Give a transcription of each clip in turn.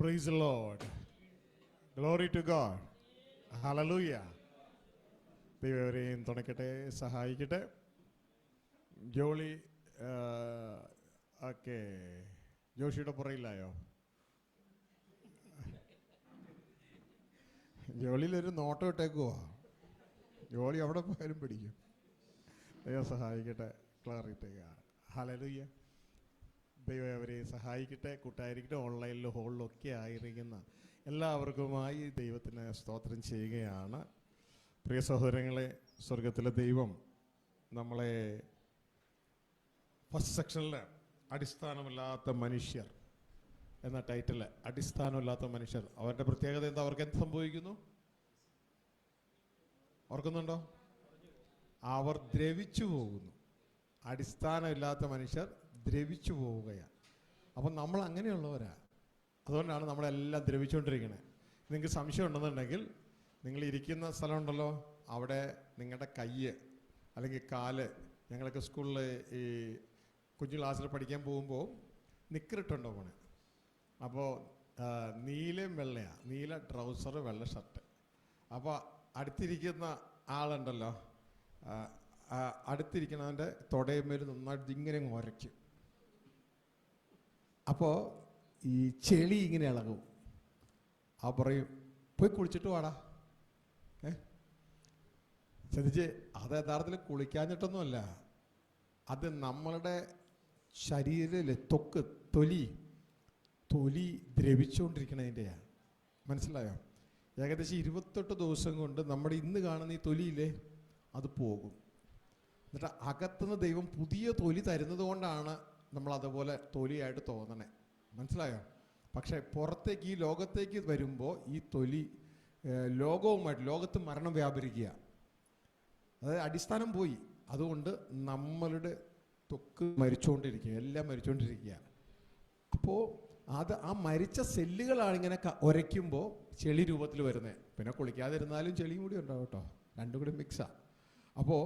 Praise the Lord. Glory to God. Hallelujah. ദൈവരെയും തുണയ്ക്കട്ടെ, സഹായിക്കട്ടെ. Jolly okay, ജോഷിയുടെ പുറയിലായോ? ജോളിയിലൊരു നോട്ടം ഇട്ടേക്കുവാ. ജോളി അവിടെ പോയാലും പിടിക്കും. ദൈവം സഹായിക്കട്ടെ. ക്ലാറിറ്റ്. ഹല്ലേലൂയ. ദൈവം അവരെ സഹായിക്കട്ടെ. കൂട്ടായിരിക്കട്ടെ. ഓൺലൈനിലും ഹോളിലും ഒക്കെ ആയിരിക്കുന്ന എല്ലാവർക്കുമായി ദൈവത്തിന് സ്തോത്രം ചെയ്യുകയാണ്. പ്രിയ സഹോദരങ്ങളെ, സ്വർഗത്തിലെ ദൈവം നമ്മളെ ഫസ്റ്റ് സെക്ഷനിൽ അടിസ്ഥാനമില്ലാത്ത മനുഷ്യർ എന്ന ടൈറ്റിൽ, അടിസ്ഥാനമില്ലാത്ത മനുഷ്യർ, അവരുടെ പ്രത്യേകത എന്താ? അവർക്ക് എന്ത് സംഭവിക്കുന്നു? ഓർക്കുന്നുണ്ടോ? അവർ ദ്രവിച്ചു പോകുന്നു. അടിസ്ഥാനമില്ലാത്ത മനുഷ്യർ ദ്രവിച്ചു പോവുകയാണ്. അപ്പം നമ്മൾ അങ്ങനെയുള്ളവരാ. അതുകൊണ്ടാണ് നമ്മളെല്ലാം ദ്രവിച്ചുകൊണ്ടിരിക്കുന്നത്. നിങ്ങൾക്ക് സംശയം ഉണ്ടെന്നുണ്ടെങ്കിൽ നിങ്ങൾ ഇരിക്കുന്ന സ്ഥലമുണ്ടല്ലോ, അവിടെ നിങ്ങളുടെ കയ്യ് അല്ലെങ്കിൽ കാല്, ഞങ്ങളൊക്കെ സ്കൂളിൽ ഈ കുഞ്ഞു ക്ലാസ്സിൽ പഠിക്കാൻ പോകുമ്പോൾ നിക്കറിട്ടുണ്ടോ പോണേ. അപ്പോൾ നീലയും വെള്ളയാണ്, നീല ട്രൗസർ വെള്ള ഷർട്ട്. അപ്പോൾ അടുത്തിരിക്കുന്ന ആളുണ്ടല്ലോ, അടുത്തിരിക്കുന്നവൻ്റെ തുടയമേൽ നന്നായിട്ട് ഇങ്ങനെ ഉരയ്ക്കും. അപ്പോൾ ഈ ചെളി ഇങ്ങനെ ഇളകും. ആ പറയും, പോയി കുളിച്ചിട്ട് വാടാ. ശ്രദ്ധിച്ച്, അത് യഥാർത്ഥത്തിൽ കുളിക്കാഞ്ഞിട്ടൊന്നുമല്ല, അത് നമ്മളുടെ ശരീരത്തിലെ തൊലി ദ്രവിച്ചുകൊണ്ടിരിക്കണതിൻ്റെയാണ്. മനസ്സിലായോ? ഏകദേശം 28 ദിവസം കൊണ്ട് നമ്മുടെ ഇന്ന് കാണുന്ന ഈ തൊലിയില്ലേ, അത് പോകും. എന്നിട്ട് അകത്തുനിന്ന് ദൈവം പുതിയ തൊലി തരുന്നത് കൊണ്ടാണ് നമ്മൾ അതുപോലെ തൊലിയായിട്ട് തോന്നണേ. മനസ്സിലായോ? പക്ഷേ പുറത്തേക്ക്, ഈ ലോകത്തേക്ക് വരുമ്പോൾ ഈ തൊലി ലോകത്ത് മരണം വ്യാപരിക്കുക. അതായത് അടിസ്ഥാനം പോയി. അതുകൊണ്ട് നമ്മളുടെ ത്വക്ക് മരിച്ചുകൊണ്ടിരിക്കുക, എല്ലാം മരിച്ചുകൊണ്ടിരിക്കുക. അപ്പോൾ ആ മരിച്ച സെല്ലുകളാണ് ഇങ്ങനെ ഉരയ്ക്കുമ്പോൾ ചെളി രൂപത്തിൽ വരുന്നത്. പിന്നെ കുളിക്കാതിരുന്നാലും ചെളിയും കൂടി ഉണ്ടാവും കേട്ടോ, രണ്ടും കൂടി മിക്സാണ്. അപ്പോൾ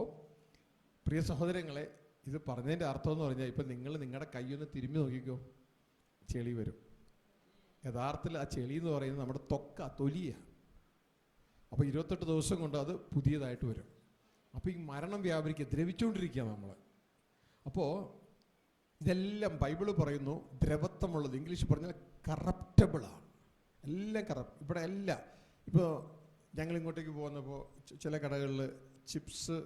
പ്രിയ സഹോദരങ്ങളെ, ഇത് പറഞ്ഞതിൻ്റെ അർത്ഥം എന്ന് പറഞ്ഞാൽ, ഇപ്പം നിങ്ങൾ നിങ്ങളുടെ കൈയൊന്ന് തിരുമ്മി നോക്കിക്കോ, ചെളി വരും. യഥാർത്ഥത്തിൽ ആ ചെളി എന്ന് പറയുന്നത് നമ്മുടെ തൊലിയാണ്. അപ്പോൾ 28 ദിവസം കൊണ്ട് അത് പുതിയതായിട്ട് വരും. അപ്പോൾ ഈ മരണം വ്യാപരിക്കുക, ദ്രവിച്ചുകൊണ്ടിരിക്കുക നമ്മൾ. അപ്പോൾ ഇതെല്ലാം ബൈബിള് പറയുന്നു ദ്രവത്വമുള്ളത്. ഇംഗ്ലീഷ് പറഞ്ഞാൽ കറപ്റ്റബിളാണ്. എല്ലാം ഇവിടെ എല്ലാം. ഇപ്പോൾ ഞങ്ങൾ ഇങ്ങോട്ടേക്ക് പോകുന്നപ്പോൾ ചില കടകളിൽ ചിപ്സ്,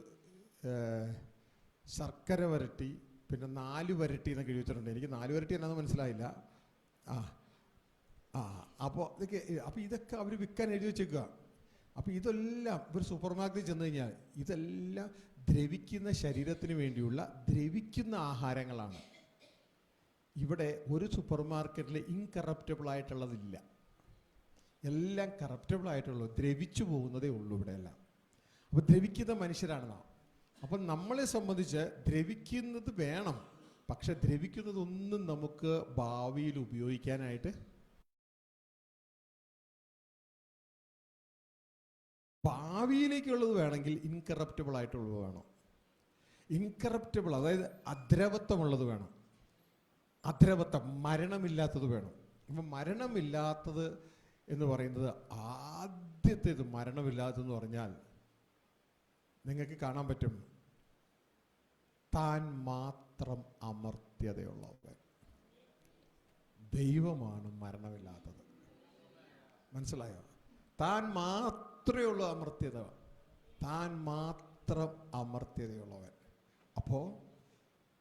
ശർക്കര വരട്ടി, പിന്നെ 4 വരട്ടി എന്നൊക്കെ എഴുതിയിട്ടുണ്ട്. എനിക്ക് 4 വരട്ടി എന്നാന്ന് മനസ്സിലായില്ല. അപ്പോൾ ഇതൊക്കെ അവർ വിൽക്കാൻ എഴുതി വെച്ചേക്കുക. അപ്പോൾ ഇതെല്ലാം ഒരു സൂപ്പർ മാർക്കറ്റിൽ ചെന്ന് കഴിഞ്ഞാൽ ഇതെല്ലാം ദ്രവിക്കുന്ന ശരീരത്തിന് വേണ്ടിയുള്ള ദ്രവിക്കുന്ന ആഹാരങ്ങളാണ്. ഇവിടെ ഒരു സൂപ്പർ മാർക്കറ്റിൽ ഇൻകറപ്റ്റബിൾ ആയിട്ടുള്ളതില്ല, എല്ലാം കറപ്റ്റബിൾ ആയിട്ടുള്ളത്, ദ്രവിച്ചു പോകുന്നതേ ഉള്ളൂ ഇവിടെ എല്ലാം. അപ്പോൾ ദ്രവിക്കുന്ന മനുഷ്യരാണ് നാം. അപ്പം നമ്മളെ സംബന്ധിച്ച് ദ്രവിക്കുന്നത് വേണം, പക്ഷെ ദ്രവിക്കുന്നതൊന്നും നമുക്ക് ഭാവിയിൽ ഉപയോഗിക്കാനായിട്ട്, ഭാവിയിലേക്കുള്ളത് വേണമെങ്കിൽ ഇൻകറപ്റ്റബിൾ ആയിട്ടുള്ളത് വേണം. ഇൻകറപ്റ്റബിൾ, അതായത് അദ്രവത്വമുള്ളത് വേണം. അദ്രവത്വം, മരണമില്ലാത്തത് വേണം. ഇപ്പം മരണമില്ലാത്തത് എന്ന് പറയുന്നത്, ആദ്യത്തേത് മരണമില്ലാത്തതെന്ന് പറഞ്ഞാൽ നിങ്ങൾക്ക് കാണാൻ പറ്റും, താൻ മാത്രം അമർത്യതയുള്ളവൻ. ദൈവമാണ് മരണമില്ലാത്തത്. മനസ്സിലായോ? താൻ മാത്രമേ ഉള്ളൂ അമർത്യത, താൻ മാത്രം അമർത്യതയുള്ളവൻ. അപ്പോൾ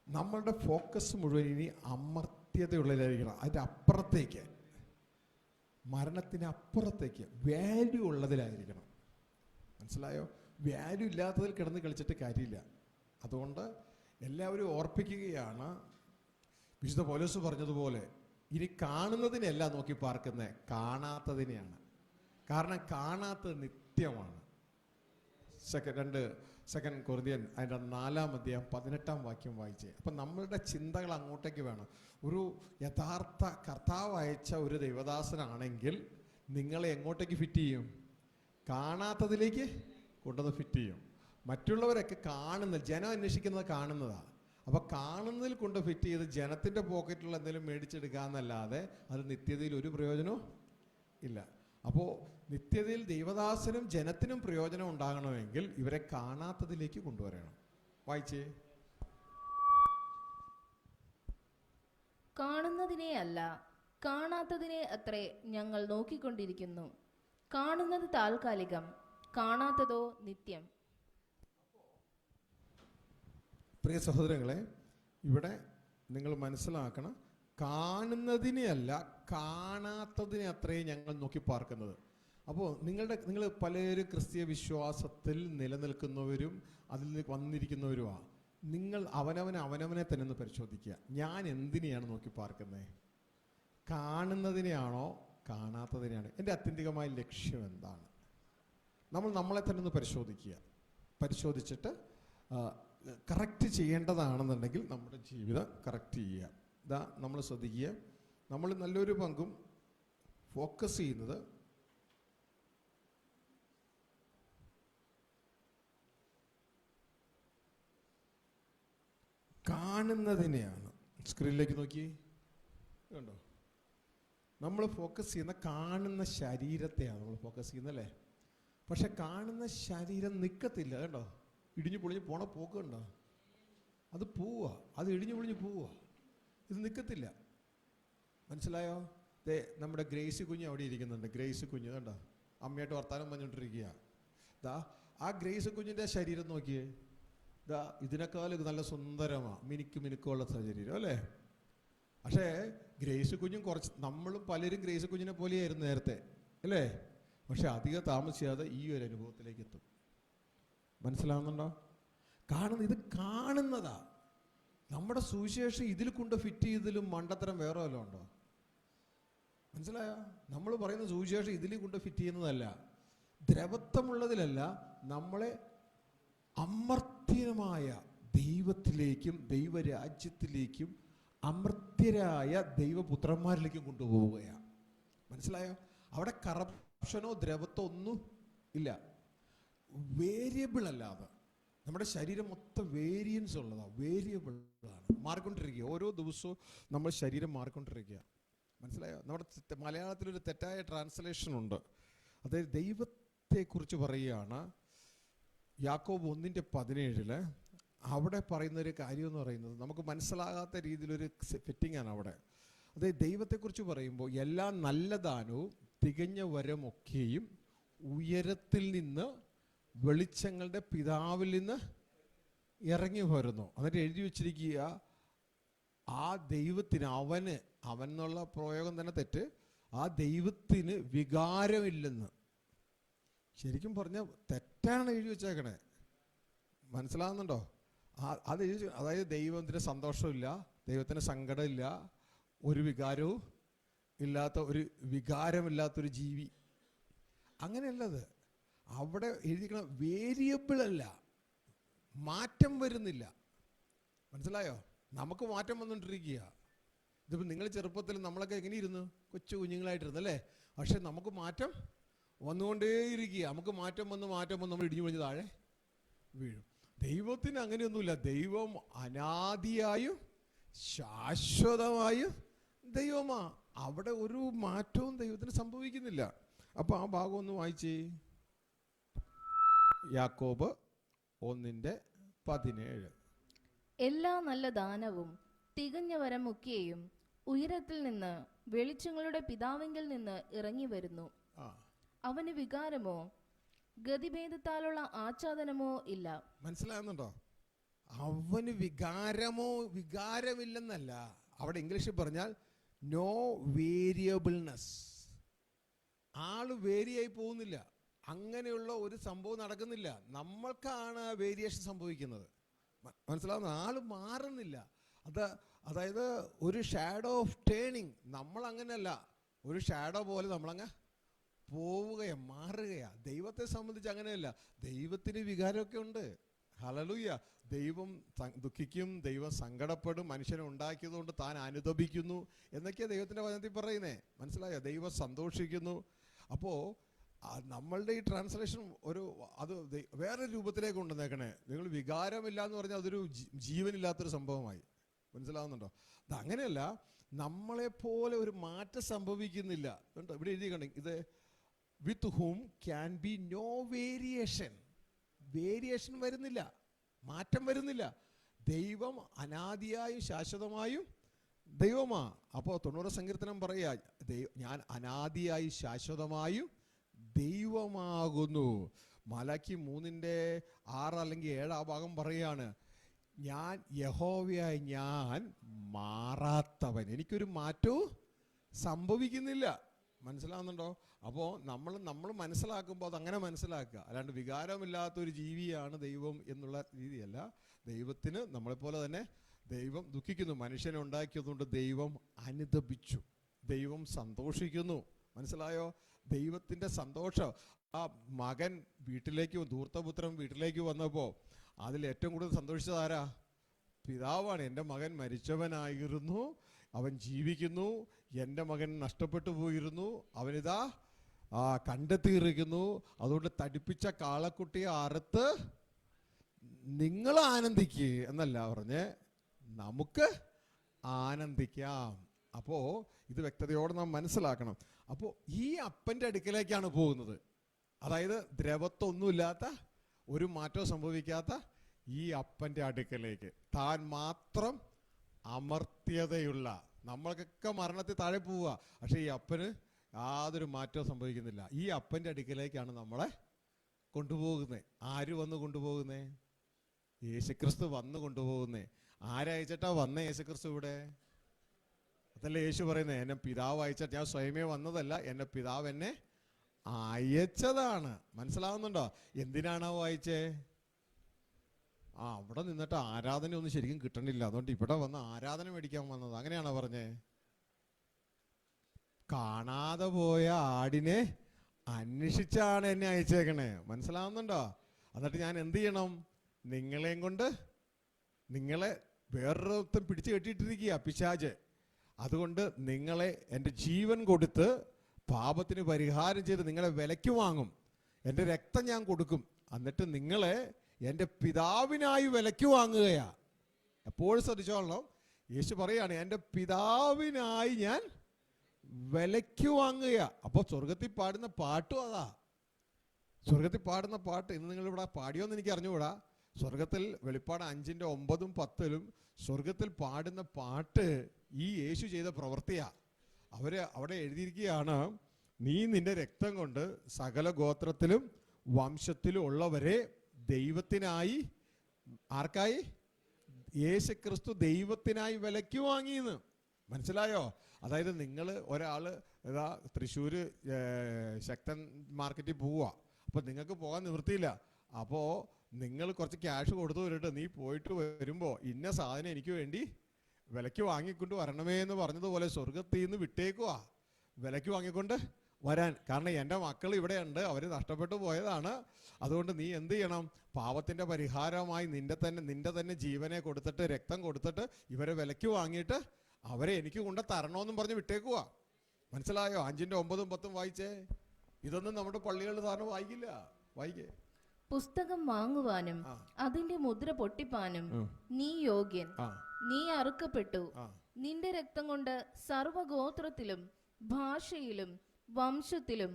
നമ്മളുടെ ഫോക്കസ് മുഴുവൻ ഇനി അമർത്യതയുള്ളതിലായിരിക്കണം. അതിൻ്റെ അപ്പുറത്തേക്ക്, മരണത്തിന് അപ്പുറത്തേക്ക് വാല്യൂ ഉള്ളതിലായിരിക്കണം. മനസ്സിലായോ? വാല്യൂ ഇല്ലാത്തതിൽ കിടന്ന് കളിച്ചിട്ട് കാര്യമില്ല. അതുകൊണ്ട് എല്ലാവരും ഓർപ്പിക്കുകയാണ്, വിശുദ്ധ പൗലോസ് പറഞ്ഞതുപോലെ, ഇനി കാണുന്നതിനെയല്ല നോക്കി പാർക്കുന്നത്, കാണാത്തതിനെയാണ്. കാരണം കാണാത്തത് നിത്യമാണ്. 2 കൊരിന്ത്യൻ അതിൻ്റെ 4-ാം അധ്യായം 18-ാം വാക്യം വായിച്ചേ. അപ്പം നമ്മളുടെ ചിന്തകൾ അങ്ങോട്ടേക്ക് വേണം. ഒരു യഥാർത്ഥ കർത്താവ് അയച്ച ഒരു ദൈവദാസനാണെങ്കിൽ നിങ്ങളെ എങ്ങോട്ടേക്ക് ഫിറ്റ് ചെയ്യും? കാണാത്തതിലേക്ക് കൊണ്ടുവന്ന് ഫിറ്റ് ചെയ്യും. മറ്റുള്ളവരൊക്കെ കാണുന്ന, ജനം അന്വേഷിക്കുന്നത് കാണുന്നതാണ്. അപ്പോൾ കാണുന്നതിൽ കൊണ്ട് ഫിറ്റ് ചെയ്ത് ജനത്തിൻ്റെ പോക്കറ്റിലുള്ള എന്തെങ്കിലും മേടിച്ചെടുക്കുക എന്നല്ലാതെ അത് നിത്യതയിൽ ഒരു പ്രയോജനവും ഇല്ല. അപ്പോൾ നിത്യതയിൽ ദൈവദാസനും ജനത്തിനും പ്രയോജനം ഉണ്ടാകണമെങ്കിൽ ഇവരെ കാണാത്തതിലേക്ക് കൊണ്ടുവരണം. വായിച്ചേ. കാണുന്നതിനെ അല്ല, കാണാത്തതിനെ അത്രേ ഞങ്ങൾ നോക്കിക്കൊണ്ടിരിക്കുന്നു. കാണുന്നത് താൽക്കാലികം, കാണാത്തതോ നിത്യം. പ്രിയ സഹോദരങ്ങളെ, ഇവിടെ നിങ്ങൾ മനസ്സിലാക്കണം, കാണുന്നതിനെ അല്ല കാണാത്തതിനെ അത്രയും ഞങ്ങൾ നോക്കി പാർക്കുന്നത്. അപ്പോൾ നിങ്ങൾ പലരും ക്രിസ്തീയ വിശ്വാസത്തിൽ നിലനിൽക്കുന്നവരും അതിൽ വന്നിരിക്കുന്നവരുമാണ്. നിങ്ങൾ അവനവനെ തന്നെ ഒന്ന് പരിശോധിക്കുക. ഞാൻ എന്തിനെയാണ് നോക്കി പാർക്കുന്നത്? കാണുന്നതിനെയാണോ കാണാത്തതിനെയാണ്? എൻ്റെ ആത്യന്തികമായ ലക്ഷ്യം എന്താണ്? നമ്മളെ തന്നെ ഒന്ന് പരിശോധിച്ചിട്ട് കറക്റ്റ് ചെയ്യേണ്ടതാണെന്നുണ്ടെങ്കിൽ നമ്മുടെ ജീവിതം കറക്റ്റ് ചെയ്യുക. ഇതാ നമ്മൾ ശ്രദ്ധിക്കുക, നമ്മൾ നല്ലൊരു പങ്കും ഫോക്കസ് ചെയ്യുന്നത് കാണുന്നതിനെയാണ്. സ്ക്രീനിലേക്ക് നോക്കി കണ്ടോ? നമ്മൾ ഫോക്കസ് ചെയ്യുന്ന കാണുന്ന ശരീരത്തെയാണ് നമ്മൾ ഫോക്കസ് ചെയ്യുന്നല്ലേ. പക്ഷെ കാണുന്ന ശരീരം നിൽക്കത്തില്ല കേട്ടോ. ഇടിഞ്ഞു പൊളിഞ്ഞ് പോണ പോക്ക് കണ്ടോ? അത് പോവുക, അത് ഇടിഞ്ഞു പൊളിഞ്ഞ് പോവുക, ഇത് നിൽക്കത്തില്ല. മനസ്സിലായോ? നമ്മുടെ ഗ്രേസി കുഞ്ഞ് അവിടെ ഇരിക്കുന്നുണ്ട്. ഗ്രേസി കുഞ്ഞ് കണ്ടോ, അമ്മയായിട്ട് വർത്താനം പറഞ്ഞുകൊണ്ടിരിക്കുക. ദാ ആ ഗ്രേസി കുഞ്ഞിൻ്റെ ശരീരം നോക്കിയേ. ദാ ഇതിനേക്കാൾ നല്ല സുന്ദരമാണ്, മിനുക്കുള്ള ശരീരം അല്ലേ. പക്ഷേ ഗ്രേസ് കുഞ്ഞും നമ്മളും പലരും ഗ്രേസ് കുഞ്ഞിനെ പോലെയായിരുന്നു നേരത്തെ അല്ലേ. പക്ഷെ അധികം താമസിയാതെ ഈ ഒരു അനുഭവത്തിലേക്ക് എത്തും. മനസ്സിലാവുന്നുണ്ടോ? ഇത് കാണുന്നതാ. നമ്മുടെ സുവിശേഷം ഇതിൽ കൊണ്ട് ഫിറ്റ് ചെയ്തതിലും മണ്ടത്തരം വേറെ വല്ലതും ഉണ്ടോ? മനസ്സിലായോ? നമ്മൾ പറയുന്ന സുവിശേഷം ഇതിൽ കൊണ്ട് ഫിറ്റ് ചെയ്യുന്നതല്ല, ദ്രവത്വമുള്ളതിലല്ല, നമ്മളെ അമർത്യമായ ദൈവത്തിലേക്കും ദൈവരാജ്യത്തിലേക്കും അമർത്യരായ ദൈവപുത്രന്മാരിലേക്കും കൊണ്ടുപോവുകയാണ്. മനസ്സിലായോ? അവിടെ കറപ്ഷനോ ദ്രവത്വോ ഒന്നും ഇല്ല. വേരിയബിൾ അല്ലാതെ നമ്മുടെ ശരീരം മൊത്തം വേരിയൻസ് ഉള്ളതാണ്, വേരിയബിളാണ്, മാറിക്കൊണ്ടിരിക്കുക. ഓരോ ദിവസവും നമ്മൾ ശരീരം മാറിക്കൊണ്ടിരിക്കുക. മനസ്സിലായോ? നമ്മുടെ മലയാളത്തിലൊരു തെറ്റായ ട്രാൻസ്ലേഷൻ ഉണ്ട്. അതായത് ദൈവത്തെക്കുറിച്ച് പറയുകയാണ് യാക്കോബ് 1:17. അവിടെ പറയുന്നൊരു കാര്യം എന്ന് പറയുന്നത് നമുക്ക് മനസ്സിലാകാത്ത രീതിയിലൊരു ഫിറ്റിംഗ് ആണ് അവിടെ. അതായത് ദൈവത്തെക്കുറിച്ച് പറയുമ്പോൾ എല്ലാ നല്ല ദാനവും തികഞ്ഞ വരമൊക്കെയും ഉയരത്തിൽ നിന്ന് വെളിച്ചങ്ങളുടെ പിതാവിൽ നിന്ന് ഇറങ്ങി വരുന്നു. എന്നിട്ട് എഴുതി വച്ചിരിക്കുക, ആ ദൈവത്തിന് അവൻ എന്നുള്ള പ്രയോഗം തന്നെ തെറ്റ്, ആ ദൈവത്തിന് വികാരമില്ലെന്ന്. ശരിക്കും പറഞ്ഞാൽ തെറ്റാണ് എഴുതി വെച്ചേക്കണേ. മനസ്സിലാകുന്നുണ്ടോ? അത് അതായത് ദൈവത്തിന് സന്തോഷമില്ല, ദൈവത്തിന് സങ്കടമില്ല, ഒരു വികാരവും ഇല്ലാത്ത വികാരമില്ലാത്തൊരു ജീവി, അങ്ങനെയല്ലത്. അവിടെ എഴുതിക്കണ വേരിയബിൾ അല്ല, മാറ്റം വരുന്നില്ല. മനസ്സിലായോ? നമുക്ക് മാറ്റം വന്നുകൊണ്ടിരിക്കുക. ഇതിപ്പോൾ നിങ്ങൾ ചെറുപ്പത്തിൽ നമ്മളൊക്കെ എങ്ങനെയിരുന്നു? കൊച്ചു കുഞ്ഞുങ്ങളായിട്ടിരുന്നു അല്ലേ. പക്ഷെ നമുക്ക് മാറ്റം വന്നുകൊണ്ടേയിരിക്കുക. നമുക്ക് മാറ്റം വന്ന് നമ്മൾ ഇടിഞ്ഞു പൊളിഞ്ഞ് താഴെ വീഴും. ദൈവത്തിന് അങ്ങനെയൊന്നുമില്ല. ദൈവം അനാദിയായും ശാശ്വതമായും ദൈവമാ. അവിടെ ഒരു മാറ്റവും ദൈവത്തിന് സംഭവിക്കുന്നില്ല. അപ്പോൾ ആ ഭാഗം ഒന്ന് വായിച്ചേ. യാക്കോബ് 1:17. എല്ലാ നല്ല ദാനവും തികഞ്ഞ വരമൊക്കെയും ഉയരത്തിൽ നിന്ന് വെളിച്ചങ്ങളുടെ പിതാവിങ്കിൽ നിന്ന് ഇറങ്ങി വരുന്നു. അവന് വികാരമോ ഗതിഭേദത്താലുള്ള ആച്ഛാദനമോ ഇല്ല. മനസ്സിലാകുന്നുണ്ടോ? അവന് വികാരമില്ലെന്നല്ല. അവിടെ ഇംഗ്ലീഷിൽ പറഞ്ഞാൽ നോ വേരിയബിൾനെസ്. ആള് വേരിയായി പോകുന്നില്ല. അങ്ങനെയുള്ള ഒരു സംഭവം നടക്കുന്നില്ല. നമ്മൾക്കാണ് വേരിയേഷൻ സംഭവിക്കുന്നത്. മനസ്സിലാവുന്ന? ആള് മാറുന്നില്ല. അതായത് ഒരു ഷാഡോ ഓഫ് ടേണിങ്. നമ്മൾ അങ്ങനെയല്ല, ഒരു ഷാഡോ പോലെ നമ്മളങ്ങ് പോവുകയാണ്, മാറുകയാണ്. ദൈവത്തെ സംബന്ധിച്ച് അങ്ങനെയല്ല. ദൈവത്തിന് വികാരമൊക്കെ ഉണ്ട്. ഹല്ലേലൂയ. ദൈവം ദുഃഖിക്കും, ദൈവം സങ്കടപ്പെടും, മനുഷ്യനെ ഉണ്ടാക്കിയതുകൊണ്ട് താൻ അനുതപിക്കുന്നു എന്നൊക്കെയാണ് ദൈവത്തിൻ്റെ വചനത്തിൽ പറയുന്നേ. മനസ്സിലായോ? ദൈവം സന്തോഷിക്കുന്നു. അപ്പോൾ നമ്മളുടെ ഈ ട്രാൻസ്ലേഷൻ അത് വേറെ രൂപത്തിലേക്ക് കൊണ്ടുവന്നേക്കണേ. നിങ്ങൾ വികാരമില്ല എന്ന് പറഞ്ഞാൽ അതൊരു ജീവനില്ലാത്തൊരു സംഭവമായി. മനസ്സിലാവുന്നുണ്ടോ? അതങ്ങനെയല്ല, നമ്മളെപ്പോലെ ഒരു മാറ്റം സംഭവിക്കുന്നില്ല. കണ്ടോ, ഇവിടെ എഴുതി കണ്ടേ, ഇത് with whom can be no variation. Variation വരുന്നില്ല, മാറ്റം വരുന്നില്ല. ദൈവം അനാദിയായും ശാശ്വതമായും ദൈവമാ. അപ്പോൾ 90 സങ്കീർത്തനം പറയാ, ഞാൻ അനാദിയായി ശാശ്വതമായും ദൈവമാകുന്നു. മലാക്കി 3:6 അല്ലെങ്കിൽ 7 ആ ഭാഗം പറയാണ്, ഞാൻ യഹോവയായി ഞാൻ മാറാത്തവൻ, എനിക്കൊരു മാറ്റവും സംഭവിക്കുന്നില്ല. മനസ്സിലാവുന്നുണ്ടോ? അപ്പോൾ നമ്മൾ മനസ്സിലാക്കുമ്പോൾ അതങ്ങനെ മനസ്സിലാക്കുക, അല്ലാണ്ട് വികാരമില്ലാത്തൊരു ജീവിയാണ് ദൈവം എന്നുള്ള രീതിയല്ല. ദൈവത്തിന് നമ്മളെപ്പോലെ തന്നെ ദൈവം ദുഃഖിക്കുന്നു. മനുഷ്യനെ ഉണ്ടാക്കിയതുകൊണ്ട് ദൈവം അനുതപിച്ചു, ദൈവം സന്തോഷിക്കുന്നു. മനസ്സിലായോ? ദൈവത്തിൻ്റെ സന്തോഷം. ആ മകൻ വീട്ടിലേക്ക്, ധൂർത്തപുത്രൻ വീട്ടിലേക്ക് വന്നപ്പോൾ അതിൽ ഏറ്റവും കൂടുതൽ സന്തോഷിച്ചത് ആരാ? പിതാവാണ്. എൻ്റെ മകൻ മരിച്ചവനായിരുന്നു, അവൻ ജീവിക്കുന്നു. എൻ്റെ മകൻ നഷ്ടപ്പെട്ടു പോയിരുന്നു, അവനിതാ കണ്ടെത്തിയിരിക്കുന്നു. അതുകൊണ്ട് തടിപ്പിച്ച കാളക്കുട്ടിയെ അറുത്ത് നിങ്ങൾ ആനന്ദിക്കുക എന്നല്ല പറഞ്ഞ്, നമുക്ക് ആനന്ദിക്കാം. അപ്പോൾ ഇത് വ്യക്തതയോടെ നാം മനസ്സിലാക്കണം. അപ്പോൾ ഈ അപ്പൻ്റെ അടുക്കലേക്കാണ് പോകുന്നത്. അതായത് ദ്രവത്വമൊന്നുമില്ലാത്ത, ഒരു മാറ്റവും സംഭവിക്കാത്ത ഈ അപ്പൻ്റെ അടുക്കലേക്ക്. താൻ മാത്രം അമർത്യതയുള്ള, നമ്മൾക്കൊക്കെ മരണത്തിൽ താഴെ പോവുക, പക്ഷേ ഈ അപ്പന് യാതൊരു മാറ്റവും സംഭവിക്കുന്നില്ല. ഈ അപ്പൻ്റെ അടുക്കലേക്കാണ് നമ്മളെ കൊണ്ടുപോകുന്നത്. ആര് വന്ന് കൊണ്ടുപോകുന്നേ? യേശുക്രിസ്തു വന്ന് കൊണ്ടുപോകുന്നേ. ആരയച്ചിട്ടാ വന്നേ യേശുക്രിസ്തു ഇവിടെ? അതല്ലേ യേശു പറയുന്നത്, എന്നെ പിതാവ് അയച്ചിട്ട്, ഞാൻ സ്വയമേ വന്നതല്ല, എന്നെ പിതാവ് എന്നെ അയച്ചതാണ്. മനസ്സിലാവുന്നുണ്ടോ? എന്തിനാണാവോ അയച്ചേ? അവിടെ നിന്നിട്ട് ആരാധന ഒന്നും ശരിക്കും കിട്ടണില്ല, അതുകൊണ്ട് ഇവിടെ വന്ന് ആരാധന മേടിക്കാൻ വന്നത്, അങ്ങനെയാണോ പറഞ്ഞേ? കാണാതെ പോയ ആടിനെ അന്വേഷിച്ചാണ് എന്നെ അയച്ചേക്കണേ. മനസ്സിലാവുന്നുണ്ടോ? എന്നിട്ട് ഞാൻ എന്ത് ചെയ്യണം? നിങ്ങളെയും കൊണ്ട്, നിങ്ങളെ വേറൊരുത്തം പിടിച്ചു കെട്ടിയിട്ടിരിക്കുക പിശാച്. അതുകൊണ്ട് നിങ്ങളെ എൻ്റെ ജീവൻ കൊടുത്ത് പാപത്തിന് പരിഹാരം ചെയ്ത് നിങ്ങളെ വിലയ്ക്ക് വാങ്ങും. എൻ്റെ രക്തം ഞാൻ കൊടുക്കും, എന്നിട്ട് നിങ്ങളെ എൻ്റെ പിതാവിനായി വിലയ്ക്ക് വാങ്ങുകയാ. എപ്പോഴും ശ്രദ്ധിച്ചോളണം, യേശു പറയാണ്, എൻ്റെ പിതാവിനായി ഞാൻ വിലയ്ക്ക് വാങ്ങുകയാ. അപ്പോൾ സ്വർഗത്തിൽ പാടുന്ന പാട്ടും അതാ. സ്വർഗത്തിൽ പാടുന്ന പാട്ട് ഇന്ന് നിങ്ങളിവിടെ പാടിയോന്ന് എനിക്ക് അറിഞ്ഞുകൂടാ. സ്വർഗത്തിൽ വെളിപ്പാട് 5:9, 10 സ്വർഗത്തിൽ പാടുന്ന പാട്ട് ഈ യേശു ചെയ്ത പ്രവൃത്തിയാ. അവിടെ എഴുതിയിരിക്കുകയാണ്, നീ നിന്റെ രക്തം കൊണ്ട് സകല ഗോത്രത്തിലും വംശത്തിലും ഉള്ളവരെ ദൈവത്തിനായി, ആർക്കായി? യേശുക്രിസ്തു ദൈവത്തിനായി വിലയ്ക്ക് വാങ്ങിയെന്ന്. മനസ്സിലായോ? അതായത് നിങ്ങൾ ഒരാൾ തൃശ്ശൂർ ശക്തൻ മാർക്കറ്റിൽ പോവുക, അപ്പോൾ നിങ്ങൾക്ക് പോകാൻ നിവൃത്തിയില്ല. അപ്പോൾ നിങ്ങൾ കുറച്ച് ക്യാഷ് കൊടുത്തു വരട്ടെ, നീ പോയിട്ട് വരുമ്പോൾ ഇന്ന സാധനം എനിക്ക് വേണ്ടി വിലയ്ക്ക് വാങ്ങിക്കൊണ്ട് വരണമേ എന്ന് പറഞ്ഞതുപോലെ സ്വർഗത്തിൽ നിന്ന് വിട്ടേക്കുക വിലയ്ക്ക് വാങ്ങിക്കൊണ്ട് വരാൻ. കാരണം എൻ്റെ മക്കൾ ഇവിടെയുണ്ട്, അവർ നഷ്ടപ്പെട്ടു പോയതാണ്. അതുകൊണ്ട് നീ എന്ത് ചെയ്യണം? പാപത്തിൻ്റെ പരിഹാരമായി നിന്റെ തന്നെ ജീവനെ കൊടുത്തിട്ട്, രക്തം കൊടുത്തിട്ട് ഇവരെ വിലയ്ക്ക് വാങ്ങിയിട്ട് അവരെ എനിക്ക് കൊണ്ട് തരണമെന്നും പറഞ്ഞ് വിട്ടേക്കുക. മനസ്സിലായോ? 5:9, 10 വായിച്ചേ. ഇതൊന്നും നമ്മുടെ പള്ളികളിൽ സാറിന് വായിക്കില്ല. വായിക്കേ. പുസ്തകം വാങ്ങുവാനും അതിന്റെ മുദ്ര പൊട്ടിപ്പാനും നീ യോഗ്യൻ. നീ അറുക്കപ്പെട്ടു. നിന്റെ രക്തം കൊണ്ട് സർവഗോത്രത്തിലും ഭാഷയിലും വംശത്തിലും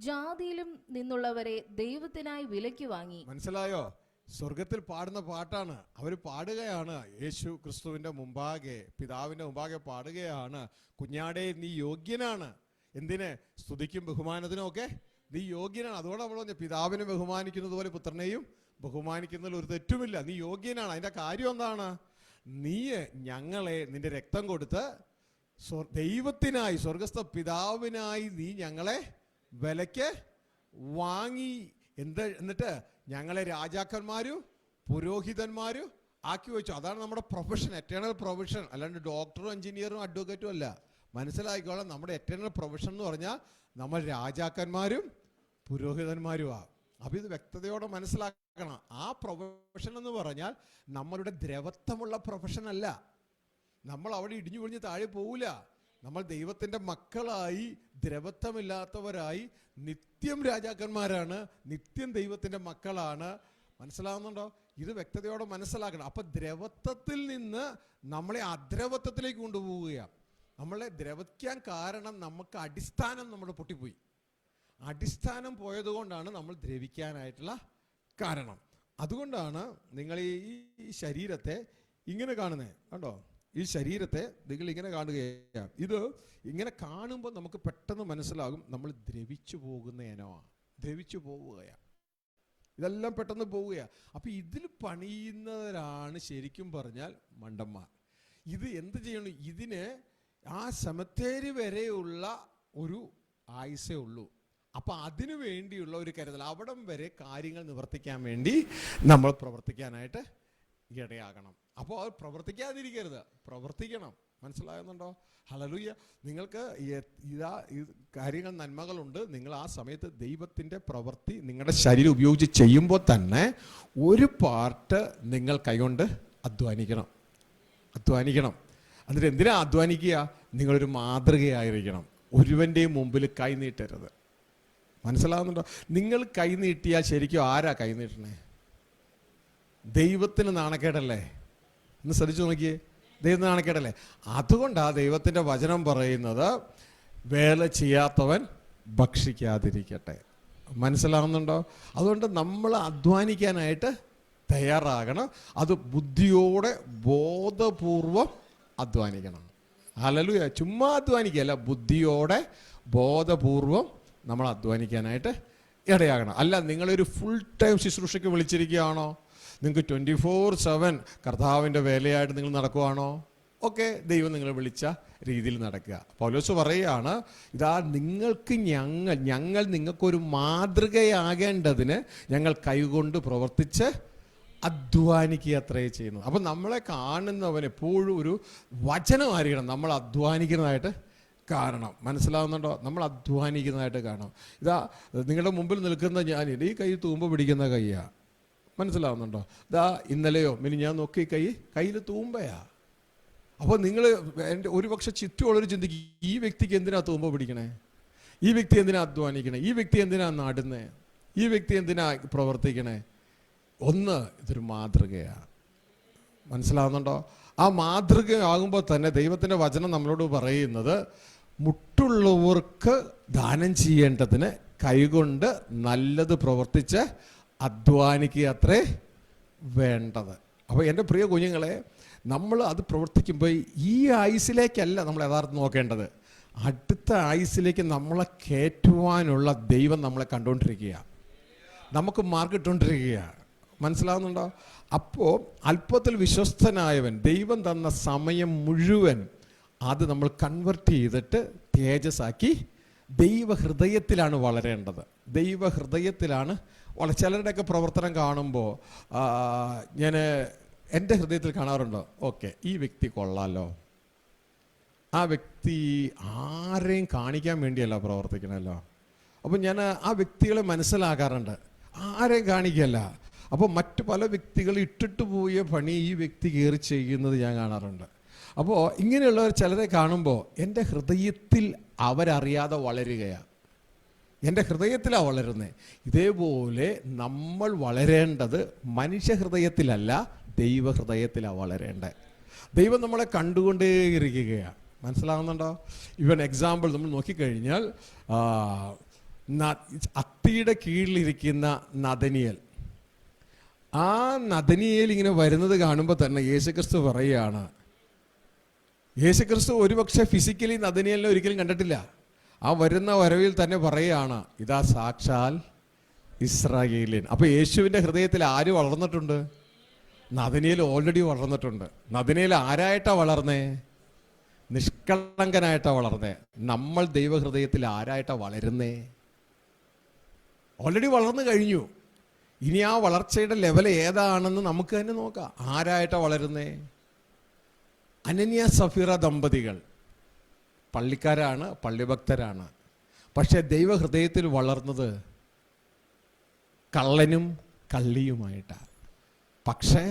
ജാതിയിലും നിന്നുള്ളവരെ ദൈവത്തിനായി വിലയ്ക്ക് വാങ്ങി. മനസ്സിലായോ? സ്വർഗത്തിൽ പാടുന്ന പാട്ടാണ്. അവർ പാടുകയാണ് യേശു ക്രിസ്തുവിന്റെ മുമ്പാകെ, പിതാവിന്റെ മുമ്പാകെ പാടുകയാണ്, കുഞ്ഞാടേ നീ യോഗ്യനാണ്. എന്തിന്? സ്തുതിക്കും ബഹുമാനത്തിനും ഒക്കെ നീ യോഗ്യനാണ്. അതുകൊണ്ട് നമ്മൾ പറഞ്ഞു, പിതാവിനെ ബഹുമാനിക്കുന്നത് പോലെ പുത്രനെയും ബഹുമാനിക്കുന്നതിൽ ഒരു തെറ്റുമില്ല. നീ യോഗ്യനാണ്. അതിന്റെ കാര്യം എന്താണ്? നീ ഞങ്ങളെ നിന്റെ രക്തം കൊടുത്ത് ദൈവത്തിനായി, സ്വർഗസ്ഥ പിതാവിനായി നീ ഞങ്ങളെ വിലയ്ക്ക് വാങ്ങി. എന്നിട്ട് ഞങ്ങളെ രാജാക്കന്മാരും പുരോഹിതന്മാരും ആക്കി വെച്ചു. അതാണ് നമ്മുടെ പ്രൊഫഷൻ, എറ്റേണൽ പ്രൊഫഷൻ. അല്ലാണ്ട് ഡോക്ടറും എഞ്ചിനീയറും അഡ്വക്കേറ്റും അല്ല. മനസ്സിലാക്കിക്കോളാം, നമ്മുടെ എറ്റേണൽ പ്രൊഫഷൻ എന്ന് പറഞ്ഞാൽ നമ്മൾ രാജാക്കന്മാരും പുരോഹിതന്മാരുമാണ്. അപ്പം ഇത് വ്യക്തതയോടെ മനസ്സിലാക്കണം. ആ പ്രൊഫഷൻ എന്ന് പറഞ്ഞാൽ നമ്മളുടെ ദ്രവത്വമുള്ള പ്രൊഫഷൻ അല്ല. നമ്മൾ അവിടെ ഇടിഞ്ഞു പൊളിഞ്ഞ് താഴെ പോവില്ല. നമ്മൾ ദൈവത്തിൻ്റെ മക്കളായി, ദ്രവത്വമില്ലാത്തവരായി നിത്യം രാജാക്കന്മാരാണ്, നിത്യം ദൈവത്തിൻ്റെ മക്കളാണ്. മനസ്സിലാവുന്നുണ്ടോ? ഇത് വ്യക്തതയോടെ മനസ്സിലാക്കണം. അപ്പം ദ്രവത്വത്തിൽ നിന്ന് നമ്മളെ അദ്രവത്വത്തിലേക്ക് കൊണ്ടുപോവുകയാണ്. നമ്മളെ ദ്രവിക്കാൻ കാരണം നമുക്ക് അടിസ്ഥാനം നമ്മുടെ പൊട്ടിപ്പോയി. അടിസ്ഥാനം പോയതുകൊണ്ടാണ് നമ്മൾ ദ്രവിക്കാനായിട്ടുള്ള കാരണം. അതുകൊണ്ടാണ് നിങ്ങൾ ഈ ശരീരത്തെ ഇങ്ങനെ കാണുന്നത്. കണ്ടോ, ഈ ശരീരത്തെ നിങ്ങൾ ഇങ്ങനെ കാണുകയാണ്. ഇത് ഇങ്ങനെ കാണുമ്പോൾ നമുക്ക് പെട്ടെന്ന് മനസ്സിലാകും നമ്മൾ ദ്രവിച്ചു പോകുന്ന ഇനമാണ്, ദ്രവിച്ചു പോവുകയാണ്, ഇതെല്ലാം പെട്ടെന്ന് പോവുകയാണ്. അപ്പം ഇതിൽ പണിയുന്നവരാണ് ശരിക്കും പറഞ്ഞാൽ മണ്ടന്മാർ. ഇത് എന്ത് ചെയ്യണം? ഇതിന് ആ സെമിത്തേരി വരെയുള്ള ഒരു ആയുസേ ഉള്ളൂ. അപ്പം അതിനു വേണ്ടിയുള്ള ഒരു കരുതൽ, അവിടം വരെ കാര്യങ്ങൾ നിവർത്തിക്കാൻ വേണ്ടി നമ്മൾ പ്രവർത്തിക്കാനായിട്ട് ഇടയാകണം. അപ്പോൾ അത് പ്രവർത്തിക്കാതിരിക്കരുത്, പ്രവർത്തിക്കണം. മനസ്സിലാകുന്നുണ്ടോ? ഹല്ലേലൂയ. നിങ്ങൾക്ക് കാര്യങ്ങൾ നന്മകളുണ്ട്. നിങ്ങൾ ആ സമയത്ത് ദൈവത്തിൻ്റെ പ്രവൃത്തി നിങ്ങളുടെ ശരീരം ഉപയോഗിച്ച് ചെയ്യുമ്പോൾ തന്നെ ഒരു പാർട്ട് നിങ്ങൾ കൈകൊണ്ട് അധ്വാനിക്കണം. എന്നിട്ട് എന്തിനാ അധ്വാനിക്കുക? നിങ്ങളൊരു മാതൃകയായിരിക്കണം. ഒരുവൻ്റെയും മുമ്പിൽ കൈ നീട്ടരുത്. മനസ്സിലാവുന്നുണ്ടോ? നിങ്ങൾ കൈ നീട്ടിയാൽ ശരിക്കും ആരാ കൈ നീട്ടണേ? ദൈവത്തിന് നാണക്കേടല്ലേ? ഒന്ന് ശ്രദ്ധിച്ചു നോക്കിയേ, ദൈവത്തിന് നാണക്കേടല്ലേ? അതുകൊണ്ടാണ് ദൈവത്തിൻ്റെ വചനം പറയുന്നത് വേല ചെയ്യാത്തവൻ ഭക്ഷിക്കാതിരിക്കട്ടെ. മനസ്സിലാവുന്നുണ്ടോ? അതുകൊണ്ട് നമ്മൾ അധ്വാനിക്കാനായിട്ട് തയ്യാറാകണം. അത് ബുദ്ധിയോടെ ബോധപൂർവം അധ്വാനിക്കണം. ഹല്ലേലൂയ. ചുമ്മാ അധ്വാനിക്കുകയല്ല, ബുദ്ധിയോടെ ബോധപൂർവം നമ്മൾ അധ്വാനിക്കാനായിട്ട് ഇടയാകണം. അല്ല, നിങ്ങളൊരു ഫുൾ ടൈം ശുശ്രൂഷയ്ക്ക് വിളിച്ചിരിക്കുകയാണോ? നിങ്ങൾക്ക് 24/7 കർത്താവിൻ്റെ വേലയായിട്ട് നിങ്ങൾ നടക്കുവാണോ? ഓക്കെ, ദൈവം നിങ്ങളെ വിളിച്ച രീതിയിൽ നടക്കുക. പൗലോസ് പറയുകയാണ്, ഇതാ നിങ്ങൾക്ക് ഞങ്ങൾ നിങ്ങൾക്കൊരു മാതൃകയാകേണ്ടതിന് ഞങ്ങൾ കൈകൊണ്ട് പ്രവർത്തിച്ച് അധ്വാനിക്കുക അത്രേ ചെയ്യുന്നു. അപ്പം നമ്മളെ കാണുന്നവൻ എപ്പോഴും ഒരു വചനമായിരിക്കണം നമ്മൾ അധ്വാനിക്കുന്നതായിട്ട് കാണണം. മനസ്സിലാവുന്നുണ്ടോ? നമ്മൾ അധ്വാനിക്കുന്നതായിട്ട് കാണണം. ഇതാ നിങ്ങളുടെ മുമ്പിൽ നിൽക്കുന്ന ഞാൻ ഈ കൈ തൂമ്പ പിടിക്കുന്ന കൈയാ. മനസ്സിലാവുന്നുണ്ടോ? ഇതാ ഇന്നലെയോ ഞാൻ നോക്കി കയ്യിൽ തൂമ്പയാ. അപ്പോൾ നിങ്ങൾ എൻ്റെ ഒരു പക്ഷെ ചുറ്റുമുള്ളൊരു ചിന്തിക്കും, ഈ വ്യക്തിക്ക് എന്തിനാ തൂമ്പ പിടിക്കണേ? ഈ വ്യക്തി എന്തിനാ അധ്വാനിക്കണേ? ഈ വ്യക്തി എന്തിനാ നടുന്നേ? ഈ വ്യക്തി എന്തിനാ പ്രവർത്തിക്കണേ? ഇതൊരു മാതൃകയാണ്. മനസ്സിലാവുന്നുണ്ടോ? ആ മാതൃകയാകുമ്പോൾ തന്നെ ദൈവത്തിൻ്റെ വചനം നമ്മളോട് പറയുന്നത് മുട്ടുള്ളവർക്ക് ദാനം ചെയ്യേണ്ടതിന് കൈകൊണ്ട് നല്ലത് പ്രവർത്തിച്ച് അധ്വാനിക്കുക അത്രേ വേണ്ടത്. അപ്പോൾ എൻ്റെ പ്രിയ കുഞ്ഞുങ്ങളെ, നമ്മൾ അത് പ്രവർത്തിക്കുമ്പോൾ ഈ ആയുസ്സിലേക്കല്ല നമ്മൾ യഥാർത്ഥം നോക്കേണ്ടത്, അടുത്ത ആയുസ്സിലേക്ക് നമ്മളെ കയറ്റുവാനുള്ള ദൈവം നമ്മളെ കണ്ടുകൊണ്ടിരിക്കുകയാണ്, നമുക്ക് മാർക്കിട്ടുകൊണ്ടിരിക്കുകയാണ്. മനസ്സിലാവുന്നുണ്ടോ? അപ്പോൾ അല്പത്തിൽ വിശ്വസ്തനായവൻ ദൈവം തന്ന സമയം മുഴുവൻ അത് നമ്മൾ കൺവെർട്ട് ചെയ്തിട്ട് തേജസ്സാക്കി ദൈവഹൃദയത്തിലാണ് വളരേണ്ടത്. ദൈവഹൃദയത്തിലാണ് ചിലരുടെയൊക്കെ പ്രവർത്തനം കാണുമ്പോൾ ഞാൻ എൻ്റെ ഹൃദയത്തിൽ കാണാറുണ്ടോ, ഓക്കെ ഈ വ്യക്തി കൊള്ളാലോ, ആ വ്യക്തി ആരെയും കാണിക്കാൻ വേണ്ടിയല്ല പ്രവർത്തിക്കണമല്ലോ. അപ്പം ഞാൻ ആ വ്യക്തികളെ മനസ്സിലാക്കാറുണ്ട്, ആരെയും കാണിക്കല്ല. അപ്പോൾ മറ്റു പല വ്യക്തികൾ ഇട്ടിട്ട് പോയ പണി ഈ വ്യക്തി കയറി ചെയ്യുന്നത് ഞാൻ കാണാറുണ്ട്. അപ്പോൾ ഇങ്ങനെയുള്ളവർ ചിലരെ കാണുമ്പോൾ എൻ്റെ ഹൃദയത്തിൽ അവരറിയാതെ വളരുകയാണ്, എൻ്റെ ഹൃദയത്തിലാണ് വളരുന്നത്. ഇതേപോലെ നമ്മൾ വളരേണ്ടത് മനുഷ്യഹൃദയത്തിലല്ല, ദൈവഹൃദയത്തിലാണ് വളരേണ്ടത്. ദൈവം നമ്മളെ കണ്ടുകൊണ്ടേയിരിക്കുകയാണ്. മനസ്സിലാകുന്നുണ്ടോ? ഇവൻ എക്സാമ്പിൾ നമ്മൾ നോക്കിക്കഴിഞ്ഞാൽ അത്തിയുടെ കീഴിലിരിക്കുന്ന നദനിയേൽ, ആ നദനിയേൽ ഇങ്ങനെ വരുന്നത് കാണുമ്പോൾ തന്നെ യേശുക്രിസ്തു പറയുകയാണ്, യേശുക്രിസ്തു ഒരുപക്ഷെ ഫിസിക്കലി നദനിയേലിനെ ഒരിക്കലും കണ്ടിട്ടില്ല. ആ വരുന്ന വരവിൽ തന്നെ പറയുകയാണ്, ഇതാ സാക്ഷാൽ ഇസ്രായേലിൻ. അപ്പോൾ യേശുവിൻ്റെ ഹൃദയത്തിൽ ആര് വളർന്നിട്ടുണ്ട്? നദനിയേൽ ഓൾറെഡി വളർന്നിട്ടുണ്ട്. നദനിയേൽ ആരായിട്ടാണ് വളർന്നേ? നിഷ്കളങ്കനായിട്ടാണ് വളർന്നേ. നമ്മൾ ദൈവഹൃദയത്തിൽ ആരായിട്ടാണ് വളരുന്നേ? ഓൾറെഡി വളർന്നു കഴിഞ്ഞു. ഇനി ആ വളർച്ചയുടെ ലെവൽ ഏതാണെന്ന് നമുക്ക് തന്നെ നോക്കാം. ആരായിട്ടാണ് വളരുന്നേ? അനന്യ സഫീറ ദമ്പതികൾ പള്ളിക്കാരാണ്, പള്ളിഭക്തരാണ്. പക്ഷേ ദൈവഹൃദയത്തിൽ വളർന്നത് കള്ളനും കള്ളിയുമായിട്ടാണ്. പക്ഷേ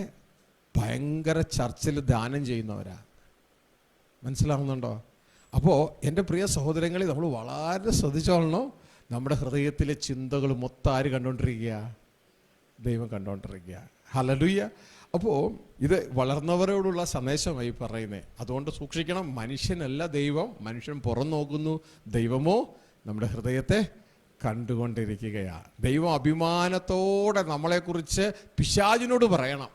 ഭയങ്കര ചർച്ചിൽ ദാനം ചെയ്യുന്നവരാ. മനസ്സിലാവുന്നുണ്ടോ? അപ്പോൾ എൻ്റെ പ്രിയ സഹോദരങ്ങളെ, നമ്മൾ വളരെ ശ്രദ്ധിച്ചോളണം. നമ്മുടെ ഹൃദയത്തിലെ ചിന്തകൾ മൊത്തം ആര് കണ്ടുകൊണ്ടിരിക്കുക? ദൈവം കണ്ടുകൊണ്ടിരിക്കുക. ഹല്ലേലൂയ. അപ്പോൾ ഇത് വളർന്നവരോടുള്ള സന്ദേശമായി പറയുന്നത്. അതുകൊണ്ട് സൂക്ഷിക്കണം. മനുഷ്യനല്ല ദൈവം, മനുഷ്യൻ പുറം നോക്കുന്നു, ദൈവമോ നമ്മുടെ ഹൃദയത്തെ കണ്ടുകൊണ്ടിരിക്കുകയാണ്. ദൈവം അഭിമാനത്തോടെ നമ്മളെക്കുറിച്ച് പിശാചിനോട് പറയണം.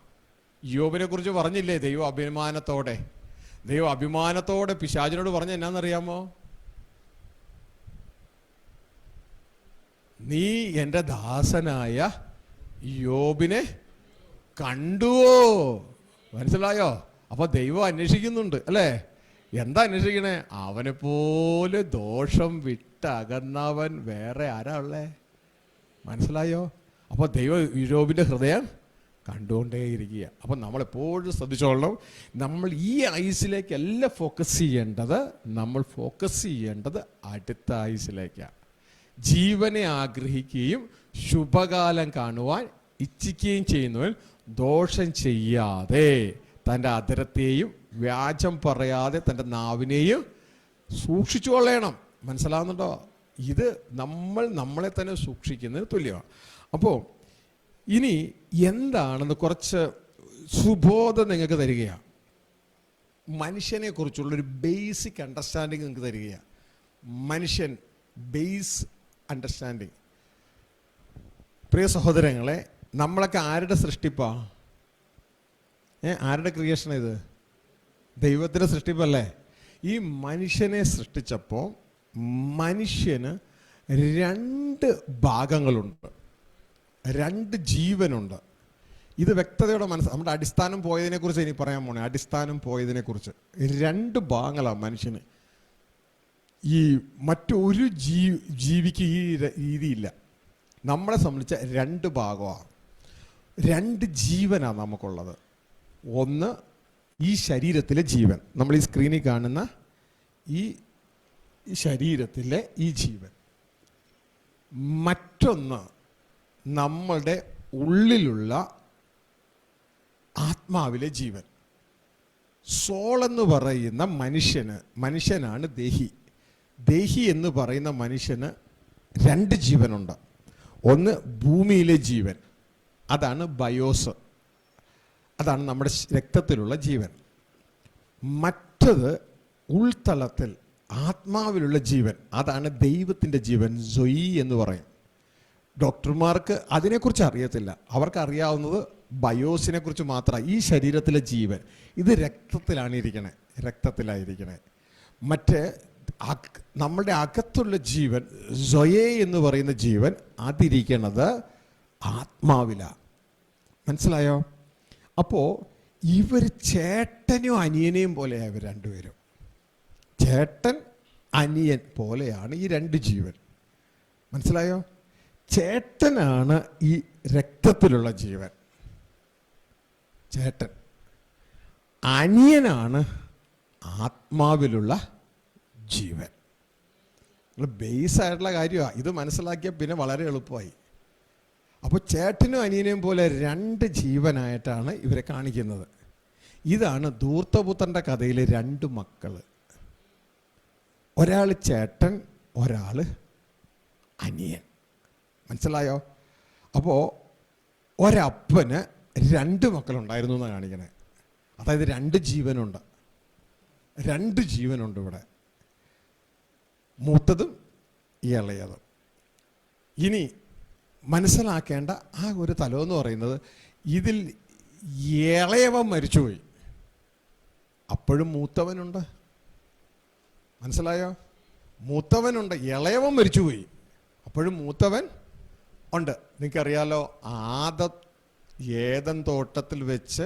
യോബിനെ കുറിച്ച് പറഞ്ഞില്ലേ ദൈവം അഭിമാനത്തോടെ? ദൈവം അഭിമാനത്തോടെ പിശാചിനോട് പറഞ്ഞ എന്നാന്നറിയാമോ? നീ എൻ്റെ ദാസനായ യോബിനെ കണ്ടുവോ? മനസ്സിലായോ? അപ്പൊ ദൈവം അന്വേഷിക്കുന്നുണ്ട് അല്ലേ? എന്താ അന്വേഷിക്കണേ? അവനെ പോലെ ദോഷം വിട്ടകന്നവൻ വേറെ ആരാ ഉള്ളേ? മനസ്സിലായോ? അപ്പൊ ദൈവം യോബിന്റെ ഹൃദയം കണ്ടുകൊണ്ടേയിരിക്കുക. അപ്പം നമ്മളെപ്പോഴും ശ്രദ്ധിച്ചോളണം. നമ്മൾ ഈ ആയുസിലേക്കല്ല ഫോക്കസ് ചെയ്യേണ്ടത്, നമ്മൾ ഫോക്കസ് ചെയ്യേണ്ടത് അടുത്ത ആയുസിലേക്കാണ്. ജീവനെ ആഗ്രഹിക്കുകയും ശുഭകാലം കാണുവാൻ ഇച്ഛിക്കുകയും ചെയ്യുന്നവൻ ദോഷം ചെയ്യാതെ തൻ്റെ അധരത്തെയും വ്യാജം പറയാതെ തൻ്റെ നാവിനെയും സൂക്ഷിച്ചു കൊള്ളണം. മനസ്സിലാവുന്നുണ്ടോ? ഇത് നമ്മളെ തന്നെ സൂക്ഷിക്കുന്നതിന് തുല്യമാണ്. അപ്പോൾ ഇനി എന്താണെന്ന് കുറച്ച് സുബോധം നിങ്ങൾക്ക് തരികയാണ്. മനുഷ്യനെ കുറിച്ചുള്ളൊരു ബേസിക് അണ്ടർസ്റ്റാൻഡിങ് നിങ്ങൾക്ക് തരികയാണ്. മനുഷ്യൻ ബേസ് അണ്ടർസ്റ്റാൻഡിങ്. പ്രിയ സഹോദരങ്ങളെ, നമ്മളൊക്കെ ആരുടെ സൃഷ്ടിപ്പാ? ആരുടെ ക്രിയേഷൻ ഇത്? ദൈവത്തിൻ്റെ സൃഷ്ടിപ്പല്ലേ? ഈ മനുഷ്യനെ സൃഷ്ടിച്ചപ്പോൾ മനുഷ്യന് 2 ഭാഗങ്ങളുണ്ട്, 2 ജീവനുണ്ട്. ഇത് വ്യക്തതയോടെ നമ്മുടെ അടിസ്ഥാനം പോയതിനെ കുറിച്ച് ഇനി പറയാൻ പോണേ. അടിസ്ഥാനം പോയതിനെ കുറിച്ച് 2 ഭാഗങ്ങളാണ് മനുഷ്യന്. ഈ മറ്റൊരു ജീവിക്ക് ഈ രീതിയില്ല. നമ്മളെ സംബന്ധിച്ച 2 ഭാഗമാണ്, 2 ജീവനാണ് നമുക്കുള്ളത്. ഒന്ന് ഈ ശരീരത്തിലെ ജീവൻ, നമ്മൾ ഈ സ്ക്രീനിൽ കാണുന്ന ഈ ശരീരത്തിലെ ഈ ജീവൻ. മറ്റൊന്ന് നമ്മളുടെ ഉള്ളിലുള്ള ആത്മാവിലെ ജീവൻ. സോളെന്ന് പറയുന്ന മനുഷ്യനാണ് ദേഹി. ദേഹി എന്ന് പറയുന്ന മനുഷ്യന് 2 ജീവനുണ്ട്. ഒന്ന് ഭൂമിയിലെ ജീവൻ, അതാണ് ബയോസ്, അതാണ് നമ്മുടെ രക്തത്തിലുള്ള ജീവൻ. മറ്റത് ഉൾത്തളത്തിൽ ആത്മാവിലുള്ള ജീവൻ, അതാണ് ദൈവത്തിൻ്റെ ജീവൻ, സൊയി എന്ന് പറയും. ഡോക്ടർമാർക്ക് അതിനെക്കുറിച്ച് അറിയത്തില്ല, അവർക്ക് അറിയാവുന്നത് ബയോസിനെ കുറിച്ച് മാത്രമാണ്. ഈ ശരീരത്തിലെ ജീവൻ ഇത് രക്തത്തിലായിരിക്കണേ. മറ്റേ നമ്മളുടെ അകത്തുള്ള ജീവൻ സൊയെ എന്ന് പറയുന്ന ജീവൻ അതിരിക്കണത് ആത്മാവിലാണ്. മനസ്സിലായോ? അപ്പോൾ ഇവർ ചേട്ടനും അനിയനെയും പോലെയാണ് ഇവർ രണ്ടുപേരും. ചേട്ടൻ അനിയൻ പോലെയാണ് ഈ 2 ജീവൻ. മനസ്സിലായോ? ചേട്ടനാണ് ഈ രക്തത്തിലുള്ള ജീവൻ, ചേട്ടൻ. അനിയനാണ് ആത്മാവിലുള്ള ജീവൻ. ബേസ് ആയിട്ടുള്ള കാര്യമാണ് ഇത്. മനസ്സിലാക്കിയാൽ പിന്നെ വളരെ എളുപ്പമായി. അപ്പോൾ ചേട്ടനും അനിയനെയും പോലെ 2 ജീവനായിട്ടാണ് ഇവരെ കാണിക്കുന്നത്. ഇതാണ് ധൂർത്തപുത്രൻ്റെ കഥയിലെ 2 മക്കൾ. ഒരാൾ ചേട്ടൻ, ഒരാൾ അനിയൻ. മനസ്സിലായോ? അപ്പോൾ ഒരപ്പന് 2 മക്കളുണ്ടായിരുന്നു എന്നാണ് കാണിക്കണേ. അതായത് 2 ജീവനുണ്ട്, 2 ജീവനുണ്ട് ഇവിടെ, മൂത്തതും ഇളയതും. ഇനി മനസ്സിലാക്കേണ്ട ആ ഒരു തലമെന്ന് പറയുന്നത്, ഇതിൽ ഇളയവൻ മരിച്ചുപോയി, അപ്പോഴും മൂത്തവനുണ്ട്. മനസ്സിലായോ? മൂത്തവനുണ്ട്, ഇളയവൻ മരിച്ചുപോയി, അപ്പോഴും മൂത്തവൻ ഉണ്ട്. നിങ്ങൾക്കറിയാലോ, ഏദൻ തോട്ടത്തിൽ വെച്ച്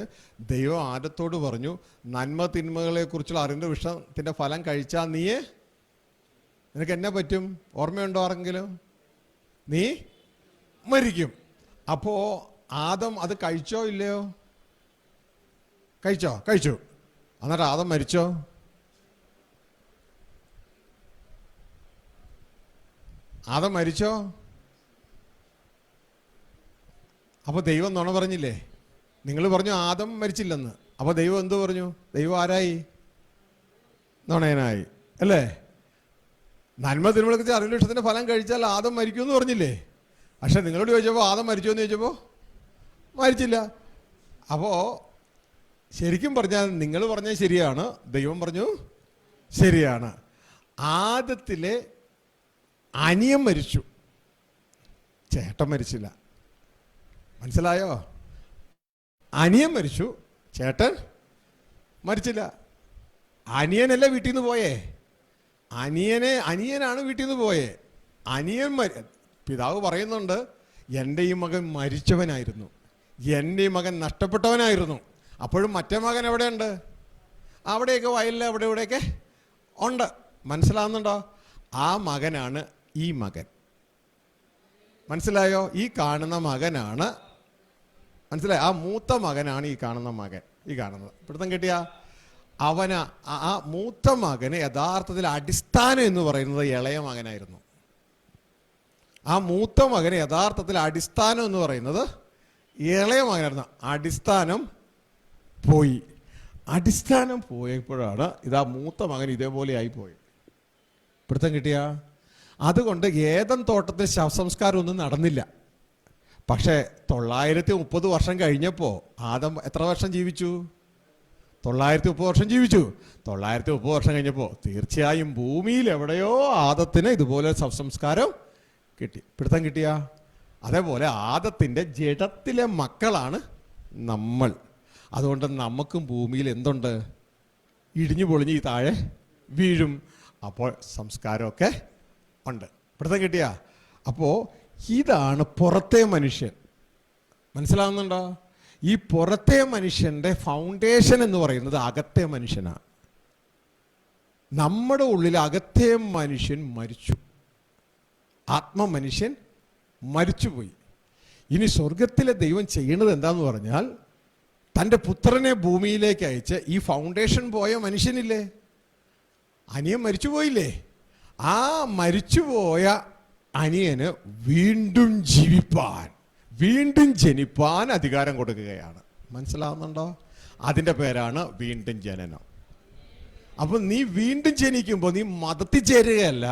ദൈവം ആദത്തോട് പറഞ്ഞു, നന്മ തിന്മകളെക്കുറിച്ചുള്ള അറിവിൻ്റെ വൃക്ഷത്തിൻ്റെ ഫലം കഴിച്ചാൽ നിനക്ക് എന്നാ പറ്റും? ഓർമ്മയുണ്ടോ ആരെങ്കിലും? നീ മരിക്കും. അപ്പോൾ ആദം അത് കഴിച്ചോ ഇല്ലയോ? കഴിച്ചു. എന്നിട്ട് ആദം മരിച്ചോ? ആദം മരിച്ചോ? അപ്പോൾ ദൈവം നുണ പറഞ്ഞില്ലേ? നിങ്ങൾ പറഞ്ഞു ആദം മരിച്ചില്ലെന്ന്. അപ്പോൾ ദൈവം എന്തു പറഞ്ഞു? ദൈവം ആരായി? നുണയനായി അല്ലേ? നന്മ തിന്മകളെ അറിവിൻ്റെ വൃക്ഷത്തിൻ്റെ ഫലം കഴിച്ചാൽ ആദം മരിക്കുമെന്ന് പറഞ്ഞില്ലേ? പക്ഷെ നിങ്ങളോട് ചോദിച്ചപ്പോൾ ആദം മരിച്ചോ എന്ന് ചോദിച്ചപ്പോൾ മരിച്ചില്ല. അപ്പോൾ ശരിക്കും പറഞ്ഞാൽ നിങ്ങൾ പറഞ്ഞത് ശരിയാണ്, ദൈവം പറഞ്ഞു ശരിയാണ്. ആദത്തിലെ അനിയൻ മരിച്ചു, ചേട്ടൻ മരിച്ചില്ല. മനസ്സിലായോ? അനിയൻ മരിച്ചു, ചേട്ടൻ മരിച്ചില്ല. അനിയനല്ല വീട്ടിൽ നിന്ന് പോയേ, അനിയനാണ് വീട്ടിൽ നിന്ന് പോയേ. പിതാവ് പറയുന്നുണ്ട്, എൻ്റെ ഈ മകൻ മരിച്ചവനായിരുന്നു, എൻ്റെ ഈ മകൻ നഷ്ടപ്പെട്ടവനായിരുന്നു. അപ്പോഴും മറ്റേ മകൻ എവിടെയുണ്ട്? അവിടെയൊക്കെ വയലിൽ അവിടെ ഇവിടെയൊക്കെ ഉണ്ട്. മനസ്സിലാവുന്നുണ്ടോ? ആ മകനാണ് ഈ മകൻ. മനസ്സിലായോ? ഈ കാണുന്ന മകനാണ്, മനസ്സിലായോ? ആ മൂത്ത മകനാണ് ഈ കാണുന്ന മകൻ. ഈ കാണുന്നത് പിടുത്തം കിട്ടിയ അവന്, ആ മൂത്ത മകന് യഥാർത്ഥത്തിൽ അടിസ്ഥാനം എന്ന് പറയുന്നത് ഇളയ മകനായിരുന്നു. ആ മൂത്ത മകന് യഥാർത്ഥത്തിൽ അടിസ്ഥാനം എന്ന് പറയുന്നത് ഇളയ മകനായിരുന്നു. അടിസ്ഥാനം പോയി. അടിസ്ഥാനം പോയപ്പോഴാണ് ഇതാ മൂത്ത മകൻ ഇതേപോലെ ആയിപ്പോയി. പിടുത്തം കിട്ടിയ? അതുകൊണ്ട് ഏദൻ തോട്ടത്തിൽ ശവസംസ്കാരം ഒന്നും നടന്നില്ല. പക്ഷേ 930 വർഷം കഴിഞ്ഞപ്പോൾ ആദം എത്ര വർഷം ജീവിച്ചു? 930 വർഷം ജീവിച്ചു. 930 വർഷം കഴിഞ്ഞപ്പോൾ തീർച്ചയായും ഭൂമിയിൽ എവിടെയോ ആദത്തിന് ഇതുപോലെ ശവസംസ്കാരം കിട്ടി. പിടുത്തം കിട്ടിയ? അതേപോലെ ആദത്തിൻ്റെ ജഡത്തിലെ മക്കളാണ് നമ്മൾ. അതുകൊണ്ട് നമുക്കും ഭൂമിയിൽ എന്തുണ്ട്? ഇടിഞ്ഞു പൊളിഞ്ഞ് ഈ താഴെ വീഴും. അപ്പോൾ സംസ്കാരമൊക്കെ ഉണ്ട്. പിടുത്തം കിട്ടിയ? അപ്പോൾ ഇതാണ് പുറത്തെ മനുഷ്യൻ. മനസ്സിലാവുന്നുണ്ടോ? ഈ പുറത്തെ മനുഷ്യൻ്റെ ഫൗണ്ടേഷൻ എന്ന് പറയുന്നത് അകത്തെ മനുഷ്യനാണ്. നമ്മുടെ ഉള്ളിൽ അകത്തെ മനുഷ്യൻ മരിച്ചു, ആത്മമനുഷ്യൻ മരിച്ചുപോയി. ഇനി സ്വർഗത്തിലെ ദൈവം ചെയ്യുന്നത് എന്താന്ന് പറഞ്ഞാൽ, തൻ്റെ പുത്രനെ ഭൂമിയിലേക്ക് അയച്ച് ഈ ഫൗണ്ടേഷൻ പോയ മനുഷ്യനില്ലേ, അനിയൻ മരിച്ചുപോയില്ലേ, ആ മരിച്ചുപോയ അനിയന് വീണ്ടും ജീവിപ്പാൻ, വീണ്ടും ജനിപ്പാൻ അധികാരം കൊടുക്കുകയാണ്. മനസ്സിലാവുന്നുണ്ടോ? അതിൻ്റെ പേരാണ് വീണ്ടും ജനനം. അപ്പം നീ വീണ്ടും ജനിക്കുമ്പോൾ നീ മതത്തിൽ ചേരുകയല്ല,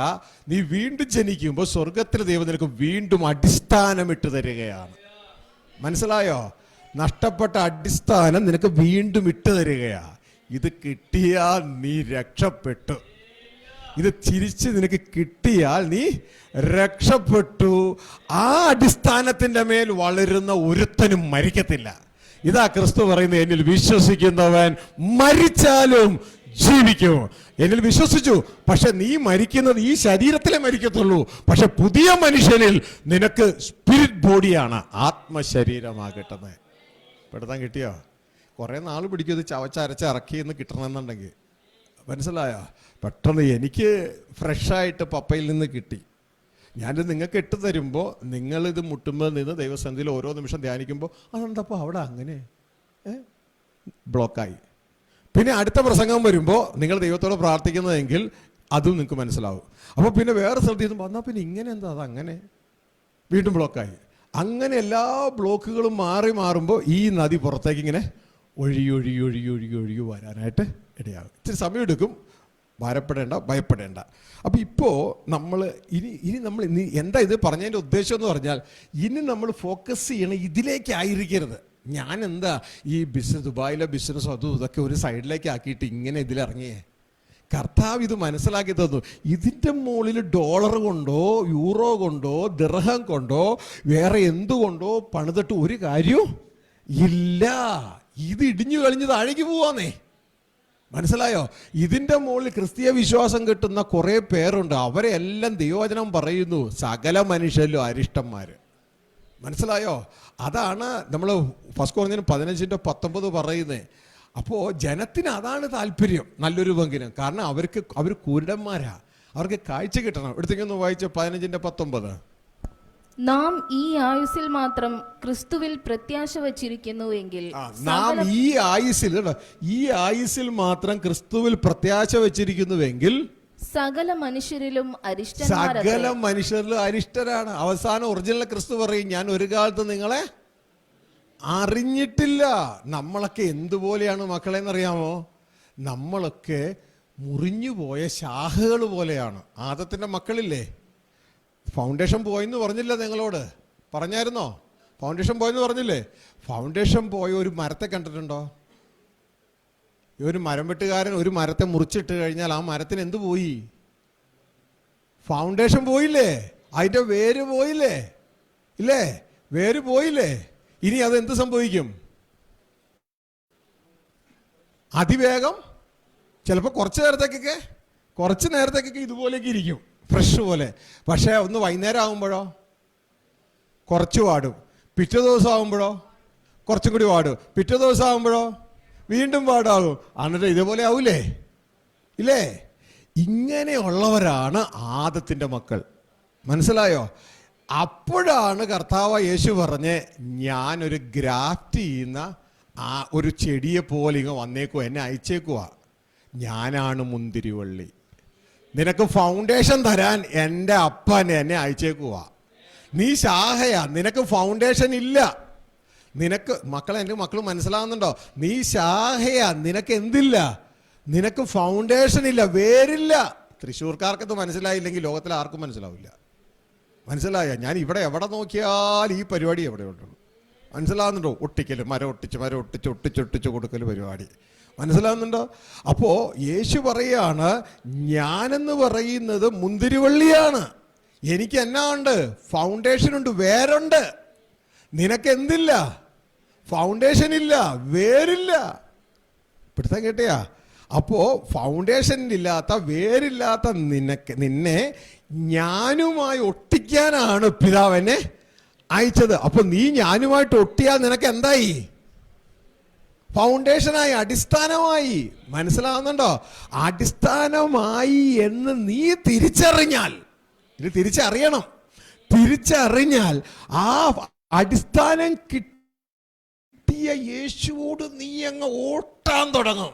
നീ വീണ്ടും ജനിക്കുമ്പോൾ സ്വർഗത്തിലെ ദൈവം നിനക്ക് വീണ്ടും അടിസ്ഥാനം ഇട്ട് തരികയാണ്. മനസ്സിലായോ? നഷ്ടപ്പെട്ട അടിസ്ഥാനം നിനക്ക് വീണ്ടും ഇട്ട് തരികയാ. ഇത് കിട്ടിയാൽ നീ രക്ഷപ്പെട്ടു. ഇത് തിരിച്ച് നിനക്ക് കിട്ടിയാൽ നീ രക്ഷപ്പെട്ടു. ആ അടിസ്ഥാനത്തിൻ്റെ മേൽ വളരുന്ന ഒരുത്തനും മരിക്കത്തില്ല. ഇതാ ക്രിസ്തു പറയുന്നത്, എന്നിൽ വിശ്വസിക്കുന്നവൻ മരിച്ചാലും ജീവിക്കും. എന്നിൽ വിശ്വസിച്ചു, പക്ഷെ നീ മരിക്കുന്നത് ഈ ശരീരത്തിലെ മരിക്കത്തുള്ളൂ. പക്ഷെ പുതിയ മനുഷ്യനിൽ നിനക്ക് സ്പിരിറ്റ് ബോഡിയാണ്, ആത്മശരീരമാകട്ടെ. പെടുത്താൻ കിട്ടിയോ? കുറേ നാൾ പിടിക്കും ഇത് ചവച്ചരച്ച് ഇറക്കിയെന്ന് കിട്ടണമെന്നുണ്ടെങ്കിൽ. മനസ്സിലായോ? പെട്ടെന്ന് എനിക്ക് ഫ്രഷായിട്ട് പപ്പയിൽ നിന്ന് കിട്ടി. ഞാനിത് നിങ്ങൾക്ക് ഇട്ട് തരുമ്പോൾ നിങ്ങളിത് മുട്ടുമ്പോൾ നിന്ന് ദൈവസന്നിധിയിൽ ഓരോ നിമിഷം ധ്യാനിക്കുമ്പോൾ അതെന്തപ്പോൾ അവിടെ അങ്ങനെ ബ്ലോക്കായി. പിന്നെ അടുത്ത പ്രസംഗം വരുമ്പോൾ നിങ്ങൾ ദൈവത്തോട് പ്രാർത്ഥിക്കുന്നതെങ്കിൽ അതും നിങ്ങൾക്ക് മനസ്സിലാവും. അപ്പോൾ പിന്നെ വേറെ സ്ഥലത്ത് നിന്ന് വന്നാൽ പിന്നെ ഇങ്ങനെ എന്താ അതങ്ങനെ വീണ്ടും ബ്ലോക്കായി. അങ്ങനെ എല്ലാ ബ്ലോക്കുകളും മാറുമ്പോൾ ഈ നദി പുറത്തേക്ക് ഇങ്ങനെ ഒഴുകി വരാനായിട്ട് ഇടയാകും. ഇച്ചിരി സമയമെടുക്കും, ഭാരപ്പെടേണ്ട, ഭയപ്പെടേണ്ട. അപ്പോൾ ഇപ്പോൾ നമ്മൾ ഇനി നമ്മൾ എന്താ ഇത് പറഞ്ഞതിൻ്റെ ഉദ്ദേശം എന്ന് പറഞ്ഞാൽ, ഇനി നമ്മൾ ഫോക്കസ് ചെയ്യണം ഇതിലേക്കായിരിക്കരുത്. ഞാൻ എന്താ ഈ ദുബായിലെ ബിസിനസ്സും അതും ഇതൊക്കെ ഒരു സൈഡിലേക്ക് ആക്കിയിട്ട് ഇങ്ങനെ ഇതിലിറങ്ങിയേ. കർത്താവ് ഇത് മനസ്സിലാക്കി തന്നു. ഇതിൻ്റെ മുകളിൽ ഡോളർ കൊണ്ടോ യൂറോ കൊണ്ടോ ദിർഹം കൊണ്ടോ വേറെ എന്തുകൊണ്ടോ പണിതിട്ട് ഒരു കാര്യവും ഇല്ല. ഇത് ഇടിഞ്ഞു കളിഞ്ഞ് താഴേക്ക് പോവാന്നേ. മനസ്സിലായോ? ഇതിൻ്റെ മുകളിൽ ക്രിസ്തീയ വിശ്വാസം കിട്ടുന്ന കുറേ പേരുണ്ട്. അവരെ എല്ലാം ദൈവവചനം പറയുന്നു സകല മനുഷ്യരിലും അരിഷ്ടന്മാർ. മനസ്സിലായോ? അതാണ് നമ്മൾ 1 കൊരിന്ത്യർ 15:19 പറയുന്നത്. അപ്പോൾ ജനത്തിന് അതാണ് താല്പര്യം, നല്ലൊരു പങ്കിന്. കാരണം അവർ കുരുടന്മാരാ, അവർക്ക് കാഴ്ച കിട്ടണം. എടുത്തേക്കൊന്ന് വായിച്ച് 15:19. നാം ഈ ആയുസ്സിൽ മാത്രം ക്രിസ്തുവിൽ പ്രത്യാശ വച്ചിരിക്കുന്നുവെങ്കിൽ, നാം ഈ ആയുസ്സിൽ മാത്രം ക്രിസ്തുവിൽ പ്രത്യാശ വെച്ചിരിക്കുന്നുവെങ്കിൽ സകല മനുഷ്യരിലും അരിഷ്ടരാണ്. അവസാനം ഒറിജിനൽ ക്രിസ്തു പറയും, ഞാൻ ഒരു കാലത്ത് നിങ്ങളെ അറിഞ്ഞിട്ടില്ല. നമ്മളൊക്കെ എന്തുപോലെയാണ് മക്കളെന്നറിയാമോ? നമ്മളൊക്കെ മുറിഞ്ഞുപോയ ശാഖകൾ പോലെയാണ്. ആദത്തിന്റെ മക്കളില്ലേ, ഫൗണ്ടേഷൻ പോയെന്ന് പറഞ്ഞില്ല നിങ്ങളോട്? പറഞ്ഞായിരുന്നോ? ഫൗണ്ടേഷൻ പോയെന്ന് പറഞ്ഞില്ലേ? ഫൗണ്ടേഷൻ പോയ ഒരു മരത്തെ കണ്ടിട്ടുണ്ടോ? ഒരു മരം വെട്ടുകാരൻ ഒരു മരത്തെ മുറിച്ചിട്ട് കഴിഞ്ഞാൽ ആ മരത്തിന് എന്ത് പോയി? ഫൗണ്ടേഷൻ പോയില്ലേ? അതിൻ്റെ വേര് പോയില്ലേ? ഇല്ലേ? വേര് പോയില്ലേ? ഇനി അത് എന്ത് സംഭവിക്കും? അതിവേഗം ചിലപ്പോൾ കുറച്ച് നേരത്തേക്കൊക്കെ ഇതുപോലെയൊക്കെ ഇരിക്കും, ഫ്രഷ് പോലെ. പക്ഷേ ഒന്ന് വൈകുന്നേരം ആകുമ്പോഴോ കുറച്ച് വാടും, പിറ്റേ ദിവസം ആകുമ്പോഴോ കുറച്ചും കൂടി വാടും, പിറ്റേ ദിവസം ആകുമ്പോഴോ വീണ്ടും പാടാകും. എന്നിട്ട് ഇതേപോലെ ആവൂലേ? ഇല്ലേ? ഇങ്ങനെയുള്ളവരാണ് ആദത്തിൻ്റെ മക്കൾ. മനസ്സിലായോ? അപ്പോഴാണ് കർത്താവ് യേശു പറഞ്ഞ്, ഞാനൊരു ഗ്രാഫ്റ്റ് ചെയ്യുന്ന ആ ഒരു ചെടിയെ പോലെ ഇങ്ങ് വന്നേക്കുവാ, എന്നെ അയച്ചേക്കുവാ. ഞാനാണ് മുന്തിരിവള്ളി, നിനക്ക് ഫൗണ്ടേഷൻ തരാൻ എൻ്റെ അപ്പൻ എന്നെ അയച്ചേക്കുവാ. നീ ശാഖയാ, നിനക്ക് ഫൗണ്ടേഷൻ ഇല്ല. നിനക്ക് മക്കളെ, എൻ്റെ മക്കൾ മനസ്സിലാവുന്നുണ്ടോ? നീ ശാഖയാ, നിനക്ക് എന്തില്ല? നിനക്ക് ഫൗണ്ടേഷൻ ഇല്ല, വേരില്ല. തൃശ്ശൂർക്കാർക്കത് മനസ്സിലായില്ലെങ്കിൽ ലോകത്തിൽ ആർക്കും മനസ്സിലാവില്ല. മനസ്സിലായ? ഞാൻ ഇവിടെ എവിടെ നോക്കിയാൽ ഈ പരിപാടി എവിടെ ഉണ്ടോ? മനസ്സിലാവുന്നുണ്ടോ? ഒട്ടിക്കൽ, മരം ഒട്ടിച്ച് കൊടുക്കൽ പരിപാടി. മനസ്സിലാവുന്നുണ്ടോ? അപ്പോൾ യേശു പറയാണ്, ഞാനെന്ന് പറയുന്നത് മുന്തിരിവള്ളിയാണ്. എനിക്ക് എന്നാ ഉണ്ട്? ഫൗണ്ടേഷൻ ഉണ്ട്, വേരുണ്ട്. നിനക്ക് എന്തില്ല? ഫൗണ്ടേഷൻ ഇല്ല, വേരില്ല. പിടുത്തം കേട്ടയാ? അപ്പോൾ ഫൗണ്ടേഷൻ ഇല്ലാത്ത, വേരില്ലാത്ത നിന്നെ ഞാനുമായി ഒട്ടിക്കാനാണ് പിതാവെന്നെ അയച്ചത്. അപ്പൊ നീ ഞാനുമായിട്ട് ഒട്ടിയാൽ നിനക്ക് എന്തായി? ഫൗണ്ടേഷനായി, അടിസ്ഥാനമായി. മനസ്സിലാവുന്നുണ്ടോ? അടിസ്ഥാനമായി എന്ന് നീ തിരിച്ചറിഞ്ഞാൽ, ഇത് തിരിച്ചറിഞ്ഞാൽ ആ അടിസ്ഥാനം കിട്ടിയ യേശുവോട് നീ അങ്ങ് ഓട്ടാൻ തുടങ്ങും.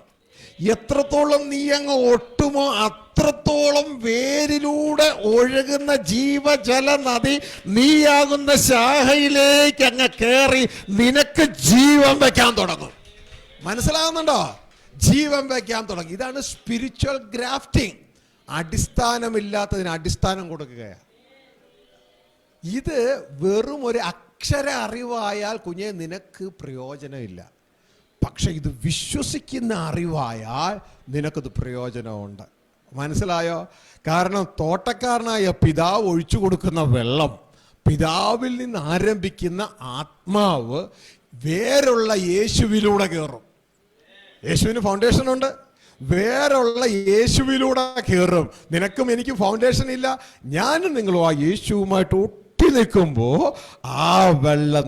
എത്രത്തോളം നീ അങ്ങ് ഒട്ടുമോ അത്രത്തോളം വേരിലൂടെ ഒഴുകുന്ന ജീവജല നദി നീയാകുന്ന ശാഖയിലേക്ക് അങ്ങ് കയറി നിനക്ക് ജീവൻ വയ്ക്കാൻ തുടങ്ങും. മനസ്സിലാകുന്നുണ്ടോ? ജീവൻ വയ്ക്കാൻ തുടങ്ങി. ഇതാണ് സ്പിരിച്വൽ ഗ്രാഫ്റ്റിംഗ്. അടിസ്ഥാനമില്ലാത്തതിന് അടിസ്ഥാനം കൊടുക്കുകയാണ്. ഇത് വെറും ഒരു അക്ഷര അറിവായാൽ കുഞ്ഞെ നിനക്ക് പ്രയോജനമില്ല. പക്ഷെ ഇത് വിശ്വസിക്കുന്ന അറിവായാൽ നിനക്കത് പ്രയോജനമുണ്ട്. മനസ്സിലായോ? കാരണം തോട്ടക്കാരനായ പിതാവ് ഒഴിച്ചു കൊടുക്കുന്ന വെള്ളം, പിതാവിൽ നിന്ന് ആരംഭിക്കുന്ന ആത്മാവ് വേരുള്ള യേശുവിലൂടെ കയറും. യേശുവിന് ഫൗണ്ടേഷൻ ഉണ്ട്, വേറുള്ള യേശുവിലൂടെ കയറും. നിനക്കും എനിക്കും ഫൗണ്ടേഷൻ ഇല്ല. ഞാനും നിങ്ങളും ആ യേശുവുമായിട്ട് ഒട്ടി നിൽക്കുമ്പോൾ ആ വെള്ളം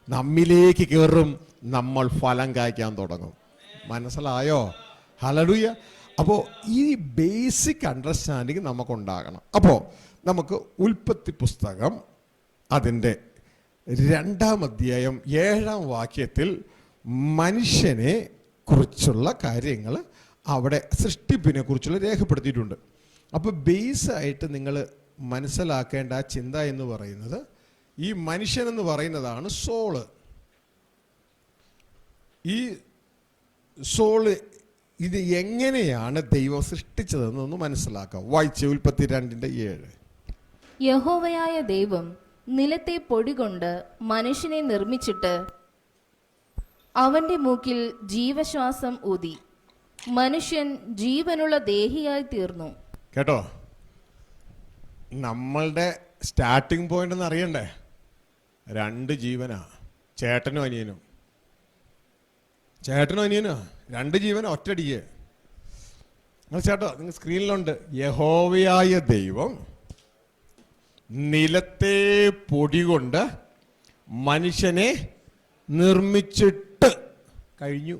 നമ്മിലേക്ക് കയറും, നമ്മൾ ഫലം കായ്ക്കാൻ തുടങ്ങും. മനസ്സിലായോ? ഹല്ലേലൂയ. അപ്പോൾ ഈ ബേസിക് അണ്ടർസ്റ്റാൻഡിങ് നമുക്കുണ്ടാകണം. അപ്പോൾ നമുക്ക് ഉൽപ്പത്തി പുസ്തകം അതിൻ്റെ 2-ാം അധ്യായം 7-ാം വാക്യത്തിൽ മനുഷ്യനെ കുറിച്ചുള്ള കാര്യങ്ങൾ അവിടെ സൃഷ്ടിപ്പിനെ കുറിച്ചുള്ള രേഖപ്പെടുത്തിയിട്ടുണ്ട്. അപ്പോൾ ബേസായിട്ട് നിങ്ങൾ മനസ്സിലാക്കേണ്ട ആ ചിന്ത എന്ന് പറയുന്നത്, ഈ മനുഷ്യനെന്ന് പറയുന്നതാണ് സോള്. ഈ സോള് ഇത് എങ്ങനെയാണ് ദൈവം സൃഷ്ടിച്ചതെന്നൊന്ന് മനസ്സിലാക്കാം. വായിച്ച ഉൽപ്പത്തി 2:7. യഹോവയായ ദൈവം നിലത്തെ പൊടി കൊണ്ട് മനുഷ്യനെ നിർമ്മിച്ചിട്ട് അവന്റെ മൂക്കിൽ ജീവശ്വാസം ഊതി, മനുഷ്യൻ ജീവനുള്ള ദേഹിയായി തീർന്നു. കേട്ടോ? നമ്മളുടെ സ്റ്റാർട്ടിംഗ് പോയിന്റ് എന്ന് അറിയണ്ടേ? 2 ജീവനാ, ചേട്ടനും അനിയനും. 2 ജീവൻ ഒറ്റടിക്ക്. ചേട്ടോ, നിങ്ങൾ സ്ക്രീനിലുണ്ട്. യഹോവയായ ദൈവം നിലത്തെ പൊടി കൊണ്ട് മനുഷ്യനെ നിർമ്മിച്ചിട്ട് കഴിഞ്ഞു.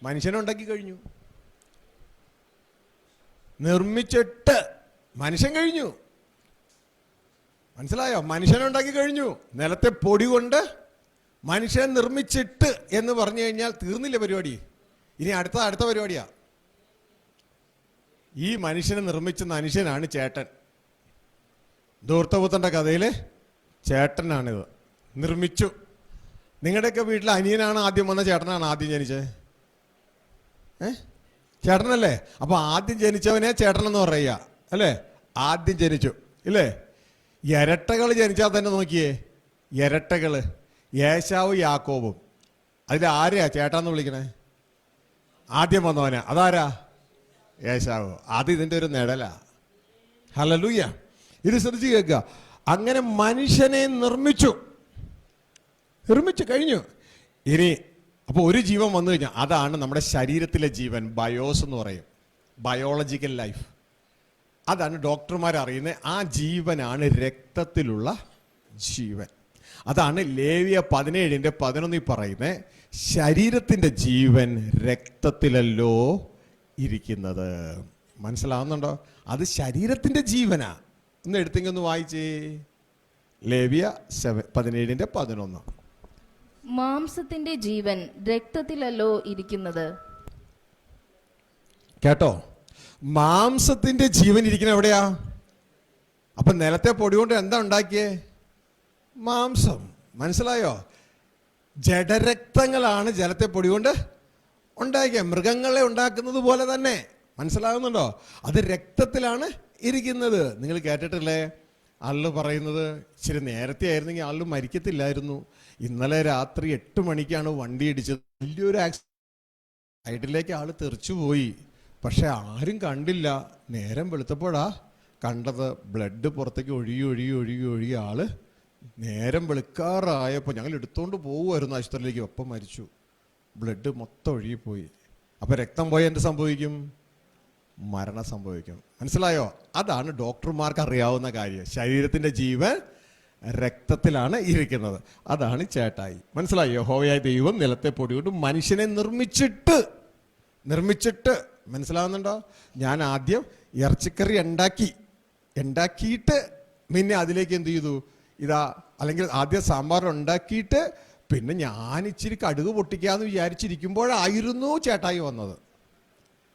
മനുഷ്യനെ ഉണ്ടാക്കി കഴിഞ്ഞു. നിർമ്മിച്ചിട്ട് മനുഷ്യൻ കഴിഞ്ഞു. മനസ്സിലായോ? മനുഷ്യനെ ഉണ്ടാക്കി കഴിഞ്ഞു. നിലത്തെ പൊടി കൊണ്ട് മനുഷ്യൻ നിർമ്മിച്ചിട്ട് എന്ന് പറഞ്ഞു കഴിഞ്ഞാൽ തീർന്നില്ല പരിപാടി. ഇനി അടുത്ത പരിപാടിയാ. ഈ മനുഷ്യനെ നിർമ്മിച്ച മനുഷ്യനാണ് ചേട്ടൻ. ധൂർത്തപുത്രൻ്റെ കഥയിലെ ചേട്ടനാണിത്. നിർമ്മിച്ചു. നിങ്ങളുടെയൊക്കെ വീട്ടിൽ അനിയനാണ് ആദ്യം വന്ന, ചേട്ടനാണ് ആദ്യം ജനിച്ചത്? ചേട്ടനല്ലേ? അപ്പോൾ ആദ്യം ജനിച്ചവനെ ചേട്ടനെന്ന് പറയുക അല്ലേ? ആദ്യം ജനിച്ചു ഇല്ലേ? ഇരട്ടകൾ ജനിച്ചാൽ തന്നെ നോക്കിയേ, ഏശാവും യാക്കോബും. അതിൽ ആരെയാ ചേട്ടാന്ന് വിളിക്കണേ? ആദ്യം വന്നവനാ. അതാരാ? ഏശാവ്. അത് ഇതിൻ്റെ ഒരു നിഴലാ. ഹല്ലേലൂയ. ഇത് ശ്രദ്ധിച്ച് കേൾക്കുക. അങ്ങനെ മനുഷ്യനെ നിർമ്മിച്ചു കഴിഞ്ഞു. ഇനി അപ്പോൾ ഒരു ജീവൻ വന്നു കഴിഞ്ഞാൽ അതാണ് നമ്മുടെ ശരീരത്തിലെ ജീവൻ. ബയോസ് എന്ന് പറയും, ബയോളജിക്കൽ ലൈഫ്. അതാണ് ഡോക്ടർമാർ അറിയുന്നത്. ആ ജീവനാണ് രക്തത്തിലുള്ള ജീവൻ. അതാണ് ലേവ്യ 17:11 പറയുന്നത്, ശരീരത്തിൻ്റെ ജീവൻ രക്തത്തിലല്ലോ ഇരിക്കുന്നത്. മനസ്സിലാവുന്നുണ്ടോ? അത് ശരീരത്തിൻ്റെ ജീവനാ. ഒന്ന് എടുത്തെങ്കിൽ ഒന്ന് വായിച്ചേ. ലേവ്യ 17:11. മാംസത്തിന്റെ ജീവൻ രക്തത്തിലല്ലോ ഇരിക്കുന്നത്. കേട്ടോ? മാംസത്തിന്റെ ജീവൻ ഇരിക്കുന്ന എവിടെയാ? അപ്പൊ നിലത്തെ പൊടി കൊണ്ട് എന്താ ഉണ്ടാക്കിയേ? മാംസം. മനസ്സിലായോ? ജഡരക്തങ്ങളാണ് ജലത്തെ പൊടി കൊണ്ട് ഉണ്ടാക്കിയ. മൃഗങ്ങളെ ഉണ്ടാക്കുന്നത് പോലെ തന്നെ. മനസ്സിലാകുന്നുണ്ടോ? അത് രക്തത്തിലാണ് ഇരിക്കുന്നത്. നിങ്ങൾ കേട്ടിട്ടില്ലേ ആള് പറയുന്നത്? ഇച്ചിരി നേരത്തെ ആയിരുന്നെങ്കിൽ ആള് മരിക്കത്തില്ലായിരുന്നു. ഇന്നലെ രാത്രി 8 മണിക്കാണ് വണ്ടി ഇടിച്ചത്. വലിയൊരു സൈഡിലേക്ക് ആള് തെറിച്ചു പോയി. പക്ഷെ ആരും കണ്ടില്ല. നേരം വെളുത്തപ്പോഴാ കണ്ടത്. ബ്ലഡ് പുറത്തേക്ക് ഒഴുകി ആള് നേരം വെളുക്കാറായപ്പോൾ ഞങ്ങൾ എടുത്തോണ്ട് പോകുമായിരുന്നു ആശുപത്രിയിലേക്ക്. ഒപ്പം മരിച്ചു. ബ്ലഡ് മൊത്തം ഒഴുകിപ്പോയി. അപ്പൊ രക്തം പോയി എന്ത് സംഭവിക്കും? മരണം സംഭവിക്കും. മനസ്സിലായോ? അതാണ് ഡോക്ടർമാർക്ക് അറിയാവുന്ന കാര്യം. ശരീരത്തിന്റെ ജീവൻ രക്തത്തിലാണ് ഇരിക്കുന്നത്. അതാണ് ചേട്ടായി. മനസ്സിലായോ? യഹോവയായ ദൈവം നിലത്തെ പൊടി കൊണ്ട് മനുഷ്യനെ നിർമ്മിച്ചിട്ട് മനസ്സിലാവുന്നുണ്ടോ? ഞാൻ ആദ്യം ഇറച്ചിക്കറി ഉണ്ടാക്കിയിട്ട് പിന്നെ അതിലേക്ക് എന്ത് ചെയ്തു? അല്ലെങ്കിൽ ആദ്യം സാമ്പാർ ഉണ്ടാക്കിയിട്ട് പിന്നെ ഞാൻ ഇച്ചിരി കടുക് പൊട്ടിക്കാന്ന് വിചാരിച്ചിരിക്കുമ്പോഴായിരുന്നു ചേട്ടായി വന്നത്.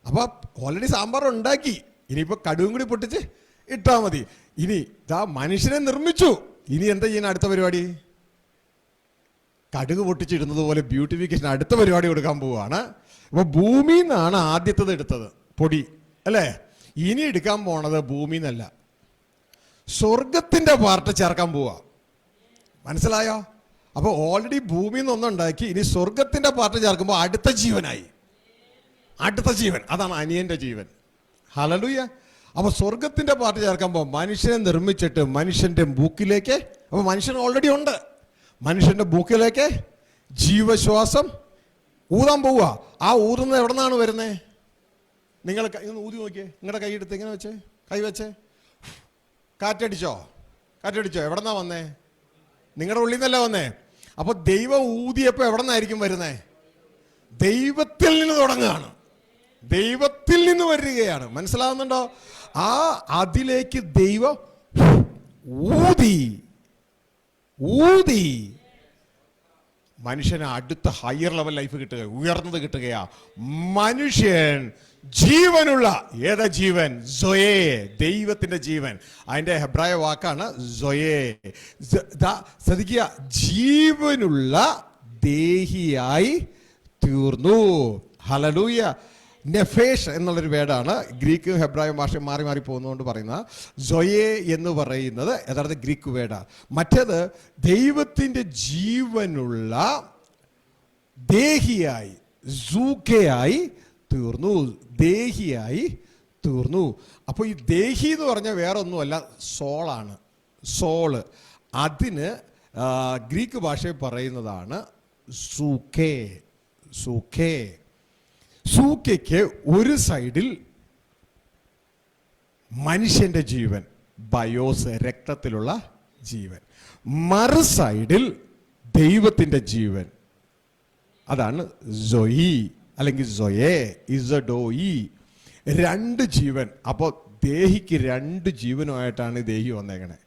അപ്പൊ ഓൾറെഡി സാമ്പാർ ഉണ്ടാക്കി, ഇനിയിപ്പോ കടുകും കൂടി പൊട്ടിച്ച് ഇട്ടാ മതി. ഇനി മനുഷ്യനെ നിർമ്മിച്ചു. ഇനി എന്താ ചെയ്യുന്ന അടുത്ത പരിപാടി? കടുക് പൊട്ടിച്ചിടുന്നത് പോലെ ബ്യൂട്ടിഫിക്കേഷൻ അടുത്ത പരിപാടി കൊടുക്കാൻ പോവുകയാണ്. അപ്പൊ ഭൂമിയിൽ നിന്നാണ് ആദ്യത്തത് എടുത്തത്, പൊടി അല്ലേ? ഇനി എടുക്കാൻ പോണത് ഭൂമിയിൽ നിന്നല്ല, സ്വർഗത്തിന്റെ പാർട്ട് ചേർക്കാൻ പോവാ. മനസ്സിലായോ? അപ്പൊ ഓൾറെഡി ഭൂമിയിൽ നിന്നൊന്നുണ്ടാക്കി, ഇനി സ്വർഗത്തിന്റെ പാർട്ട് ചേർക്കുമ്പോൾ അടുത്ത ജീവനായി. അടുത്ത ജീവൻ അതാണ് അനിയന്റെ ജീവൻ. ഹല്ലേലൂയ. അപ്പൊ സ്വർഗത്തിന്റെ പാർട്ട് ചേർക്കുമ്പോൾ മനുഷ്യനെ നിർമ്മിച്ചിട്ട് മനുഷ്യന്റെ ബൂക്കിലേക്ക്, അപ്പൊ മനുഷ്യൻ ഓൾറെഡി ഉണ്ട്, മനുഷ്യന്റെ ബൂക്കിലേക്ക് ജീവശ്വാസം ഊതാൻ പോവുക. ആ ഊതുന്നത് എവിടെ നിന്നാണ് വരുന്നത്? നിങ്ങൾ ഊതി നോക്കിയേ. നിങ്ങളുടെ കൈ എടുത്ത് ഇങ്ങനെ വെച്ചേ, കൈ വെച്ചേ. കാറ്റടിച്ചോ? എവിടെ നിന്നാ വന്നേ? നിങ്ങളുടെ ഉള്ളിൽ നിന്നല്ല വന്നേ. അപ്പൊ ദൈവം ഊതിയപ്പോ എവിടെ നിന്നായിരിക്കും വരുന്നേ? ദൈവത്തിൽ നിന്ന് തുടങ്ങുകയാണ്, ദൈവത്തിൽ നിന്ന് വരികയാണ്. മനസ്സിലാവുന്നുണ്ടോ? അതിലേക്ക് ദൈവം ഊതി മനുഷ്യന് അടുത്ത ഹയർ ലെവൽ ലൈഫ് കിട്ടുക, ഉയർന്നത് കിട്ടുകയാ. മനുഷ്യൻ ജീവനുള്ള ഏതാ ജീവൻ? സൊയേ, ദൈവത്തിന്റെ ജീവൻ. അതിന്റെ ഹെബ്രായ വാക്കാണ് സൊയേ. ശ്രദ്ധിക്കുക, ജീവനുള്ള ദേഹിയായി തീർന്നു. ഹല്ലേലൂയ. നെഫേഷ് എന്നുള്ളൊരു വേർഡാണ്. ഗ്രീക്ക് ഹെബ്രായ ഭാഷ മാറി പോകുന്നതുകൊണ്ട് പറയുന്ന സൊയേ എന്ന് പറയുന്നത് യഥാർത്ഥ ഗ്രീക്ക് വേർഡാണ്. മറ്റേത് ദൈവത്തിന്റെ ജീവനുള്ള ദേഹിയായി, സൂക്കയായി തീർന്നു. ദേഹിയായി തീർന്നു. അപ്പോൾ ഈ ദേഹി എന്ന് പറഞ്ഞാൽ വേറെ ഒന്നുമല്ല, സോളാണ്. സോള്. അതിന് ഗ്രീക്ക് ഭാഷയിൽ പറയുന്നതാണ് സൂക്കേ. സൂക്കയ്ക്ക് ഒരു സൈഡിൽ മനുഷ്യന്റെ ജീവൻ, ബയോസ്, രക്തത്തിലുള്ള ജീവൻ, മറു സൈഡിൽ ദൈവത്തിന്റെ ജീവൻ, അതാണ് സൊയി അല്ലെങ്കിൽ സൊയേ, ഇസഡോയി. രണ്ട് ജീവൻ. അപ്പോൾ ദേഹിക്ക് രണ്ട് ജീവനുമായിട്ടാണ് ദേഹി വന്നേക്കണേ.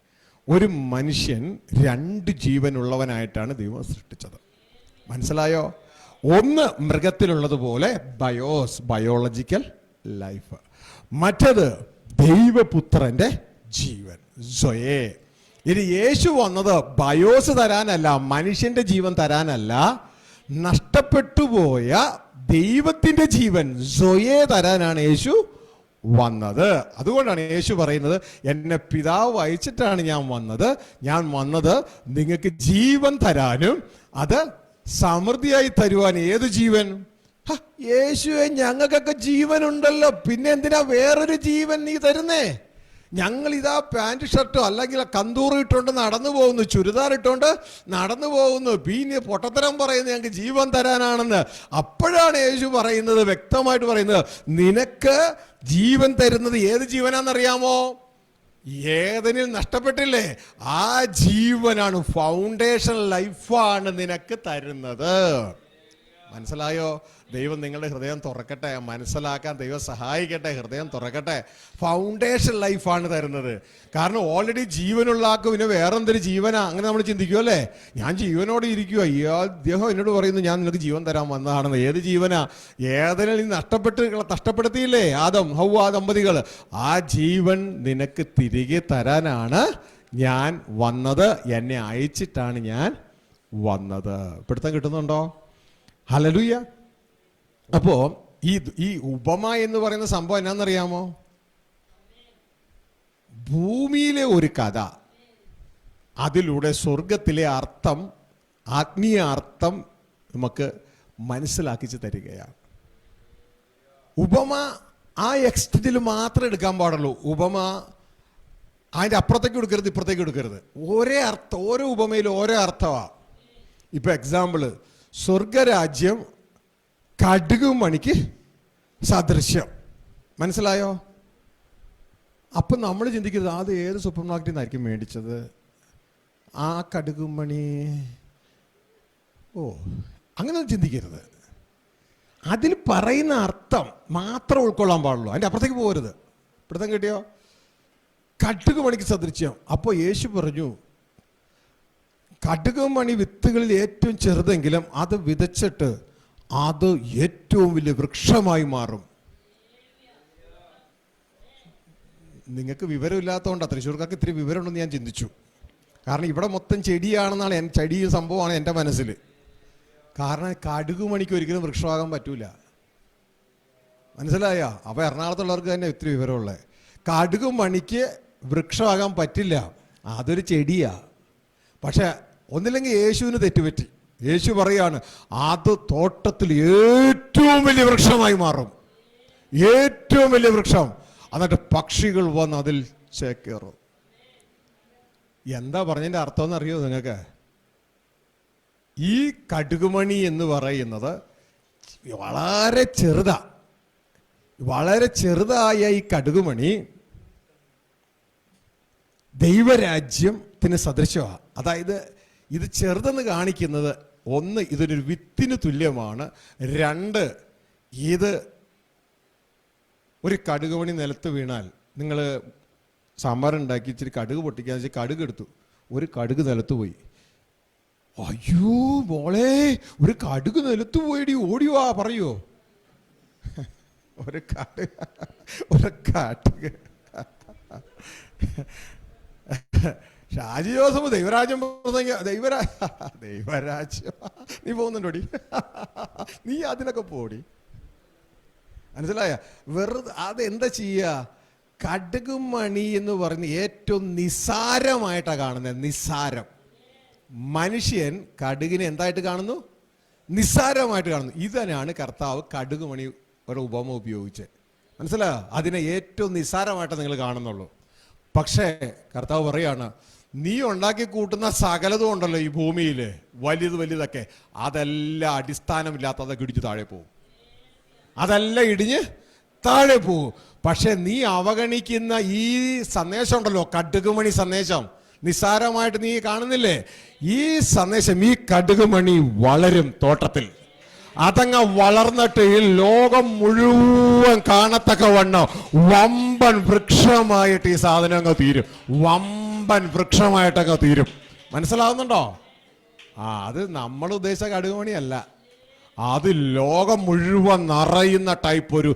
ഒരു മനുഷ്യൻ രണ്ട് ജീവനുള്ളവനായിട്ടാണ് ദൈവം സൃഷ്ടിച്ചത്. മനസ്സിലായോ? ഒന്ന് മൃഗത്തിലുള്ളതുപോലെ ബയോസ്, ബയോളജിക്കൽ ലൈഫ്. മറ്റത് ദൈവപുത്രന്റെ ജീവൻ, സൊയേ. ഇനി യേശു വന്നത് ബയോസ് തരാനല്ല, മനുഷ്യന്റെ ജീവൻ തരാനല്ല, നഷ്ടപ്പെട്ടുപോയ ദൈവത്തിന്റെ ജീവൻ സൊയേ തരാനാണ് യേശു വന്നത്. അതുകൊണ്ടാണ് യേശു പറയുന്നത്, എന്നെ പിതാവ് അയച്ചിട്ടാണ് ഞാൻ വന്നത് നിങ്ങൾക്ക് ജീവൻ തരാനും അത് സമൃദ്ധിയായി തരുവാൻ. ഏത് ജീവൻ? യേശുവെ, ഞങ്ങൾക്കൊക്കെ ജീവനുണ്ടല്ലോ, പിന്നെ എന്തിനാ വേറൊരു ജീവൻ നീ തരുന്നേ? ഞങ്ങൾ ഇതാ പാൻറ് ഷർട്ടോ അല്ലെങ്കിൽ കന്തൂറ് ഇട്ടുകൊണ്ട് നടന്നു പോകുന്നു, ചുരിദാർ ഇട്ടുകൊണ്ട് നടന്നു പോകുന്നു, പിന്നെ പൊട്ടത്തരം പറയുന്നത് ഞങ്ങൾക്ക് ജീവൻ തരാനാണെന്ന്. അപ്പോഴാണ് യേശു പറയുന്നത്, വ്യക്തമായിട്ട് പറയുന്നത്, നിനക്ക് ജീവൻ തരുന്നത് ഏത് ജീവനാണെന്നറിയാമോ? ഏതെനിൽ നഷ്ടപ്പെട്ടില്ലേ, ആ ജീവനാണ്, ഫൗണ്ടേഷൻ ലൈഫാണ് നിനക്ക് തരുന്നത്. മനസ്സിലായോ? ദൈവം നിങ്ങളുടെ ഹൃദയം തുറക്കട്ടെ, മനസ്സിലാക്കാൻ ദൈവം സഹായിക്കട്ടെ, ഹൃദയം തുറക്കട്ടെ. ഫൗണ്ടേഷൻ ലൈഫാണ് തരുന്നത്. കാരണം ഓൾറെഡി ജീവനുള്ള ആൾക്ക് പിന്നെ വേറെന്തൊരു ജീവനാ? അങ്ങനെ നമ്മൾ ചിന്തിക്കും അല്ലേ? ഞാൻ ജീവനോടെ ഇരിക്കുക, അദ്ദേഹം എന്നോട് പറയുന്നു ഞാൻ നിനക്ക് ജീവൻ തരാൻ വന്നതാണെന്ന്. ഏത് ജീവനാ? ഏതെങ്കിലും നീ നഷ്ടപ്പെടുത്തിയില്ലേ ഹൗവ ദമ്പതികൾ, ആ ജീവൻ നിനക്ക് തിരികെ തരാനാണ് ഞാൻ വന്നത്, എന്നെ അയച്ചിട്ടാണ് ഞാൻ വന്നത്. പിടുത്തം കിട്ടുന്നുണ്ടോ? ഹല്ലേലൂയ. അപ്പോ ഈ ഉപമ എന്ന് പറയുന്ന സംഭവം എന്നാന്നറിയാമോ? ഭൂമിയിലെ ഒരു കഥ, അതിലൂടെ സ്വർഗത്തിലെ അർത്ഥം, ആത്മീയ അർത്ഥം നമുക്ക് മനസ്സിലാക്കിച്ച് തരികയാണ്. ഉപമ ആ എക്സ്റ്റൻറ്റിൽ മാത്രമേ എടുക്കാൻ പാടുള്ളൂ. ഉപമ അതിൻ്റെ അപ്പുറത്തേക്ക് എടുക്കരുത്, ഇപ്പുറത്തേക്ക് എടുക്കരുത്. ഒരേ അർത്ഥം, ഓരോ ഉപമയിൽ ഓരോ അർത്ഥമാണ്. ഇപ്പൊ എക്സാമ്പിള്, സ്വർഗരാജ്യം കടുക് മണിക്ക് സദൃശ്യം. മനസ്സിലായോ? അപ്പം നമ്മൾ ചിന്തിക്കരുത് അത് ഏത് സൂപ്പർ മാർക്കറ്റിൽ നിന്നായിരിക്കും മേടിച്ചത് ആ കടുക് മണി. അങ്ങനെ ചിന്തിക്കരുത്. അതിൽ പറയുന്ന അർത്ഥം മാത്രം ഉൾക്കൊള്ളാൻ പാടുള്ളൂ, അതിൻ്റെ അപ്പുറത്തേക്ക് പോകരുത്. പിടുത്തം കിട്ടിയോ? കടുക് മണിക്ക് സദൃശ്യം. അപ്പോൾ യേശു പറഞ്ഞു, കടുക് മണി വിത്തുകളിൽ ഏറ്റവും ചെറുതെങ്കിലും അത് വിതച്ചിട്ട് അത് ഏറ്റവും വലിയ വൃക്ഷമായി മാറും. നിങ്ങൾക്ക് വിവരമില്ലാത്തതുകൊണ്ടാണ്, തൃശ്ശൂർക്കാർക്ക് ഇത്തിരി വിവരമുണ്ടെന്ന് ഞാൻ ചിന്തിച്ചു. കാരണം ഇവിടെ മൊത്തം ചെടിയാണെന്നാണ്, ചെടി സംഭവമാണ് എൻ്റെ മനസ്സിൽ. കാരണം കടുക് മണിക്ക് ഒരിക്കലും വൃക്ഷമാകാൻ പറ്റൂല. മനസ്സിലായോ? അപ്പോൾ എറണാകുളത്തുള്ളവർക്ക് തന്നെ ഇത്തിരി വിവരമുള്ളത്. കടുക് മണിക്ക് വൃക്ഷമാകാൻ പറ്റില്ല, അതൊരു ചെടിയാ. പക്ഷെ ഒന്നില്ലെങ്കിൽ യേശുവിന് തെറ്റുപറ്റി. യേശു പറയാണ് അത് തോട്ടത്തിൽ ഏറ്റവും വലിയ വൃക്ഷമായി മാറും, ഏറ്റവും വലിയ വൃക്ഷം. എന്നിട്ട് പക്ഷികൾ വന്ന് അതിൽ ചേക്കേറും. എന്താ പറഞ്ഞതിൻ്റെ അർത്ഥം എന്നറിയോ നിങ്ങൾക്ക്? ഈ കടുകുമണി എന്ന് പറയുന്നത് വളരെ ചെറുതാ, വളരെ ചെറുതായ ഈ കടുകുമണി ദൈവരാജ്യത്തിന് സദൃശമാണ്. അതായത് ഇത് ചെറുതെന്ന് കാണിക്കുന്നത്, ഒന്ന്, ഇതൊരു വിത്തിന് തുല്യമാണ്. രണ്ട്, ഇത് ഒരു കടുകുമണി നിലത്ത് വീണാൽ, നിങ്ങൾ സാമ്പാറുണ്ടാക്കി ഇച്ചിരി കടുക് പൊട്ടിക്കാൻ വെച്ചാൽ കടുക് എടുത്തു, ഒരു കടുക് നിലത്ത് പോയി. അയ്യോ മോളെ, ഒരു കടുക് നിലത്ത് പോയിടി, ഓടിവാ പറയുമോ? ഒരു കടുക് ഷാജി ജോസഫ് ദൈവരാജ്യം ദൈവരാജ്യം നീ പോകുന്നുണ്ടോടി? നീ അതിനൊക്കെ പോടി. മനസ്സിലായ? വെറുതെ അതെന്താ ചെയ്യുക? കടുക് മണി എന്ന് പറയുന്ന ഏറ്റവും നിസ്സാരമായിട്ടാണ് കാണുന്നത്. നിസ്സാരം. മനുഷ്യൻ കടുകിനെ എന്തായിട്ട് കാണുന്നു? നിസ്സാരമായിട്ട് കാണുന്നു. ഇതിനാണ് കർത്താവ് കടുക് മണി ഒരു ഉപമ ഉപയോഗിച്ച്. മനസ്സിലായോ? അതിനെ ഏറ്റവും നിസ്സാരമായിട്ട് നിങ്ങൾ കാണുന്നുള്ളൂ. പക്ഷേ കർത്താവ് പറയാണ്, നീ ഉണ്ടാക്കി കൂട്ടുന്ന സകലതും ഉണ്ടല്ലോ ഈ ഭൂമിയിൽ, വലുതൊക്കെ, അതെല്ലാം അടിസ്ഥാനമില്ലാത്തതൊക്കെ ഇടിച്ച് താഴെ പോകും. അതെല്ലാം ഇടിഞ്ഞ് താഴെ പോകും. പക്ഷെ നീ അവഗണിക്കുന്ന ഈ സന്ദേശം ഉണ്ടല്ലോ, കടുകുമണി സന്ദേശം, നിസ്സാരമായിട്ട് നീ കാണുന്നില്ലേ? ഈ സന്ദേശം, ഈ കടുകുമണി വളരും തോട്ടത്തിൽ. അതങ്ങ് വളർന്നിട്ട് ഈ ലോകം മുഴുവൻ കാണത്തക്കവണ്ണം വമ്പൻ വൃക്ഷമായിട്ട് ഈ സാധനം അങ്ങ് തീരും. വമ്പൻ വൃക്ഷമായിട്ടങ്ങ് തീരും. മനസ്സിലാവുന്നുണ്ടോ? അത് നമ്മൾ ഉദ്ദേശിച്ച കടുകുമണിയല്ല, അത് ലോകം മുഴുവൻ നിറയുന്ന ടൈപ്പ് ഒരു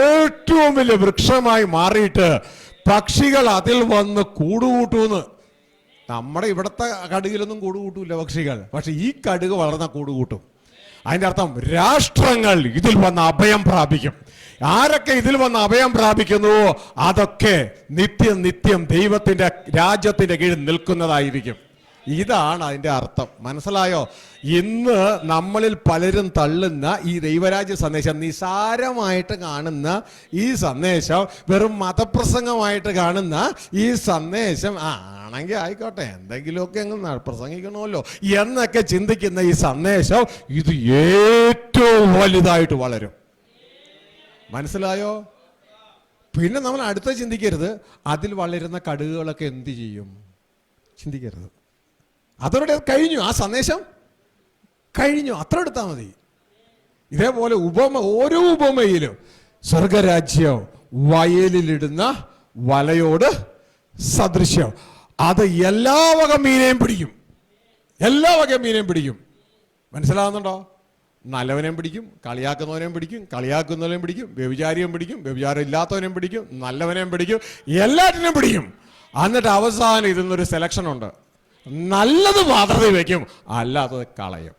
ഏറ്റവും വലിയ വൃക്ഷമായി മാറിയിട്ട് പക്ഷികൾ അതിൽ വന്ന് കൂടുകൂട്ടൂന്ന്. നമ്മുടെ ഇവിടുത്തെ കടുകിലൊന്നും കൂടുകൂട്ടൂല പക്ഷികൾ, പക്ഷെ ഈ കടുക് വളർന്ന കൂടുകൂട്ടും. അതിൻ്റെ അർത്ഥം രാഷ്ട്രങ്ങൾ ഇതിൽ വന്ന് അഭയം പ്രാപിക്കും. ആരൊക്കെ ഇതിൽ വന്ന് അഭയം പ്രാപിക്കുന്നുവോ അതൊക്കെ നിത്യം നിത്യം ദൈവത്തിന്റെ രാജ്യത്തിന്റെ കീഴിൽ നിൽക്കുന്നതായിരിക്കും. ഇതാണ് അതിൻ്റെ അർത്ഥം. മനസ്സിലായോ? ഇന്ന് നമ്മളിൽ പലരും തള്ളുന്ന ഈ ദൈവരാജ്യ സന്ദേശം, നിസാരമായിട്ട് കാണുന്ന ഈ സന്ദേശം, വെറും മതപ്രസംഗമായിട്ട് കാണുന്ന ഈ സന്ദേശം, ആണെങ്കിൽ ആയിക്കോട്ടെ, എന്തെങ്കിലുമൊക്കെ അങ്ങ് പ്രസംഗിക്കണമല്ലോ എന്നൊക്കെ ചിന്തിക്കുന്ന ഈ സന്ദേശം, ഇത് ഏറ്റവും വലുതായിട്ട് വളരും. മനസ്സിലായോ? പിന്നെ നമ്മൾ അടുത്ത ചിന്തിക്കരുത്, അതിൽ വളരുന്ന കടുകുകളൊക്കെ എന്ത് ചെയ്യും, ചിന്തിക്കരുത്. അതോടെ കഴിഞ്ഞു, ആ സന്ദേശം കഴിഞ്ഞു, അത്ര എടുത്താൽ മതി. ഇതേപോലെ ഉപമ, ഓരോ ഉപമയിലും സ്വർഗരാജ്യം വയലിലിടുന്ന വലയോട് സദൃശ്യം. അത് എല്ലാ വക മീനെയും പിടിക്കും, എല്ലാ വക മീനെയും പിടിക്കും. മനസ്സിലാവുന്നുണ്ടോ? നല്ലവനെയും പിടിക്കും, കളിയാക്കുന്നവനെയും പിടിക്കും, കളിയാക്കുന്നവനെയും പിടിക്കും, വ്യഭിചാരിയും പിടിക്കും, വ്യഭിചാരം ഇല്ലാത്തവനെയും പിടിക്കും, നല്ലവനെയും പിടിക്കും, എല്ലാറ്റിനെയും പിടിക്കും. എന്നിട്ട് അവസാനം ഇതിന്നൊരു സെലക്ഷൻ ഉണ്ട്. നല്ലത് മാത്രമേ വയ്ക്കും, അല്ലാത്തത് കളയും.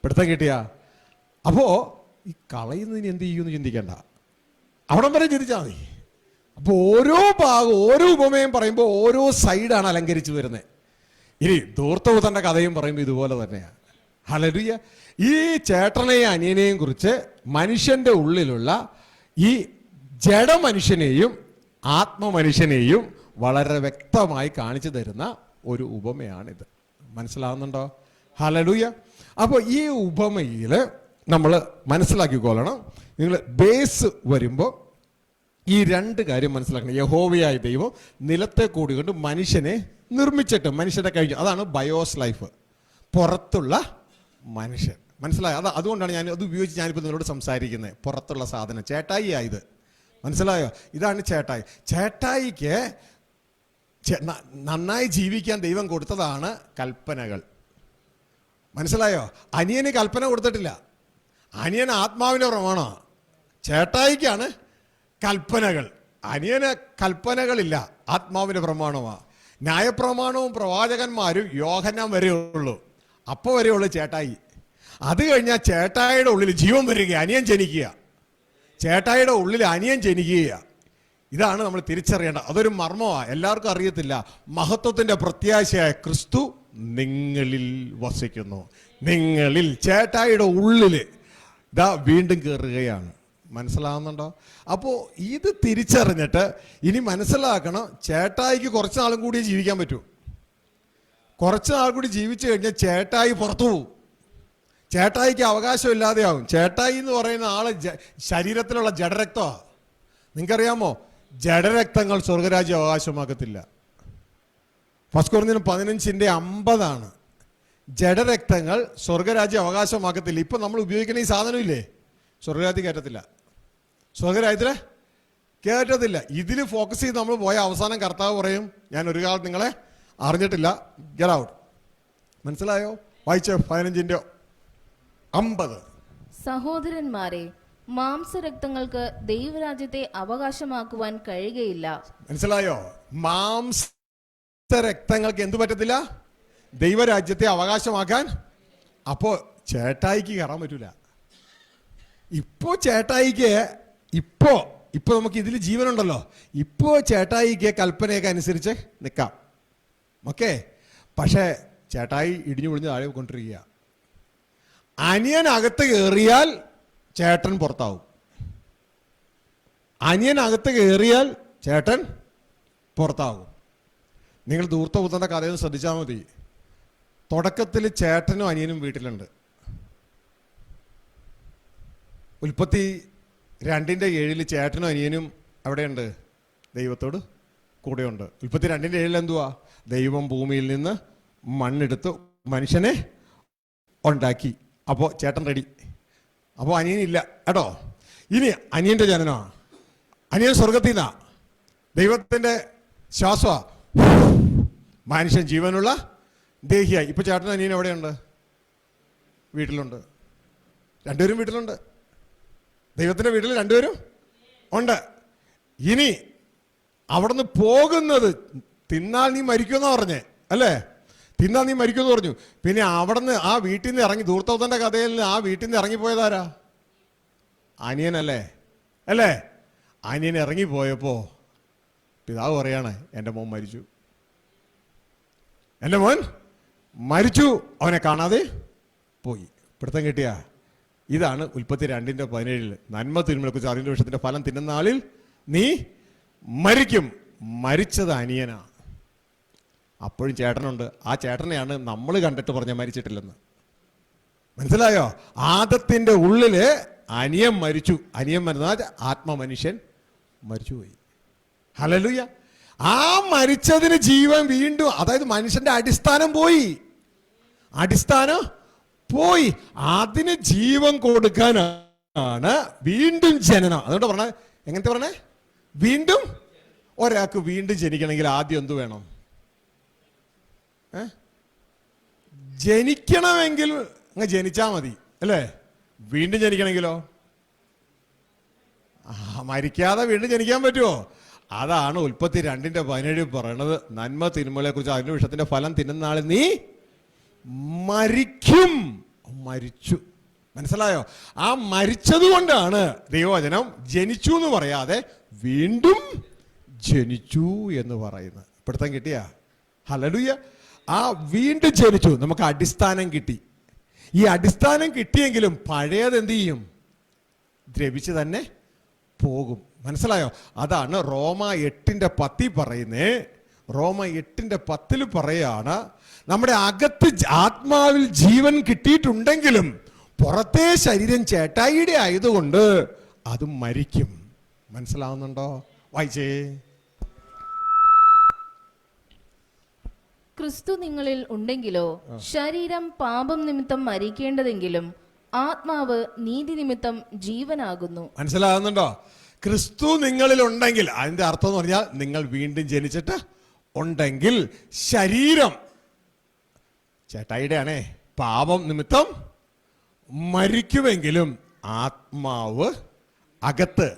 പിടുത്തം കിട്ടിയ? അപ്പോ ഈ കളയുന്നതിന് എന്ത് ചെയ്യുമെന്ന് ചിന്തിക്കേണ്ട, അവിടം വരെ ചിന്തിച്ചാൽ മതി. അപ്പോൾ ഓരോ ഭാഗം, ഓരോ ഉപമയും പറയുമ്പോൾ ഓരോ സൈഡാണ് അലങ്കരിച്ചു വരുന്നത്. ഇനി ധൂർത്തപുത്രന്റെ കഥയും പറയുമ്പോൾ ഇതുപോലെ തന്നെയാണ്. ഹല്ലേലൂയ. ഈ ചേട്ടനെയും അനിയനെയും കുറിച്ച് മനുഷ്യന്റെ ഉള്ളിലുള്ള ഈ ജഡമനുഷ്യനെയും ആത്മമനുഷ്യനെയും വളരെ വ്യക്തമായി കാണിച്ചു തരുന്ന ഒരു ഉപമയാണിത്. മനസ്സിലാവുന്നുണ്ടോ? ഹല്ലേലൂയ. അപ്പോൾ ഈ ഉപമയിൽ നമ്മൾ മനസ്സിലാക്കിക്കൊള്ളണം. നിങ്ങൾ ബേസ് വരുമ്പോൾ ഈ രണ്ട് കാര്യം മനസ്സിലാക്കണം. യഹോവയായ ദൈവം നിലത്തെ കൂടിക്കൊണ്ട് മനുഷ്യനെ നിർമ്മിച്ചിട്ട് മനുഷ്യനെ കഴിഞ്ഞു. അതാണ് ബയോസ് ലൈഫ്, പുറത്തുള്ള മനുഷ്യൻ. മനസ്സിലായോ? അതുകൊണ്ടാണ് ഞാൻ അത് ഉപയോഗിച്ച് ഞാനിപ്പോൾ നിങ്ങളോട് സംസാരിക്കുന്നത്. പുറത്തുള്ള സാധനം ചേട്ടായി ആയത്. മനസ്സിലായോ? ഇതാണ് ചേട്ടായി. ചേട്ടായിക്ക് നന്നായി ജീവിക്കാൻ ദൈവം കൊടുത്തതാണ് കൽപ്പനകൾ. മനസ്സിലായോ? അനിയന് കൽപ്പന കൊടുത്തിട്ടില്ല. അനിയൻ ആത്മാവിൻ്റെ പ്രമാണമാണ്. ചേട്ടായിക്കാണ് കൽപ്പനകൾ. അനിയന് കൽപ്പനകളില്ല, ആത്മാവിൻ്റെ പ്രമാണമാണ്. ന്യായപ്രമാണവും പ്രവാചകന്മാരും യോഹന്നാൻ വരെയുള്ളൂ, അപ്പോൾ വരെയുള്ളൂ ചേട്ടായി. അത് കഴിഞ്ഞാൽ ചേട്ടായിയുടെ ഉള്ളിൽ ജീവൻ വരിക, അനിയൻ ജനിക്കുക. ചേട്ടായിയുടെ ഉള്ളിൽ അനിയൻ ജനിക്കുക. ഇതാണ് നമ്മൾ തിരിച്ചറിയേണ്ടത്. അതൊരു മർമ്മമാണ്, എല്ലാവർക്കും അറിയത്തില്ല. മഹത്വത്തിൻ്റെ പ്രത്യാശയായ ക്രിസ്തു നിങ്ങളിൽ വസിക്കുന്നു. നിങ്ങളിൽ, ചേട്ടായിയുടെ ഉള്ളിൽ ഇതാ വീണ്ടും കയറുകയാണ്. മനസ്സിലാവുന്നുണ്ടോ? അപ്പോൾ ഇത് തിരിച്ചറിഞ്ഞിട്ട് ഇനി മനസ്സിലാക്കണം, ചേട്ടായിക്ക് കുറച്ച് നാളും കൂടി ജീവിക്കാൻ പറ്റൂ. കുറച്ച് നാൾ കൂടി ജീവിച്ചു കഴിഞ്ഞാൽ ചേട്ടായി പുറത്തു പോകും. ചേട്ടായിക്ക് അവകാശമില്ലാതെയാവും. ചേട്ടായി എന്ന് പറയുന്ന ആള് ശരീരത്തിലുള്ള ജഡരക്തമാണ്. നിങ്ങൾക്കറിയാമോ? ജഡരക്തങ്ങൾ സ്വർഗരാജ്യം അവകാശമാക്കത്തില്ല. ഫസ്റ്റ് കൊരിന്ത്യർ 15:50 ജഡരക്തങ്ങൾ സ്വർഗരാജ്യം അവകാശമാക്കത്തില്ല. ഇപ്പം നമ്മൾ ഉപയോഗിക്കുന്ന ഈ സാധനമില്ലേ, സ്വർഗരാജ്യം കയറ്റത്തില്ല. സ്വർഗരാജ്യത്തിൽ കയറ്റത്തില്ല. ഇതിൽ ഫോക്കസ് ചെയ്ത് നമ്മൾ പോയ അവസാനം കർത്താവ് പറയും, ഞാൻ ഒരു കാലത്ത് നിങ്ങളെ അറിഞ്ഞിട്ടില്ല, ഗെറ്റ് ഔട്ട്. മനസ്സിലായോ? വായിച്ചോ 15:50. സഹോദരന്മാരെ, മാംസരക്തങ്ങൾക്ക് ദൈവരാജ്യത്തെ അവകാശമാക്കുവാൻ കഴിയുകയില്ല. മനസ്സിലായോ? മാംസരക്തങ്ങൾക്ക് എന്തു പറ്റത്തില്ല? ദൈവരാജ്യത്തെ അവകാശമാക്കാൻ. അപ്പോ ചേട്ടായിക്ക് കയറാൻ പറ്റൂല. ഇപ്പോ ചേട്ടായിക്ക് ഇപ്പോ നമുക്ക് ഇതിൽ ജീവനുണ്ടല്ലോ. ഇപ്പോ ചേട്ടായിക്ക് കൽപ്പനയൊക്കെ അനുസരിച്ച് നിൽക്കാം. ഓക്കെ. പക്ഷേ ചേട്ടായി ഇടിഞ്ഞു പൊളിഞ്ഞ് താഴെ കൊണ്ടിരിക്കുക. അനിയൻ അകത്ത് കയറിയാൽ ചേട്ടൻ പുറത്താവും. അനിയൻ അകത്ത് കയറിയാൽ ചേട്ടൻ പുറത്താവും. നിങ്ങൾ ധൂർത്തപുത്രന്റെ കഥയൊന്ന് ശ്രദ്ധിച്ചാൽ മതി. തുടക്കത്തിൽ ചേട്ടനും അനിയനും വീട്ടിലുണ്ട്. ഉൽപ്പത്തി 2:7 ചേട്ടനും അനിയനും അവിടെയുണ്ട്, ദൈവത്തോട് കൂടെയുണ്ട്. ഉൽപ്പത്തി 2:7 എന്തുവാ? ദൈവം ഭൂമിയിൽ നിന്ന് മണ്ണെടുത്ത് മനുഷ്യനെ ഉണ്ടാക്കി. അപ്പോൾ ചേട്ടൻ റെഡി. അപ്പോൾ അനിയനില്ല കേട്ടോ. ഇനി അനിയൻ്റെ ജനനമാണ്. അനിയൻ സ്വർഗത്തിൽ നിന്നാ, ദൈവത്തിൻ്റെ ശ്വാസമാ, മനുഷ്യൻ ജീവനുള്ള ദേഹിയായി. ഇപ്പോൾ ചേട്ടനും അനിയനും എവിടെയുണ്ട്? വീട്ടിലുണ്ട്. രണ്ടുപേരും വീട്ടിലുണ്ട്. ദൈവത്തിൻ്റെ വീട്ടിൽ രണ്ടുപേരും ഉണ്ട്. ഇനി അവിടുന്ന് പോകുന്നത്, തിന്നാൽ നീ മരിക്കുമെന്നാ പറഞ്ഞേ അല്ലേ? തിന്നാ നീ മരിക്കുമെന്ന് പറഞ്ഞു. പിന്നെ അവിടുന്ന് ആ വീട്ടിൽ നിന്ന് ഇറങ്ങി, ധൂർത്തവ്വന്റെ കഥയിൽ നിന്ന് ആ വീട്ടിൽ നിന്ന് ഇറങ്ങിപ്പോയതാരാ? അനിയനല്ലേ? അല്ലേ? അനിയൻ ഇറങ്ങിപ്പോയപ്പോ പിതാവ് പറയാണ്, എൻ്റെ മോൻ മരിച്ചു, എൻ്റെ മോൻ മരിച്ചു, അവനെ കാണാതെ പോയി. പിടുത്തം കിട്ടിയ ഇതാണ് ഉൽപ്പത്തി 2:17 നന്മ തിന്മയെക്കുറിച്ച് അറിയുന്ന വൃക്ഷത്തിന്റെ ഫലം തിന്നുന്ന നാളിൽ നീ മരിക്കും. മരിച്ചത് അനിയനാ. അപ്പോഴും ചേട്ടനുണ്ട്. ആ ചേട്ടനെയാണ് നമ്മൾ കണ്ടിട്ട് പറഞ്ഞ മരിച്ചിട്ടില്ലെന്ന്. മനസ്സിലായോ? ആദത്തിന്റെ ഉള്ളില് അനിയൻ മരിച്ചു. അനിയൻ മരുന്ന ആത്മമനുഷ്യൻ മരിച്ചുപോയി. ഹല്ലേലൂയ. ആ മരിച്ചതിന് ജീവൻ വീണ്ടും, അതായത് മനുഷ്യന്റെ അടിസ്ഥാനം പോയി, അടിസ്ഥാനം പോയി. അതിന് ജീവൻ കൊടുക്കാനാണ് വീണ്ടും ജനനം. അതുകൊണ്ട് പറഞ്ഞ എങ്ങനത്തെ പറഞ്ഞേ? വീണ്ടും. ഒരാൾക്ക് വീണ്ടും ജനിക്കണമെങ്കിൽ ആദ്യം എന്ത് വേണം? ജനിക്കണമെങ്കിൽ അങ്ങ് ജനിച്ചാ മതി, അല്ലേ? വീണ്ടും ജനിക്കണമെങ്കിലോ? മരിക്കാതെ വീണ്ടും ജനിക്കാൻ പറ്റുമോ? അതാണ് ഉൽപ്പത്തി 2:17 പറയണത്. നന്മ തിന്മകളെ കുറിച്ച് അതിന്റെ വിഷയത്തിന്റെ ഫലം തിന്നുന്ന നാളിൽ നീ മരിക്കും. മരിച്ചു. മനസ്സിലായോ? ആ മരിച്ചത് കൊണ്ടാണ് ദൈവവചനം ജനിച്ചു എന്ന് പറയാതെ വീണ്ടും ജനിച്ചു എന്ന് പറയുന്നത്. പിടുത്തം കിട്ടിയ? ഹല്ലേലൂയ. ആ വീണ്ടും ജനിച്ചു. നമുക്ക് അടിസ്ഥാനം കിട്ടി. ഈ അടിസ്ഥാനം കിട്ടിയെങ്കിലും പഴയത് എന്ത് ചെയ്യും? ദ്രവിച്ച് തന്നെ പോകും. മനസ്സിലായോ? അതാണ് റോമ 8:10 പറയുന്നേ. റോമ 8:10 പറയാണ്, നമ്മുടെ അകത്ത് ആത്മാവിൽ ജീവൻ കിട്ടിയിട്ടുണ്ടെങ്കിലും പുറത്തെ ശരീരം ചേട്ടായിയുടെ ആയതുകൊണ്ട് അത് മരിക്കും. മനസ്സിലാവുന്നുണ്ടോ? വായിച്ചേ. ക്രിസ്തു നിങ്ങളിൽ ഉണ്ടെങ്കിലോ ശരീരം പാപം നിമിത്തം മരിക്കേണ്ടതെങ്കിലും ആത്മാവ് നീതി നിമിത്തം ജീവനാകുന്നു. മനസ്സിലാകുന്നുണ്ടോ? ക്രിസ്തു നിങ്ങളിൽ ഉണ്ടെങ്കിൽ അതിന്റെ അർത്ഥം എന്ന് പറഞ്ഞാൽ നിങ്ങൾ വീണ്ടും ജനിച്ചിട്ട് ഉണ്ടെങ്കിൽ ശരീരം ചേട്ടായിയുടെ ആണേ, പാപം നിമിത്തം മരിക്കുമെങ്കിലും ആത്മാവ് അകത്ത്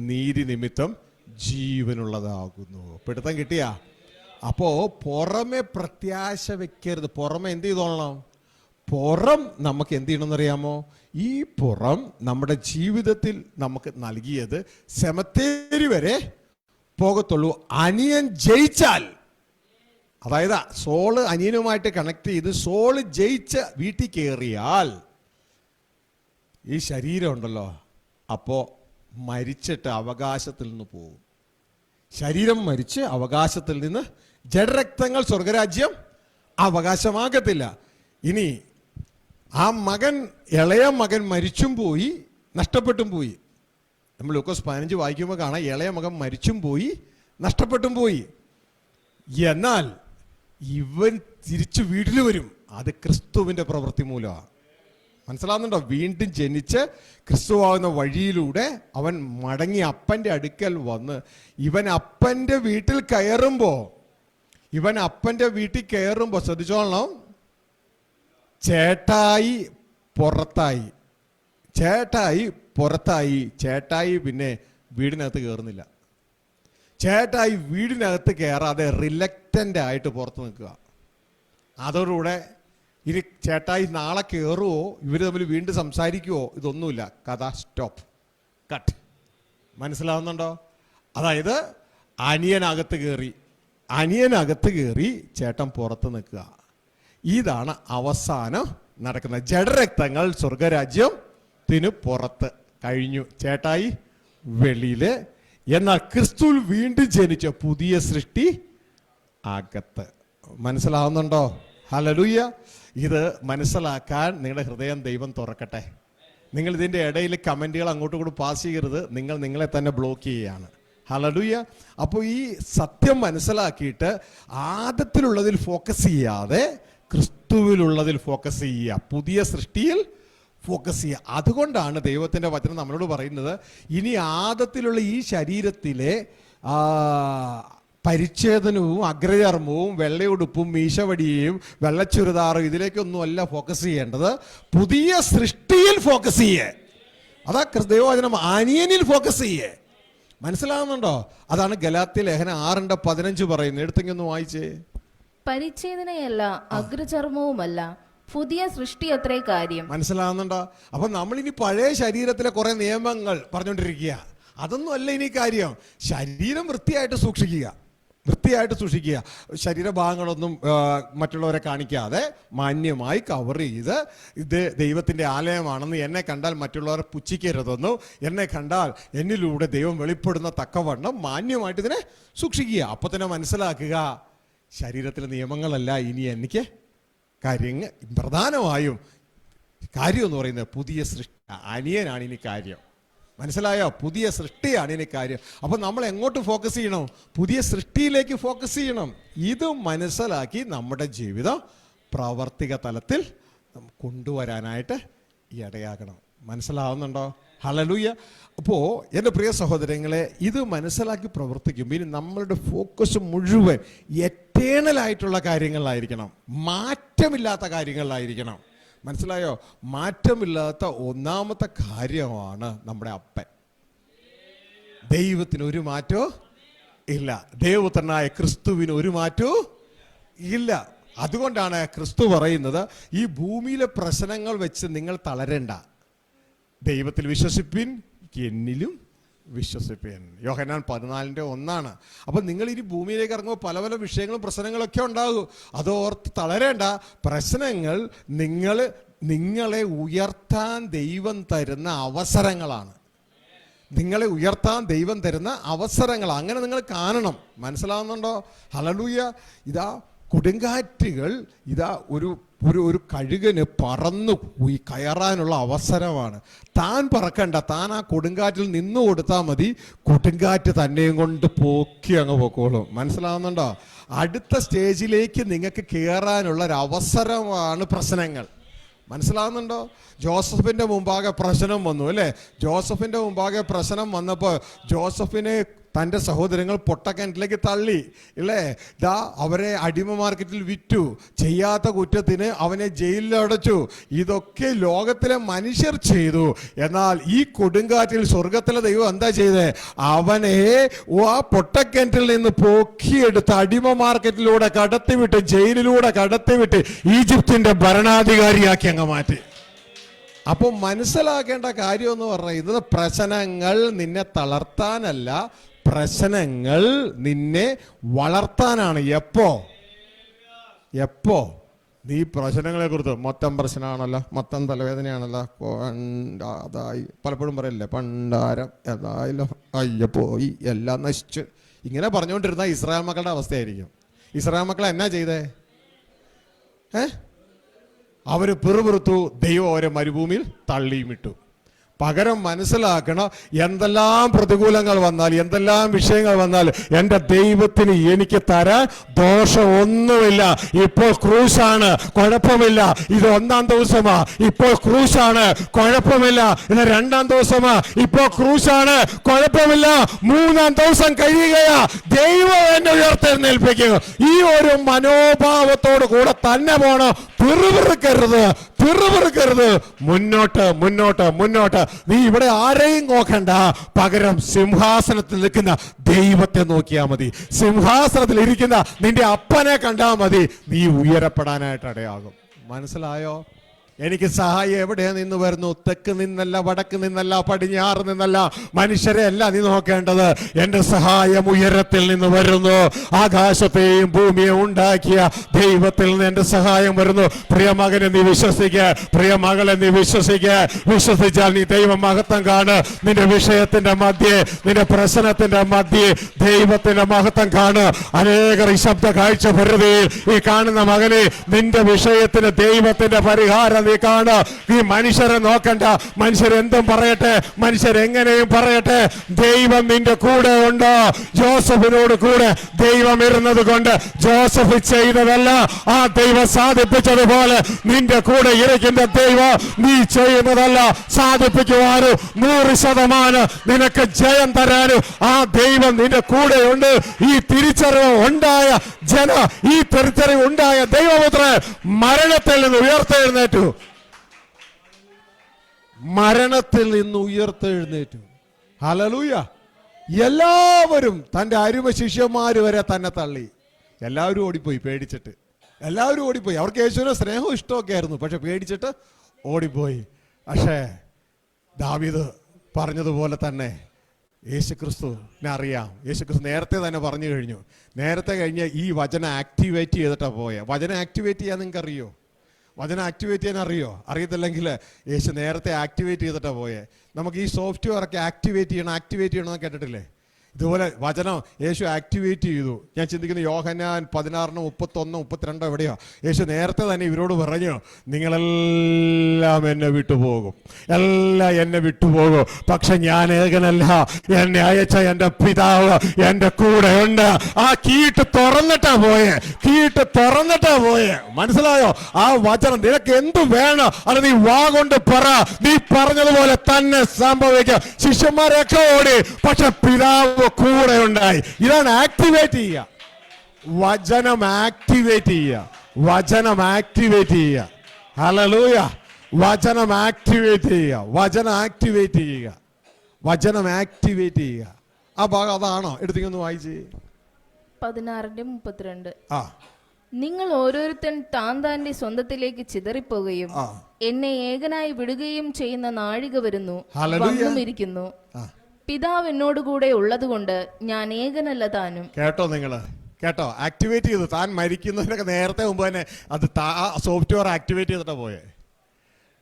നീതി നിമിത്തം ജീവനുള്ളതാകുന്നു. പിടുത്തം കിട്ടിയ? അപ്പോ പുറമെ പ്രത്യാശ വെക്കരുത്. പുറമെ എന്ത് ചെയ്തോളണം? പുറം നമുക്ക് എന്ത് ചെയ്യണമെന്നറിയാമോ? ഈ പുറം നമ്മുടെ ജീവിതത്തിൽ നമുക്ക് നൽകിയത് സെമത്തേരി വരെ പോകത്തുള്ളൂ. അനിയൻ ജയിച്ചാൽ, അതായത് സോള് അനിയനുമായിട്ട് കണക്ട് ചെയ്ത് സോള് ജയിച്ച് വീട്ടിൽ കയറിയാൽ ഈ ശരീരം ഉണ്ടല്ലോ, അപ്പോൾ മരിച്ചിട്ട് അവകാശത്തിൽ നിന്ന് പോകും. ശരീരം മരിച്ച് അവകാശത്തിൽ നിന്ന് ജഡരക്തങ്ങൾ സ്വർഗരാജ്യം അവകാശമാകത്തില്ല. ഇനി ആ മകൻ, ഇളയ മകൻ മരിച്ചും പോയി, നഷ്ടപ്പെട്ടും പോയി. നമ്മൾ ലൂക്കോസ് 15 വായിക്കുമ്പോൾ കാണാം, ഇളയ മകൻ മരിച്ചും പോയി, നഷ്ടപ്പെട്ടും പോയി. എന്നാൽ ഇവൻ തിരിച്ചു വീട്ടിൽ വരും. അത് ക്രിസ്തുവിൻ്റെ പ്രവൃത്തി മൂലമാണ്. മനസ്സിലാവുന്നുണ്ടോ? വീണ്ടും ജനിച്ച് ക്രിസ്തുവാകുന്ന വഴിയിലൂടെ അവൻ മടങ്ങി അപ്പൻ്റെ അടുക്കൽ വന്ന് ഇവൻ അപ്പൻ്റെ വീട്ടിൽ കയറുമ്പോൾ ശ്രദ്ധിച്ചോളണം, ചേട്ടായി പുറത്തായി. ചേട്ടായി പിന്നെ വീടിനകത്ത് കയറുന്നില്ല. ചേട്ടായി വീടിനകത്ത് കയറാതെ റിലക്റ്റൻ്റ് ആയിട്ട് പുറത്ത് നിൽക്കുക. അതോടുകൂടെ ഇനി ചേട്ടായി നാളെ കയറുമോ, ഇവർ തമ്മിൽ വീണ്ടും സംസാരിക്കുമോ, ഇതൊന്നുമില്ല. കഥ സ്റ്റോപ്പ്, കട്ട്. മനസ്സിലാവുന്നുണ്ടോ? അതായത് അനിയനകത്ത് കയറി ചേട്ടൻ പുറത്ത് നിൽക്കുക. ഇതാണ് അവസാനം നടക്കുന്നത്. ജഡരക്തങ്ങൾ സ്വർഗരാജ്യത്തിന് പുറത്ത് കഴിഞ്ഞു, ചേട്ടായി വെളിയില്. എന്നാൽ ക്രിസ്തുവിൽ വീണ്ടും ജനിച്ച പുതിയ സൃഷ്ടി അകത്ത്. മനസ്സിലാവുന്നുണ്ടോ? ഹല്ലേലൂയ. ഇത് മനസ്സിലാക്കാൻ നിങ്ങളുടെ ഹൃദയം ദൈവം തുറക്കട്ടെ. നിങ്ങൾ ഇതിൻ്റെ ഇടയിൽ കമൻറ്റുകൾ അങ്ങോട്ടും കൂടി പാസ് ചെയ്യരുത്. നിങ്ങൾ നിങ്ങളെ തന്നെ ബ്ലോക്ക് ചെയ്യുകയാണ്. ഹല്ലേലൂയ. അപ്പോൾ ഈ സത്യം മനസ്സിലാക്കിയിട്ട് ആദത്തിലുള്ളതിൽ ഫോക്കസ് ചെയ്യാതെ ക്രിസ്തുവിലുള്ളതിൽ ഫോക്കസ് ചെയ്യുക, പുതിയ സൃഷ്ടിയിൽ ഫോക്കസ് ചെയ്യുക. അതുകൊണ്ടാണ് ദൈവത്തിൻ്റെ വചനം നമ്മളോട് പറയുന്നത്, ഇനി ആദത്തിലുള്ള ഈ ശരീരത്തിലെ പരിച്ഛേദനവും അഗ്രചർമ്മവും വെള്ളയുടുപ്പും മീശവടിയും വെള്ളച്ചുരിദാറും ഇതിലേക്കൊന്നുമല്ല ഫോക്കസ് ചെയ്യേണ്ടത്, പുതിയ സൃഷ്ടിയിൽ ഫോക്കസ് ചെയ്യേ. അതാ ദൈവവചനം, അനിയനിൽ ഫോക്കസ് ചെയ്യേ. മനസ്സിലാകുന്നുണ്ടോ? അതാണ് ഗലാത്യ ലേഖനം 6:15 പറയുന്നത്. എടുത്തെങ്കിൽ ഒന്ന് വായിച്ചേ. പരിച്ഛേദനയല്ല അഗ്രചർമ്മവുമല്ല, പുതിയ സൃഷ്ടി അത്രേ കാര്യം. മനസ്സിലാവുന്നുണ്ടോ? അപ്പൊ നമ്മളിനി പഴയ ശരീരത്തിലെ കുറെ നിയമങ്ങൾ പറഞ്ഞുകൊണ്ടിരിക്കുക. അതൊന്നും അല്ല ഇനി കാര്യം. ശരീരം വൃത്തിയായിട്ട് സൂക്ഷിക്കുക, വൃത്തിയായിട്ട് സൂക്ഷിക്കുക. ശരീരഭാഗങ്ങളൊന്നും മറ്റുള്ളവരെ കാണിക്കാതെ മാന്യമായി കവർ ചെയ്ത്, ഇത് ദൈവത്തിൻ്റെ ആലയമാണെന്ന് എന്നെ കണ്ടാൽ മറ്റുള്ളവരെ പുച്ഛിക്കരുതെന്നും, എന്നെ കണ്ടാൽ എന്നിലൂടെ ദൈവം വെളിപ്പെടുന്ന തക്കവണ്ണം മാന്യമായിട്ട് ഇതിനെ സൂക്ഷിക്കുക. അപ്പോൾ തന്നെ മനസ്സിലാക്കുക, ശരീരത്തിലെ നിയമങ്ങളല്ല ഇനി എനിക്ക് കാര്യങ്ങൾ. പ്രധാനമായും കാര്യം എന്ന് പറയുന്നത് പുതിയ സൃഷ്ടി, അനിയനാണ് ഇനി കാര്യം. മനസ്സിലായോ? പുതിയ സൃഷ്ടിയാണ് ഇനി കാര്യം. അപ്പം നമ്മൾ എങ്ങോട്ട് ഫോക്കസ് ചെയ്യണം? പുതിയ സൃഷ്ടിയിലേക്ക് ഫോക്കസ് ചെയ്യണം. ഇത് മനസ്സിലാക്കി നമ്മുടെ ജീവിതം പ്രാവർത്തിക തലത്തിൽ കൊണ്ടുവരാനായിട്ട് ഇടയാകണം. മനസ്സിലാവുന്നുണ്ടോ? ഹല്ലേലൂയ. അപ്പോൾ എൻ്റെ പ്രിയ സഹോദരങ്ങളെ, ഇത് മനസ്സിലാക്കി പ്രവർത്തിക്കുമ്പോൾ ഇനി നമ്മളുടെ ഫോക്കസ് മുഴുവൻ എറ്റേണലായിട്ടുള്ള കാര്യങ്ങളിലായിരിക്കണം, മാറ്റമില്ലാത്ത കാര്യങ്ങളിലായിരിക്കണം. മനസ്സിലായോ? മാറ്റമില്ലാത്ത ഒന്നാമത്തെ കാര്യമാണ് നമ്മുടെ അപ്പൻ. ദൈവത്തിന് ഒരു മാറ്റവും ഇല്ല. ദൈവപുത്രനായ ക്രിസ്തുവിന് ഒരു മാറ്റവും ഇല്ല. അതുകൊണ്ടാണ് ക്രിസ്തു പറയുന്നത്, ഈ ഭൂമിയിലെ പ്രശ്നങ്ങൾ വെച്ച് നിങ്ങൾ തളരണ്ട, ദൈവത്തിൽ വിശ്വസിപ്പിൻ, എന്നിലും വിശ്വസിപ്പിൻ. യോഹന്നാൻ 14:1. അപ്പം നിങ്ങൾ ഇനി ഭൂമിയിലേക്ക് ഇറങ്ങുമ്പോൾ പല പല വിഷയങ്ങളും പ്രശ്നങ്ങളൊക്കെ ഉണ്ടാകും. അതോർത്ത് തളരേണ്ട. പ്രശ്നങ്ങൾ നിങ്ങളെ ഉയർത്താൻ ദൈവം തരുന്ന അവസരങ്ങളാണ്. നിങ്ങളെ ഉയർത്താൻ ദൈവം തരുന്ന അവസരങ്ങൾ അങ്ങനെ നിങ്ങൾ കാണണം. മനസ്സിലാവുന്നുണ്ടോ? ഹല്ലേലൂയ. ഇതാ കൊടുങ്കാറ്റുകൾ, ഇതാ ഒരു കഴുകന് പറന്നു കയറാനുള്ള അവസരമാണ്. താൻ പറക്കണ്ട, താൻ ആ കൊടുങ്കാറ്റിൽ നിന്നു കൊടുത്താൽ മതി, കൊടുങ്കാറ്റ് തന്നെയും കൊണ്ട് പോക്കി അങ്ങ് പൊക്കോളും. മനസ്സിലാവുന്നുണ്ടോ? അടുത്ത സ്റ്റേജിലേക്ക് നിങ്ങൾക്ക് കയറാനുള്ള ഒരു അവസരമാണ് പ്രശ്നങ്ങൾ. മനസ്സിലാവുന്നുണ്ടോ? ജോസഫിൻ്റെ മുമ്പാകെ പ്രശ്നം വന്നു അല്ലേ? ജോസഫിൻ്റെ മുമ്പാകെ പ്രശ്നം വന്നപ്പോൾ ജോസഫിനെ തൻ്റെ സഹോദരങ്ങൾ പൊട്ടക്കിണറ്റിലേക്ക് തള്ളി ഇല്ലേ? അവരെ അടിമ മാർക്കറ്റിൽ വിറ്റു, ചെയ്യാത്ത കുറ്റത്തിന് അവനെ ജയിലിൽ അടച്ചു. ഇതൊക്കെ ലോകത്തിലെ മനുഷ്യർ ചെയ്തു. എന്നാൽ ഈ കൊടുങ്കാറ്റിൽ സ്വർഗത്തിലെ ദൈവം എന്താ ചെയ്തേ? അവനെ ആ പൊട്ടക്കിണറ്റിൽ നിന്ന് പൊക്കിയെടുത്ത് അടിമ മാർക്കറ്റിലൂടെ കടത്തിവിട്ട്, ജയിലിലൂടെ കടത്തിവിട്ട് ഈജിപ്തിൻ്റെ ഭരണാധികാരിയാക്കി അങ്ങ് മാറ്റി. അപ്പോൾ മനസ്സിലാക്കേണ്ട കാര്യം എന്ന് പറയുന്നത്, പ്രശ്നങ്ങൾ നിന്നെ തളർത്താനല്ല, പ്രശ്നങ്ങൾ നിന്നെ വളർത്താനാണ്. എപ്പോ നീ പ്രശ്നങ്ങളെ കുറിച്ച് മൊത്തം പ്രശ്നമാണല്ലോ, മൊത്തം തലവേദനയാണല്ലോ, അതായി പലപ്പോഴും പറയല്ലേ, പണ്ടാരം ഏതായാലും പോയി എല്ലാം നശിച്ച്, ഇങ്ങനെ പറഞ്ഞുകൊണ്ടിരുന്ന ഇസ്രായേൽ മക്കളുടെ അവസ്ഥയായിരിക്കും. ഇസ്രായേൽ മക്കളെ എന്നാ ചെയ്തേ? അവര് പിറുപിറുത്തു, ദൈവം അവരെ മരുഭൂമിയിൽ തള്ളിയും ഇട്ടു. പകരം മനസ്സിലാക്കണം, എന്തെല്ലാം പ്രതികൂലങ്ങൾ വന്നാൽ, എന്തെല്ലാം വിഷയങ്ങൾ വന്നാൽ, എൻ്റെ ദൈവത്തിന് എനിക്ക് തരാൻ ദോഷമൊന്നുമില്ല. ഇപ്പോൾ ക്രൂശാണ്, കുഴപ്പമില്ല. ഇത് 1-ാം ദിവസമാ, ഇപ്പോൾ ക്രൂശാണ്, കുഴപ്പമില്ല. ഇത് 2-ാം ദിവസമാ, ഇപ്പോൾ ക്രൂശാണ്, കുഴപ്പമില്ല. 3-ാം ദിവസം കഴിയുകയാ, ദൈവം എന്നെ ഉയർത്തെഴുന്നേൽപ്പിക്കുക. ഈ ഒരു മനോഭാവത്തോട് കൂടെ തന്നെ പോണം. പിറുപിറുക്കരുത്. മുന്നോട്ട്. നീ ഇവിടെ ആരെയും നോക്കണ്ട, പകരം സിംഹാസനത്തിൽ നിൽക്കുന്ന ദൈവത്തെ നോക്കിയാൽ മതി. സിംഹാസനത്തിൽ ഇരിക്കുന്ന നിന്റെ അപ്പനെ കണ്ടാൽ മതി. നീ ഉയരപ്പെടാനായിട്ട് ഇടയാകും. മനസ്സിലായോ? എനിക്ക് സഹായം എവിടെ നിന്ന് വരുന്നു? തെക്ക് നിന്നല്ല, വടക്ക് നിന്നല്ല, പടിഞ്ഞാറ് നിന്നല്ല, മനുഷ്യരെ അല്ല നീ നോക്കേണ്ടത്. എൻ്റെ സഹായം ഉയരത്തിൽ നിന്ന് വരുന്നു. ആകാശത്തെയും ഭൂമിയെ ഉണ്ടാക്കിയ ദൈവത്തിൽ നിന്ന് എൻ്റെ സഹായം വരുന്നു. പ്രിയമകനെ നീ വിശ്വസിക്കുക, പ്രിയമകളെ നീ വിശ്വസിക്കുക. വിശ്വസിച്ചാൽ നീ ദൈവ മഹത്വം കാണ്. നിന്റെ വിഷയത്തിന്റെ മധ്യേ, നിന്റെ പ്രശ്നത്തിന്റെ മധ്യേ ദൈവത്തിന്റെ മഹത്വം കാണ്. അനേകർ ഈ ശബ്ദ കാഴ്ച പരിധിയിൽ ഈ കാണുന്ന മകനെ, നിന്റെ വിഷയത്തിന് ദൈവത്തിന്റെ പരിഹാരം നീ കാണുക. ഈ മനുഷ്യരെ നോക്കണ്ട, മനുഷ്യരെന്തും പറയട്ടെ, മനുഷ്യരെങ്ങനെയും പറയട്ടെ, ദൈവം നിന്റെ കൂടെ ഉണ്ട്. ജോസഫിനോട് കൂടെ ദൈവം ഇരുന്നത് കൊണ്ട് ജോസഫ് ചെയ്തതല്ല, ആ ദൈവം സാധിപ്പിച്ചതുപോലെ നിന്റെ കൂടെ ഇരിക്കുന്ന ദൈവം നീ ചെയ്യുന്നതല്ല സാധിപ്പിക്കുവാനും 100% നിനക്ക് ജയം തരാനും ആ ദൈവം നിന്റെ കൂടെയുണ്ട്. ഈ തിരിച്ചറിവ് ഉണ്ടായ ഈ തിരിച്ചറിവ് ഉണ്ടായ ദൈവപുത്രൻ മരണത്തിൽ നിന്ന് ഉയർത്തെഴുന്നേറ്റു. ഹല്ലേലൂയ. എല്ലാവരും, തൻ്റെ അരുമ ശിഷ്യന്മാർ വരെ തന്നെ തള്ളി. എല്ലാവരും ഓടിപ്പോയി പേടിച്ചിട്ട്. എല്ലാവരും ഓടിപ്പോയി. അവർക്ക് യേശുവിനെ സ്നേഹവും ഇഷ്ടമൊക്കെ ആയിരുന്നു, പക്ഷെ പേടിച്ചിട്ട് ഓടിപ്പോയി. പക്ഷേ ദാവീദ് പറഞ്ഞതുപോലെ തന്നെ യേശുക്രിസ്തുവിനെ അറിയാം. യേശുക്രിസ്തു നേരത്തെ തന്നെ പറഞ്ഞു കഴിഞ്ഞു. നേരത്തെ കഴിഞ്ഞ് ഈ വചനം ആക്ടിവേറ്റ് ചെയ്തിട്ടാണ് പോയത്. വചനം ആക്ടിവേറ്റ് ചെയ്യാൻ നിങ്ങൾക്ക് അറിയോ? വചനം ആക്ടിവേറ്റ് ചെയ്യാൻ അറിയോ? അറിയത്തില്ലെങ്കിൽ യേശു നേരത്തെ ആക്ടിവേറ്റ് ചെയ്തിട്ടാണ് പോയത്. നമുക്ക് ഈ സോഫ്റ്റ്വെയർ ഒക്കെ ആക്ടിവേറ്റ് ചെയ്യണമെന്ന് കേട്ടിട്ടില്ലേ? ഇതുപോലെ വചനം യേശു ആക്ടിവേറ്റ് ചെയ്തു. ഞാൻ ചിന്തിക്കുന്നു യോഹന്നാൻ 16:31-32 എവിടെയോ യേശു നേരത്തെ തന്നെ ഇവരോട് പറഞ്ഞു, നിങ്ങളെല്ലാം എന്നെ വിട്ടുപോകും, എല്ലാം എന്നെ വിട്ടുപോകും, പക്ഷെ ഞാൻ ഏകനല്ല, എന്നെ അയച്ച എൻ്റെ പിതാവ് എൻ്റെ കൂടെ ഉണ്ട്. ആ കീട്ട് തുറന്നിട്ടാ പോയെ. മനസ്സിലായോ? ആ വചനം നിനക്ക് എന്ത് വേണം അത് നീ വാ കൊണ്ട് പറ. നീ പറഞ്ഞതുപോലെ തന്നെ സംഭവിക്കും. ശിഷ്യന്മാരൊക്കെ ഓടി, പക്ഷെ പിതാവ് കൂടെ ഉണ്ടായി. ഇതാണ് ആക്ടിവേറ്റ് ചെയ്യുക. വചനം ആക്ടിവേറ്റ് ചെയ്യുക. ഹല്ലേലൂയ. വചനം ആക്ടിവേറ്റ് ചെയ്യുക. ആ ഭാഗം അതാണോ? എടുത്തിങ്ങൊന്ന് വായിച്ചേ. 16:32. നിങ്ങൾ ഓരോരുത്തൻ താന്റെ സ്വന്തത്തിലേക്ക് ചിതറിപ്പോകുകയും എന്നെ ഏകനായി വിടുകയും ചെയ്യുന്ന നാഴിക വരുന്നു, വന്നുമിരിക്കുന്നു. പിതാവ് എന്നോടുകൂടെ ഉള്ളതുകൊണ്ട് ഞാൻ ഏകനല്ല താനും. കേട്ടോ ആക്ടിവേറ്റ് ചെയ്തു. താൻ മരിക്കുന്നതിനൊക്കെ നേരത്തെ മുമ്പ് തന്നെ അത് സോഫ്റ്റ്വെയർ ആക്ടിവേറ്റ് ചെയ്തിട്ടാ പോയെ.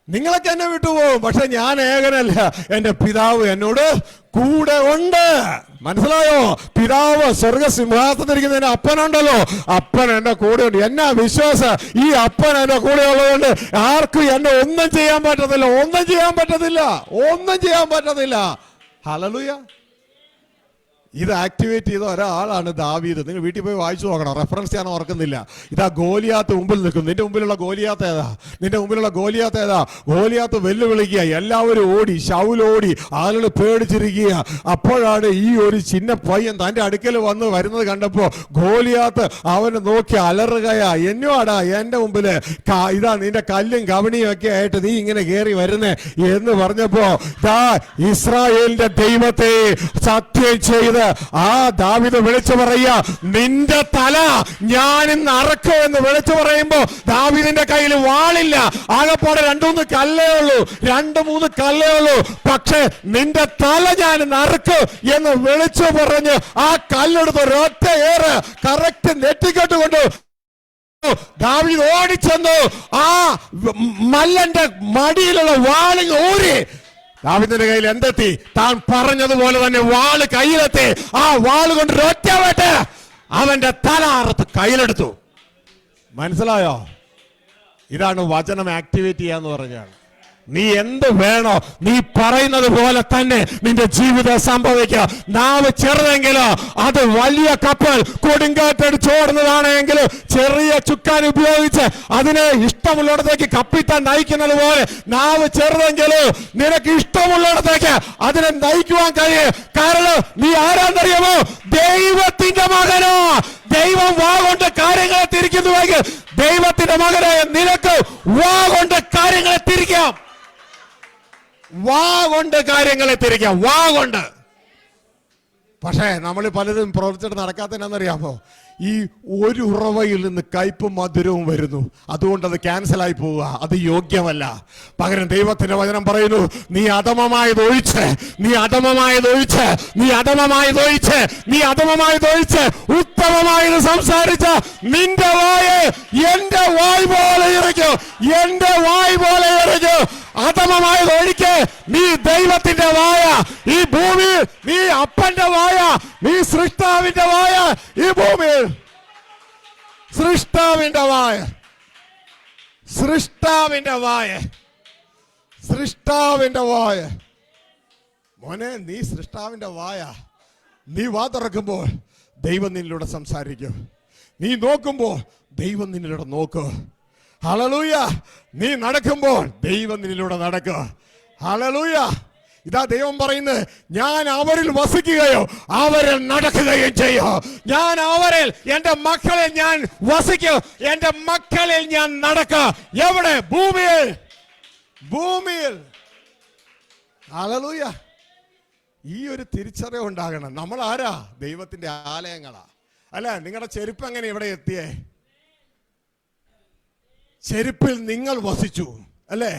നിങ്ങളൊക്കെ എന്നെ വിട്ടുപോകും, പക്ഷെ ഞാൻ ഏകനല്ല, എൻ്റെ പിതാവ് എന്നോട് കൂടെ ഉണ്ട്. മനസ്സിലായോ? പിതാവ് സ്വർഗസിംഹാസനത്തിരിക്കുന്ന അപ്പനുണ്ടല്ലോ, അപ്പൻ എന്റെ കൂടെ ഉണ്ട്. എന്നാ വിശ്വാസം? ഈ അപ്പൻ എന്റെ കൂടെ ഉള്ളതുകൊണ്ട് ആർക്കും എന്നെ ഒന്നും ചെയ്യാൻ പറ്റത്തില്ല. ഹല്ലേലൂയ. ഇത് ആക്ടിവേറ്റ് ചെയ്ത ഒരാളാണ് ദാവീദ്. നിങ്ങൾ വീട്ടിൽ പോയി വായിച്ചു നോക്കണം. റെഫറൻസ് ഞാൻ ഓർക്കുന്നില്ല. ഇതാ ഗോലിയാത്ത് മുമ്പിൽ നിൽക്കും. നിന്റെ മുമ്പിലുള്ള ഗോലിയാത്ത് ഏതാ? ഗോലിയാത്ത് വെല്ലുവിളിക്കുക. എല്ലാവരും ഓടി, ശൗൽ ഓടി, ആളുകൾ പേടിച്ചിരിക്കുക. അപ്പോഴാണ് ഈ ഒരു ചിന്ന പയ്യൻ തൻ്റെ അടുക്കൽ വരുന്നത് കണ്ടപ്പോൾ ഗോലിയാത്ത് അവനെ നോക്കി അലറുകയാ. എന്നോടാ എൻ്റെ മുമ്പില് ഇതാ നിന്റെ കല്ലും കവണിയും ഒക്കെ ആയിട്ട് നീ ഇങ്ങനെ കയറി വരുന്നേ എന്ന് പറഞ്ഞപ്പോ ഇസ്രായേലിന്റെ ദൈവത്തെ സത്യം ചെയ്ത് ആ ദാവീദ് വിളിച്ചു പറയുക, നിന്റെ തല ഞാൻ ഇന്ന് അറക്കും എന്ന് വിളിച്ചു പറയുമ്പോ ദാവീദിന്റെ കയ്യിൽ വാളില്ല, ആകെപ്പാടെ 2-3 കല്ലേ ഉള്ളൂ. പക്ഷെ നിന്റെ തല ഞാൻ ഇന്ന് അറക്കും എന്ന് വിളിച്ചു പറഞ്ഞ് ആ കല്ലെടുത്ത് ഒരൊറ്റ ഏറ് കറക്റ്റ് നെറ്റിക്കെട്ടുകൊണ്ട് ദാവീദ് ഓടിച്ചെന്നു ആ മല്ലന്റെ മടിയിലുള്ള വാളിൽ ഊരി ദാവീദിന്റെ കയ്യിൽ എന്തെത്തി? താൻ പറഞ്ഞതുപോലെ തന്നെ വാള് കയ്യിലെത്തി. ആ വാള് കൊണ്ട് ഒറ്റ വെട്ട് അവന്റെ തല അറുത്ത് കയ്യിലെടുത്തു. മനസ്സിലായോ? ഇതാണ് വചനം ആക്ടിവേറ്റ് ചെയ്യാന്ന് പറഞ്ഞാൽ. നീ എന്ത് വേണോ നീ പറയുന്നത് പോലെ തന്നെ നിന്റെ ജീവിതം സംഭവിക്കുക. നാവ് ചെറുതെങ്കിലോ അത് വലിയ കപ്പൽ കൊടുങ്കാറ്റടിച്ചോടുന്നതാണെങ്കിലും ചെറിയ ചുക്കാൻ ഉപയോഗിച്ച് അതിനെ ഇഷ്ടമുള്ളിടത്തേക്ക് കപ്പിത്താൻ നയിക്കുന്നത് പോലെ നാവ് ചെറുതെങ്കിലും നിനക്ക് ഇഷ്ടമുള്ളിടത്തേക്ക് അതിനെ നയിക്കുവാൻ കഴിയും. കാരണം നീ ആരാന്നറിയാമോ? ദൈവത്തിന്റെ മകനോ. ദൈവം വാ കൊണ്ട് കാര്യങ്ങളെ തിരിക്കുന്നുവെങ്കിൽ ദൈവത്തിന്റെ മകനായ നിനക്ക് വാ കൊണ്ട് കാര്യങ്ങളെ തിരിക്കാം. വാ കൊണ്ട്. പക്ഷേ നമ്മൾ പലരും പ്രവർത്തിച്ചിട്ട് നടക്കാത്തതിനാന്നറിയാമോ? ഈ ഒരു ഉറവയിൽ നിന്ന് കയ്പും മധുരവും വരുന്നു. അതുകൊണ്ട് അത് ക്യാൻസലായി പോവുക. അത് യോഗ്യമല്ല. പകരം ദൈവത്തിന്റെ വചനം പറയുന്നു, നീ അധമമായതൊഴിച്ച് ഉത്തമമായത് സംസാരിച്ച നിന്റെ വായ് എന്റെ വായ് പോലെ ഇറക്കും. അധമമായത് ഒഴിക്ക്. നീ ദൈവത്തിന്റെ വായ ഈ ഭൂമിയിൽ, നീ അപ്പന്റെ വായ, നീ സൃഷ്ടാവിന്റെ വായ ഈ ഭൂമിയിൽ. സൃഷ്ടാവിന്റെ വായ മോനെ, നീ സൃഷ്ടാവിന്റെ വായ. നീ വാ തുറക്കുമ്പോൾ ദൈവം നിന്നിലൂടെ സംസാരിക്കും. നീ നോക്കുമ്പോൾ ദൈവം നിന്നിലൂടെ നോക്കും. ഹല്ലേലൂയ. നീ നടക്കുമ്പോൾ ദൈവം നിന്നിലൂടെ നടക്കും. ഹല്ലേലൂയ. ഇതാ ദൈവം പറയുന്നത്, ഞാൻ അവരിൽ വസിക്കുകയോ അവരിൽ നടക്കുകയും ചെയ്യും. ഞാൻ അവരിൽ, എന്റെ മക്കളിൽ ഞാൻ വസിക്കും, എന്റെ മക്കളിൽ ഞാൻ നടക്കും. എവിടെ? ഭൂമിയിൽ. ഹല്ലേലൂയ. ഈ ഒരു തിരിച്ചറിവ് ഉണ്ടാകണം. നമ്മൾ ആരാ? ദൈവത്തിന്റെ ആലയങ്ങളാ. അല്ല, നിങ്ങളുടെ ചെരുപ്പ് എങ്ങനെ ഇവിടെ എത്തിയേ? ചെരുപ്പിൽ നിങ്ങൾ വസിച്ചു അല്ലേ?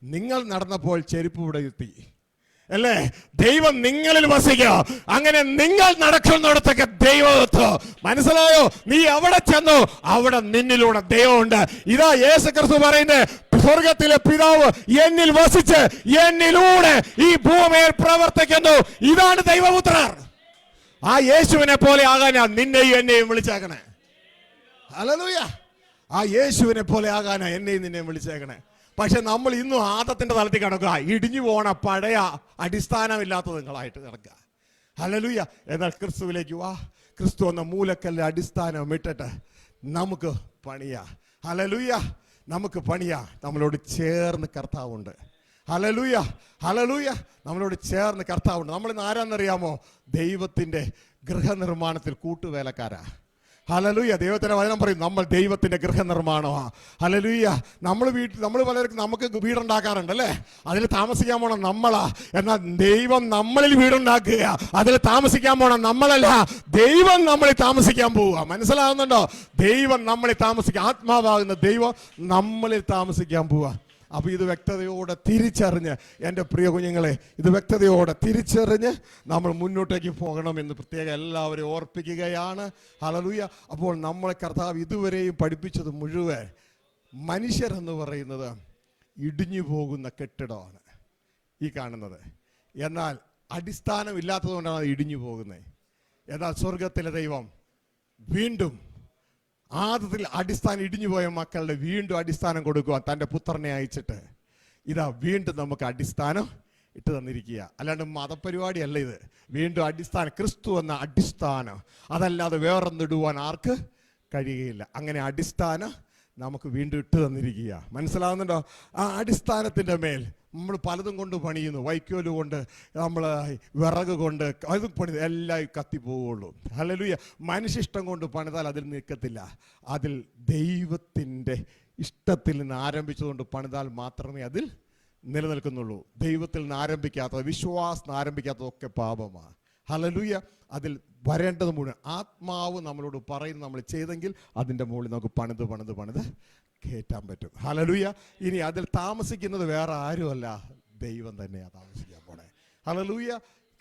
നിങ്ങൾ നടന്നപ്പോൾ ചെരുപ്പ് ഇവിടെ എത്തി അല്ലേ? ദൈവം നിങ്ങളിൽ വസിക്കുക. അങ്ങനെ നിങ്ങൾ നടക്കുന്നിടത്തൊക്കെ ദൈവത്വം. മനസ്സിലായോ? നീ എവിടെ ചെന്നു അവിടെ നിന്നിലൂടെ ദൈവമുണ്ട്. ഇതാ യേശു ക്രിസ്തു പറയുന്നത്, സ്വർഗത്തിലെ പിതാവ് എന്നിൽ വസിച്ച് എന്നിലൂടെ ഈ ഭൂമിയിൽ പ്രവർത്തിക്കുന്നു. ഇതാണ് ദൈവപുത്രർ. ആ യേശുവിനെ പോലെ ആകാനാ നിന്നെയും എന്നെയും വിളിച്ചേക്കണേ. ഹല്ലേലൂയ. ആ യേശുവിനെ പോലെ ആകാനാ എന്നെയും നിന്നെയും വിളിച്ചേക്കണേ. പക്ഷെ നമ്മൾ ഇന്നും ആദത്തിന്റെ തലത്തിൽ കിടക്കുക, ഇടിഞ്ഞു പോണ പഴയ അടിസ്ഥാനമില്ലാത്ത നിങ്ങളായിട്ട് കിടക്കുക. ഹല്ലേലൂയ. എന്നാൽ ക്രിസ്തുവിലേക്ക് വാ. ക്രിസ്തു എന്ന മൂലക്കല്ല് അടിസ്ഥാനം ഇട്ടിട്ട് നമുക്ക് പണിയാ. ഹല്ലേലൂയ. നമുക്ക് പണിയാ. നമ്മളോട് ചേർന്ന് കർത്താവുണ്ട്. ഹല്ലേലൂയ. ഹല്ലേലൂയ. നമ്മളോട് ചേർന്ന് കർത്താവുണ്ട്. നമ്മളിന്ന് ആരാന്നറിയാമോ? ദൈവത്തിന്റെ ഗൃഹനിർമ്മാണത്തിൽ കൂട്ടുവേലക്കാരാ. ഹല്ലേലൂയ. ദൈവത്തിന്റെ വചനം പറയും നമ്മൾ ദൈവത്തിന്റെ ഗൃഹനിർമ്മാണമാണ്. ഹല്ലേലൂയ. നമ്മൾ പലർക്കും നമുക്ക് വീടുണ്ടാക്കാറുണ്ട് അല്ലേ? അതിൽ താമസിക്കാൻ പോണം നമ്മളാ. എന്നാൽ ദൈവം നമ്മളിൽ വീടുണ്ടാക്കുക. അതിൽ താമസിക്കാൻ പോണം നമ്മളല്ല, ദൈവം നമ്മളിൽ താമസിക്കാൻ പോവുക. മനസ്സിലാകുന്നുണ്ടോ? ദൈവം നമ്മളിൽ താമസിക്കുക. ആത്മാവാകുന്ന ദൈവം നമ്മളിൽ താമസിക്കാൻ പോവുക. അപ്പോൾ ഇത് വ്യക്തതയോടെ തിരിച്ചറിഞ്ഞ്, എൻ്റെ പ്രിയ കുഞ്ഞുങ്ങളെ, ഇത് വ്യക്തതയോടെ തിരിച്ചറിഞ്ഞ് നമ്മൾ മുന്നോട്ടേക്ക് പോകണമെന്ന് പ്രത്യേകം എല്ലാവരെയും ഓർപ്പിക്കുകയാണ്. ഹല്ലേലൂയ. അപ്പോൾ നമ്മളെ കർത്താവ് ഇതുവരെയും പഠിപ്പിച്ചത് മുഴുവൻ മനുഷ്യരെന്ന് പറയുന്നത് ഇടിഞ്ഞു പോകുന്ന കെട്ടിടമാണ് ഈ കാണുന്നത്. എന്നാൽ അടിസ്ഥാനം ഇല്ലാത്തതുകൊണ്ടാണ് അത് ഇടിഞ്ഞു പോകുന്നത്. എന്നാൽ സ്വർഗത്തിലെ ദൈവം വീണ്ടും ആദ്യത്തിൽ അടിസ്ഥാനം ഇടിഞ്ഞുപോയ മക്കളുടെ വീണ്ടും അടിസ്ഥാനം കൊടുക്കുക. തൻ്റെ പുത്രനെ അയച്ചിട്ട് ഇതാ വീണ്ടും നമുക്ക് അടിസ്ഥാനം ഇട്ട് തന്നിരിക്കുക. അല്ലാണ്ട് മതപരിപാടിയല്ല ഇത്. വീണ്ടും അടിസ്ഥാനം, ക്രിസ്തു എന്ന അടിസ്ഥാനം, അതല്ലാതെ വേറൊന്നിടുവാൻ ആർക്ക് കഴിയുകയില്ല. അങ്ങനെ അടിസ്ഥാനം നമുക്ക് വീണ്ടും ഇട്ട് തന്നിരിക്കുക. മനസ്സിലാവുന്നുണ്ടോ? ആ അടിസ്ഥാനത്തിൻ്റെ മേൽ നമ്മൾ പലതും കൊണ്ട് പണിയുന്നു. വൈക്കോല് കൊണ്ട്, നമ്മൾ വിറക് കൊണ്ട്, അത് പണി എല്ലാം കത്തിപ്പോവുള്ളൂ. ഹല്ലേലൂയ. മനുഷ്യഷ്ടം കൊണ്ട് പണിതാൽ അതിൽ നിൽക്കത്തില്ല. അതിൽ ദൈവത്തിൻ്റെ ഇഷ്ടത്തിൽ നിന്ന് ആരംഭിച്ചതുകൊണ്ട് പണിതാൽ മാത്രമേ അതിൽ നിലനിൽക്കുന്നുള്ളൂ. ദൈവത്തിൽ നിന്ന് ആരംഭിക്കാത്തത്, വിശ്വാസം ആരംഭിക്കാത്തതൊക്കെ പാപമാണ്. ഹല്ലേലൂയ. അതിൽ വരേണ്ടത് മുഴുവൻ ആത്മാവ് നമ്മളോട് പറയുന്നത് നമ്മൾ ചെയ്തെങ്കിൽ അതിൻ്റെ മുകളിൽ നമുക്ക് പണിത് കയറ്റാൻ പറ്റും. ഹല്ലേലൂയ. ഇനി അതിൽ താമസിക്കുന്നത് വേറെ ആരുമല്ല, ദൈവം തന്നെയാണ് താമസിക്കാൻ പോണേ. ഹല്ലേലൂയ.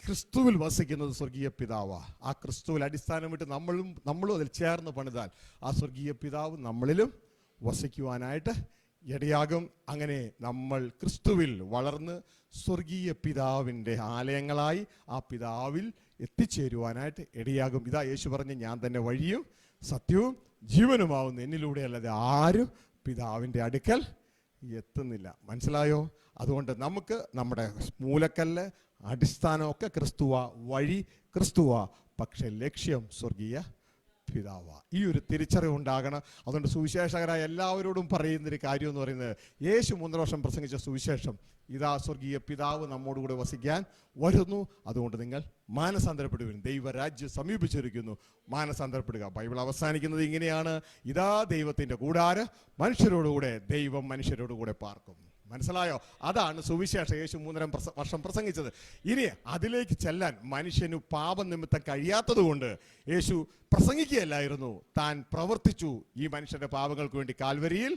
ക്രിസ്തുവിൽ വസിക്കുന്നത് സ്വർഗീയ പിതാവാ. ആ ക്രിസ്തുവിൽ അടിസ്ഥാനമിട്ട് നമ്മളും അതിൽ ചേർന്ന് പണിതാൽ ആ സ്വർഗീയ പിതാവ് നമ്മളിലും വസിക്കുവാനായിട്ട് ഇടയാകും. അങ്ങനെ നമ്മൾ ക്രിസ്തുവിൽ വളർന്ന് സ്വർഗീയ പിതാവിൻ്റെ ആലയങ്ങളായി ആ പിതാവിൽ എത്തിച്ചേരുവാനായിട്ട് ഇടയാകും. ഇതാ യേശു പറഞ്ഞ്, ഞാൻ തന്നെ വഴിയും സത്യവും ജീവനുമാവുന്നു, എന്നിലൂടെ അല്ലാതെ ആരും പിതാവിൻ്റെ അടുക്കൽ എത്തുന്നില്ല. മനസ്സിലായോ? അതുകൊണ്ട് നമുക്ക് നമ്മുടെ മൂലക്കല്ല് അടിസ്ഥാനമൊക്കെ ക്രിസ്തുവ, വഴി ക്രിസ്തുവ, പക്ഷെ ലക്ഷ്യം സ്വർഗീയ പിതാവ. ഈ ഒരു തിരിച്ചറിവുണ്ടാകണം. അതുകൊണ്ട് സുവിശേഷകരായ എല്ലാവരോടും പറയുന്നൊരു കാര്യം എന്ന് പറയുന്നത്, യേശു 3 വർഷം പ്രസംഗിച്ച സുവിശേഷം, ഇതാ സ്വർഗീയ പിതാവ് നമ്മോടുകൂടെ വസിക്കാൻ വരുന്നു, അതുകൊണ്ട് നിങ്ങൾ മാനസാന്തരപ്പെടുവിൻ, ദൈവരാജ്യം സമീപിച്ചിരിക്കുന്നു, മാനസാന്തരപ്പെടുക. ബൈബിൾ അവസാനിക്കുന്നത് ഇങ്ങനെയാണ്, ഇതാ ദൈവത്തിൻ്റെ കൂടാരം, മനുഷ്യരോടുകൂടെ ദൈവം മനുഷ്യരോടുകൂടെ പാർക്കും. മനസ്സിലായോ? അതാണ് സുവിശേഷം യേശു 3 വർഷം പ്രസംഗിച്ചത്. ഇനി അതിലേക്ക് ചെല്ലാൻ മനുഷ്യന് പാപം നിമിത്തം കഴിയാത്തത് കൊണ്ട് യേശു പ്രസംഗിക്കുകയല്ലായിരുന്നു, താൻ പ്രവർത്തിച്ചു. ഈ മനുഷ്യന്റെ പാപങ്ങൾക്ക് വേണ്ടി കാൽവരിയിൽ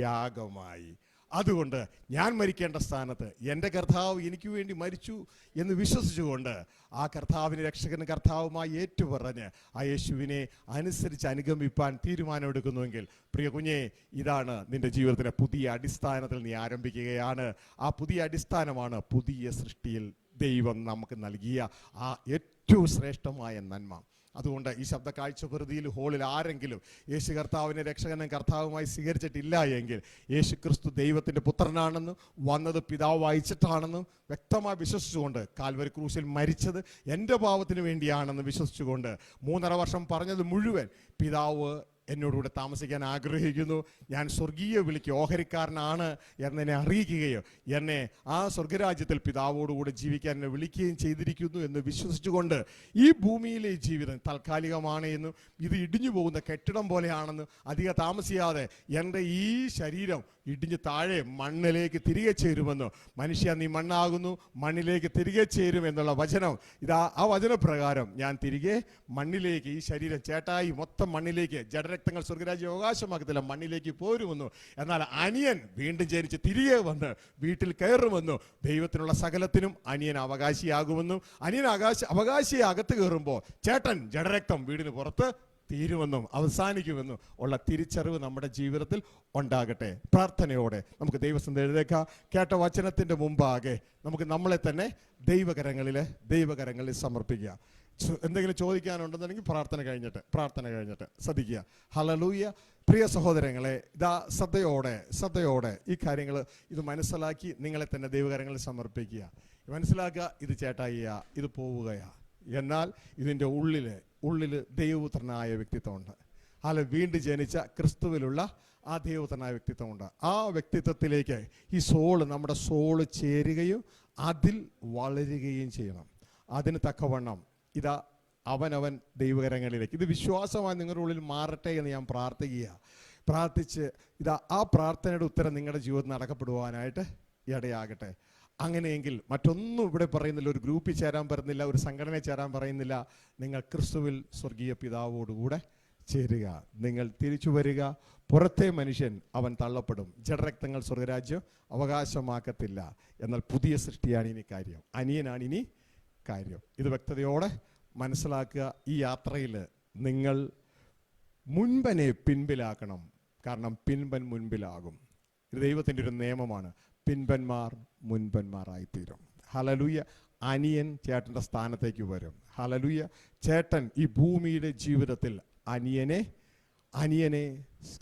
യാഗമായി. അതുകൊണ്ട് ഞാൻ മരിക്കേണ്ട സ്ഥാനത്ത് എൻ്റെ കർത്താവ് എനിക്ക് വേണ്ടി മരിച്ചു എന്ന് വിശ്വസിച്ചുകൊണ്ട് ആ കർത്താവിനെ രക്ഷകനും കർത്താവുമായി ഏറ്റുപറഞ്ഞ് ആ യേശുവിനെ അനുസരിച്ച് അനുഗമിപ്പാൻ തീരുമാനമെടുക്കുന്നുവെങ്കിൽ, പ്രിയ കുഞ്ഞെ, ഇതാണ് നിന്റെ ജീവിതത്തിലെ പുതിയ അടിസ്ഥാനത്തിൽ നീ ആരംഭിക്കുകയാണ്. ആ പുതിയ അടിസ്ഥാനമാണ് പുതിയ സൃഷ്ടിയിൽ ദൈവം നമുക്ക് നൽകിയ ആ ഏറ്റവും ശ്രേഷ്ഠമായ നന്മ. അതുകൊണ്ട് ഈ ശബ്ദ കാഴ്ച പ്രതിയിൽ ഹോളിൽ ആരെങ്കിലും യേശു കർത്താവിനെ രക്ഷകനും കർത്താവുമായി സ്വീകരിച്ചിട്ടില്ല എങ്കിൽ, യേശു ക്രിസ്തു ദൈവത്തിൻ്റെ പുത്രനാണെന്നും വന്നത് പിതാവ് അയച്ചിട്ടാണെന്നും വ്യക്തമായി വിശ്വസിച്ചുകൊണ്ട്, കാൽവരി ക്രൂശിൽ മരിച്ചത് എൻ്റെ പാപത്തിന് വേണ്ടിയാണെന്ന് വിശ്വസിച്ചുകൊണ്ട് 3.5 വർഷം പറഞ്ഞത് മുഴുവൻ പിതാവ് എന്നോടുകൂടെ താമസിക്കാൻ ആഗ്രഹിക്കുന്നു, ഞാൻ സ്വർഗീയ വിളിക്ക് ഓഹരിക്കാരനാണ് എന്നെ അറിയിക്കുകയോ എന്നെ ആ സ്വർഗരാജ്യത്തിൽ പിതാവോടുകൂടെ ജീവിക്കാൻ എന്നെ വിളിക്കുകയും ചെയ്തിരിക്കുന്നു എന്ന് വിശ്വസിച്ചുകൊണ്ട് ഈ ഭൂമിയിലെ ജീവിതം താൽക്കാലികമാണ് എന്നും ഇത് ഇടിഞ്ഞു പോകുന്ന കെട്ടിടം പോലെയാണെന്നും അധികം താമസിയാതെ എൻ്റെ ഈ ശരീരം ഇടിഞ്ഞ് താഴെ മണ്ണിലേക്ക് തിരികെ ചേരുമെന്ന്. മനുഷ്യ നീ മണ്ണാകുന്നു, മണ്ണിലേക്ക് തിരികെ ചേരും എന്നുള്ള വചനം, ഇതാ ആ വചനപ്രകാരം ഞാൻ തിരികെ മണ്ണിലേക്ക്, ഈ ശരീരം ചേട്ടായി മൊത്തം മണ്ണിലേക്ക്, ജഡരക്തങ്ങൾ സ്വർഗരാജ്യം അവകാശമാക്കത്തില്ല, മണ്ണിലേക്ക് പോരുമെന്നു. എന്നാൽ അനിയൻ വീണ്ടും ജനിച്ച് തിരികെ വന്ന് വീട്ടിൽ കയറുമെന്നു. ദൈവത്തിനുള്ള സകലത്തിനും അനിയൻ അവകാശിയാകുമെന്നും അനിയൻ അവകാശിയെ അകത്ത് കയറുമ്പോൾ ചേട്ടൻ ജഡരക്തം വീടിന് പുറത്ത് തീരുമെന്നും അവസാനിക്കുമെന്നും ഉള്ള തിരിച്ചറിവ് നമ്മുടെ ജീവിതത്തിൽ ഉണ്ടാകട്ടെ. പ്രാർത്ഥനയോടെ നമുക്ക് ദൈവസന്നിധിയിൽ എഴുന്നേൽക്കാം. കേട്ട വചനത്തിൻ്റെ മുമ്പാകെ നമുക്ക് നമ്മളെ തന്നെ ദൈവകരങ്ങളിൽ സമർപ്പിക്കുക. എന്തെങ്കിലും ചോദിക്കാനുണ്ടെന്നുണ്ടെങ്കിൽ പ്രാർത്ഥന കഴിഞ്ഞിട്ട് ശ്രദ്ധിക്കുക. ഹല്ലേലൂയ. പ്രിയ സഹോദരങ്ങളെ, ഇതാ ശ്രദ്ധയോടെ ഈ കാര്യങ്ങൾ ഇത് മനസ്സിലാക്കി നിങ്ങളെ തന്നെ ദൈവകരങ്ങളിൽ സമർപ്പിക്കുക. മനസ്സിലാക്കുക, ഇത് ചേട്ടായിയാ, ഇത് പോവുകയാ. എന്നാൽ ഇതിൻ്റെ ഉള്ളിൽ ദൈവപുത്രനായ വ്യക്തിത്വമുണ്ട്. വീണ്ടും ജനിച്ച ക്രിസ്തുവിലുള്ള ആ ദൈവപുത്രനായ വ്യക്തിത്വമുണ്ട്. ആ വ്യക്തിത്വത്തിലേക്ക് ഈ നമ്മുടെ സോള് ചേരുകയും അതിൽ വളരുകയും ചെയ്യണം. അതിന് തക്കവണ്ണം ഇതാ അവനവൻ ദൈവകരങ്ങളിലേക്ക്, ഇത് വിശ്വാസമായി നിങ്ങളുടെ ഉള്ളിൽ മാറട്ടെ എന്ന് ഞാൻ പ്രാർത്ഥിച്ച് ഇതാ ആ പ്രാർത്ഥനയുടെ ഉത്തരം നിങ്ങളുടെ ജീവിതത്തിൽ നടക്കപ്പെടുവാനായിട്ട് ഇടയാകട്ടെ. അങ്ങനെയെങ്കിൽ മറ്റൊന്നും ഇവിടെ പറയുന്നില്ല, ഒരു ഗ്രൂപ്പിൽ ചേരാൻ പറയുന്നില്ല, ഒരു സംഘടനയിൽ ചേരാൻ പറയുന്നില്ല. നിങ്ങൾ ക്രിസ്തുവിൽ സ്വർഗീയ പിതാവോടുകൂടെ ചേരുക. നിങ്ങൾ തിരിച്ചു വരിക. പുറത്തെ മനുഷ്യൻ അവൻ തള്ളപ്പെടും. ജഡരക്തങ്ങൾ സ്വർഗരാജ്യം അവകാശമാക്കത്തില്ല. എന്നാൽ പുതിയ സൃഷ്ടിയാണ് ഇനി കാര്യം, അനിയനാണ് ഇനി കാര്യം. ഇത് വ്യക്തതയോടെ മനസ്സിലാക്കുക. ഈ യാത്രയിൽ നിങ്ങൾ മുൻപനെ പിൻപിലാക്കണം. കാരണം പിൻപൻ മുൻപിലാകും. ഇത് ദൈവത്തിൻ്റെ ഒരു നിയമമാണ്. പിൻപന്മാർ മുൻപന്മാരായിത്തീരും. ഹല്ലേലൂയ. അനിയൻ ചേട്ടൻ്റെ സ്ഥാനത്തേക്ക് വരും. ഹല്ലേലൂയ. ചേട്ടൻ ഈ ഭൂമിയുടെ ജീവിതത്തിൽ അനിയനെ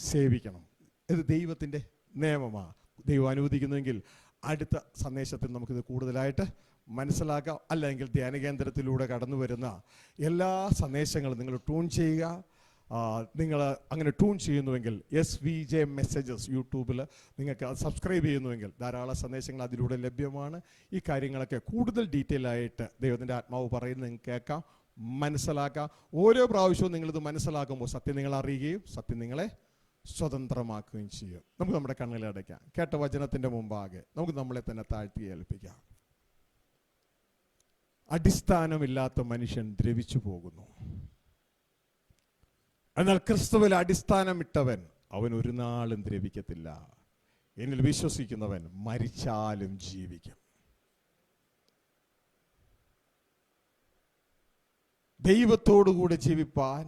സേവിക്കണം. ഇത് ദൈവത്തിൻ്റെ നിയമമാണ്. ദൈവം അനുവദിക്കുന്നുവെങ്കിൽ അടുത്ത സന്ദേശത്തിൽ നമുക്കിത് കൂടുതലായിട്ട് മനസ്സിലാക്കാം. അല്ലെങ്കിൽ ധ്യാനകേന്ദ്രത്തിലൂടെ കടന്നു വരുന്ന എല്ലാ സന്ദേശങ്ങളും നിങ്ങൾ ട്യൂൺ ചെയ്യുക. നിങ്ങൾ അങ്ങനെ ട്യൂൺ ചെയ്യുന്നുവെങ്കിൽ SVJ മെസ്സേജസ് യൂട്യൂബിൽ നിങ്ങൾക്ക് സബ്സ്ക്രൈബ് ചെയ്യുന്നുവെങ്കിൽ ധാരാളം സന്ദേശങ്ങൾ അതിലൂടെ ലഭ്യമാണ്. ഈ കാര്യങ്ങളൊക്കെ കൂടുതൽ ഡീറ്റെയിൽ ആയിട്ട് ദൈവത്തിൻ്റെ ആത്മാവ് പറയുന്നത് നിങ്ങൾക്ക് കേൾക്കാം, മനസ്സിലാക്കാം. ഓരോ പ്രാവശ്യവും നിങ്ങളിത് മനസ്സിലാക്കുമ്പോൾ സത്യം നിങ്ങൾ അറിയുകയും സത്യം നിങ്ങളെ സ്വതന്ത്രമാക്കുകയും ചെയ്യും. നമുക്ക് നമ്മുടെ കണ്ണുകളെ അടയ്ക്കാം. കേട്ട വചനത്തിൻ്റെ മുമ്പാകെ നമുക്ക് നമ്മളെ തന്നെ താഴ്ത്തി ഏൽപ്പിക്കാം. അടിസ്ഥാനമില്ലാത്ത മനുഷ്യൻ ദ്രവിച്ചു പോകുന്നു. എന്നാൽ ക്രിസ്തുവിൽ അടിസ്ഥാനമിട്ടവൻ അവൻ ഒരു നാളും ദ്രവിക്കത്തില്ല. എന്നിൽ വിശ്വസിക്കുന്നവൻ മരിച്ചാലും ജീവിക്കും. ദൈവത്തോടുകൂടെ ജീവിപ്പാൻ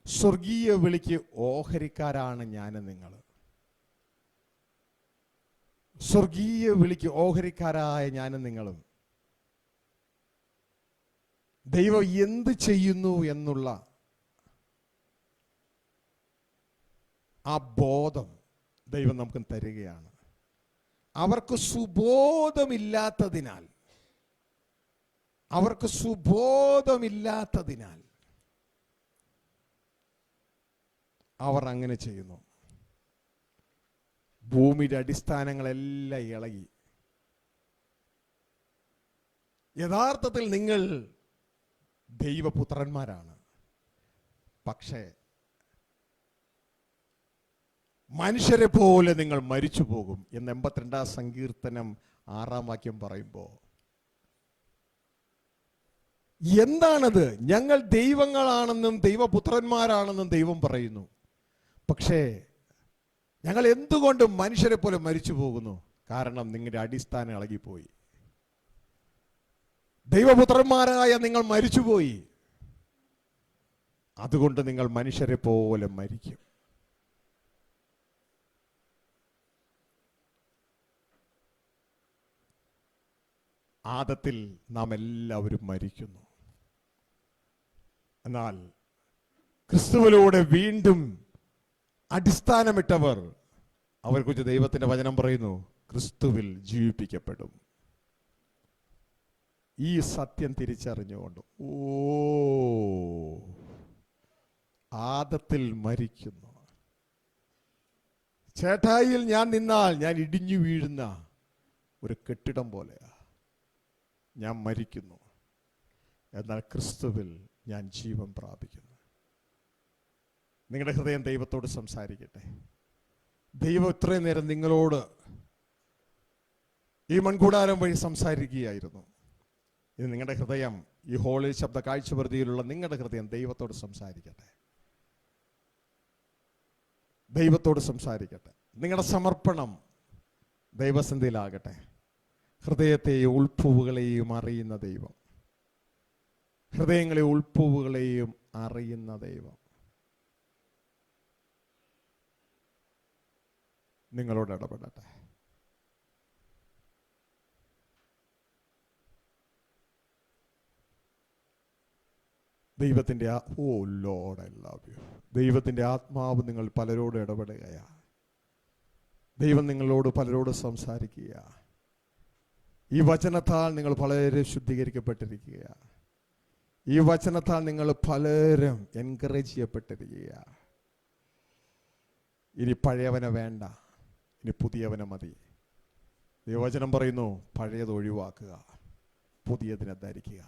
സ്വർഗീയ വിളിക്ക് ഓഹരിക്കാരാണ് ഞാനും നിങ്ങൾ. സ്വർഗീയ വിളിക്ക് ഓഹരിക്കാരായ ഞാനും നിങ്ങളും ദൈവം എന്ത് ചെയ്യുന്നു എന്നുള്ള ആ ബോധം ദൈവം നമുക്ക് തരികയാണ്. അവർക്ക് സുബോധമില്ലാത്തതിനാൽ അവർ അങ്ങനെ ചെയ്യുന്നു. ഭൂമിയുടെ അടിസ്ഥാനങ്ങളെല്ലാം ഇളകി. യഥാർത്ഥത്തിൽ നിങ്ങൾ ദൈവപുത്രന്മാരാണ്. പക്ഷേ മനുഷ്യരെ പോലെ നിങ്ങൾ മരിച്ചു പോകും എന്ന് 82 സങ്കീർത്തനം 6 വാക്യം പറയുമ്പോൾ എന്താണത്? ഞങ്ങൾ ദൈവങ്ങളാണെന്നും ദൈവപുത്രന്മാരാണെന്നും ദൈവം പറയുന്നു. പക്ഷേ ഞങ്ങൾ എന്തുകൊണ്ട് മനുഷ്യരെ പോലെ മരിച്ചു പോകുന്നു? കാരണം നിങ്ങളുടെ അടിസ്ഥാനം ഇളകിപ്പോയി. ദൈവപുത്രന്മാരായ നിങ്ങൾ മരിച്ചുപോയി. അതുകൊണ്ട് നിങ്ങൾ മനുഷ്യരെ പോലെ മരിക്കും. ആദത്തിൽ നാം എല്ലാവരും മരിക്കുന്നു. എന്നാൽ ക്രിസ്തുവിലൂടെ വീണ്ടും അടിസ്ഥാനമിട്ടവർ, അവരെക്കുറിച്ച് ദൈവത്തിന്റെ വചനം പറയുന്നു, ക്രിസ്തുവിൽ ജീവിപ്പിക്കപ്പെടും. ഈ സത്യം തിരിച്ചറിഞ്ഞുകൊണ്ട് ആദത്തിൽ മരിക്കുന്നു. ചേട്ടായിയിൽ ഞാൻ നിന്നാൽ ഞാൻ ഇടിഞ്ഞു വീഴുന്ന ഒരു കെട്ടിടം പോലെയാ. ഞാൻ മരിക്കുന്നു. എന്നാൽ ക്രിസ്തുവിൽ ഞാൻ ജീവൻ പ്രാപിക്കുന്നു. നിങ്ങളുടെ ഹൃദയം ദൈവത്തോട് സംസാരിക്കട്ടെ. ദൈവം ഇത്രയും നേരം നിങ്ങളോട് ഈ മൺകൂടാരം വഴി സംസാരിക്കുകയായിരുന്നു. ഇത് നിങ്ങളുടെ ഹൃദയം, ഈ ഹോളിൽ ശബ്ദ കാഴ്ചപരിധിയിലുള്ള നിങ്ങളുടെ ഹൃദയം ദൈവത്തോട് സംസാരിക്കട്ടെ. ദൈവത്തോട് സംസാരിക്കട്ടെ. നിങ്ങളുടെ സമർപ്പണം ദൈവസന്നിധിയിലാകട്ടെ. ഹൃദയത്തെയും ഉൾപ്പൂവുകളെയും അറിയുന്ന ദൈവം, ഹൃദയങ്ങളെ ഉൾപ്പൂവുകളെയും അറിയുന്ന ദൈവം നിങ്ങളോട് ഇടപെടട്ടെ. ദൈവത്തിൻ്റെ ഓ ലോർഡ് ഐ ലവ് യു. ദൈവത്തിൻ്റെ ആത്മാവ് നിങ്ങൾ പലരോട് ഇടപെടുകയാണ്. ദൈവം നിങ്ങളോട് പലരോട് സംസാരിക്കുക. ഈ വചനത്താൽ നിങ്ങൾ പലരും ശുദ്ധീകരിക്കപ്പെട്ടിരിക്കുകയാണ്. ഈ വചനത്താൽ നിങ്ങൾ പലരും എൻകറേജ് ചെയ്യപ്പെട്ടിരിക്കുക. ഇനി പഴയവനെ വേണ്ട, ഇനി പുതിയവനെ മതി. ദൈവവചനം പറയുന്നു, പഴയത് ഒഴിവാക്കുക, പുതിയതിനെ ധരിക്കുക.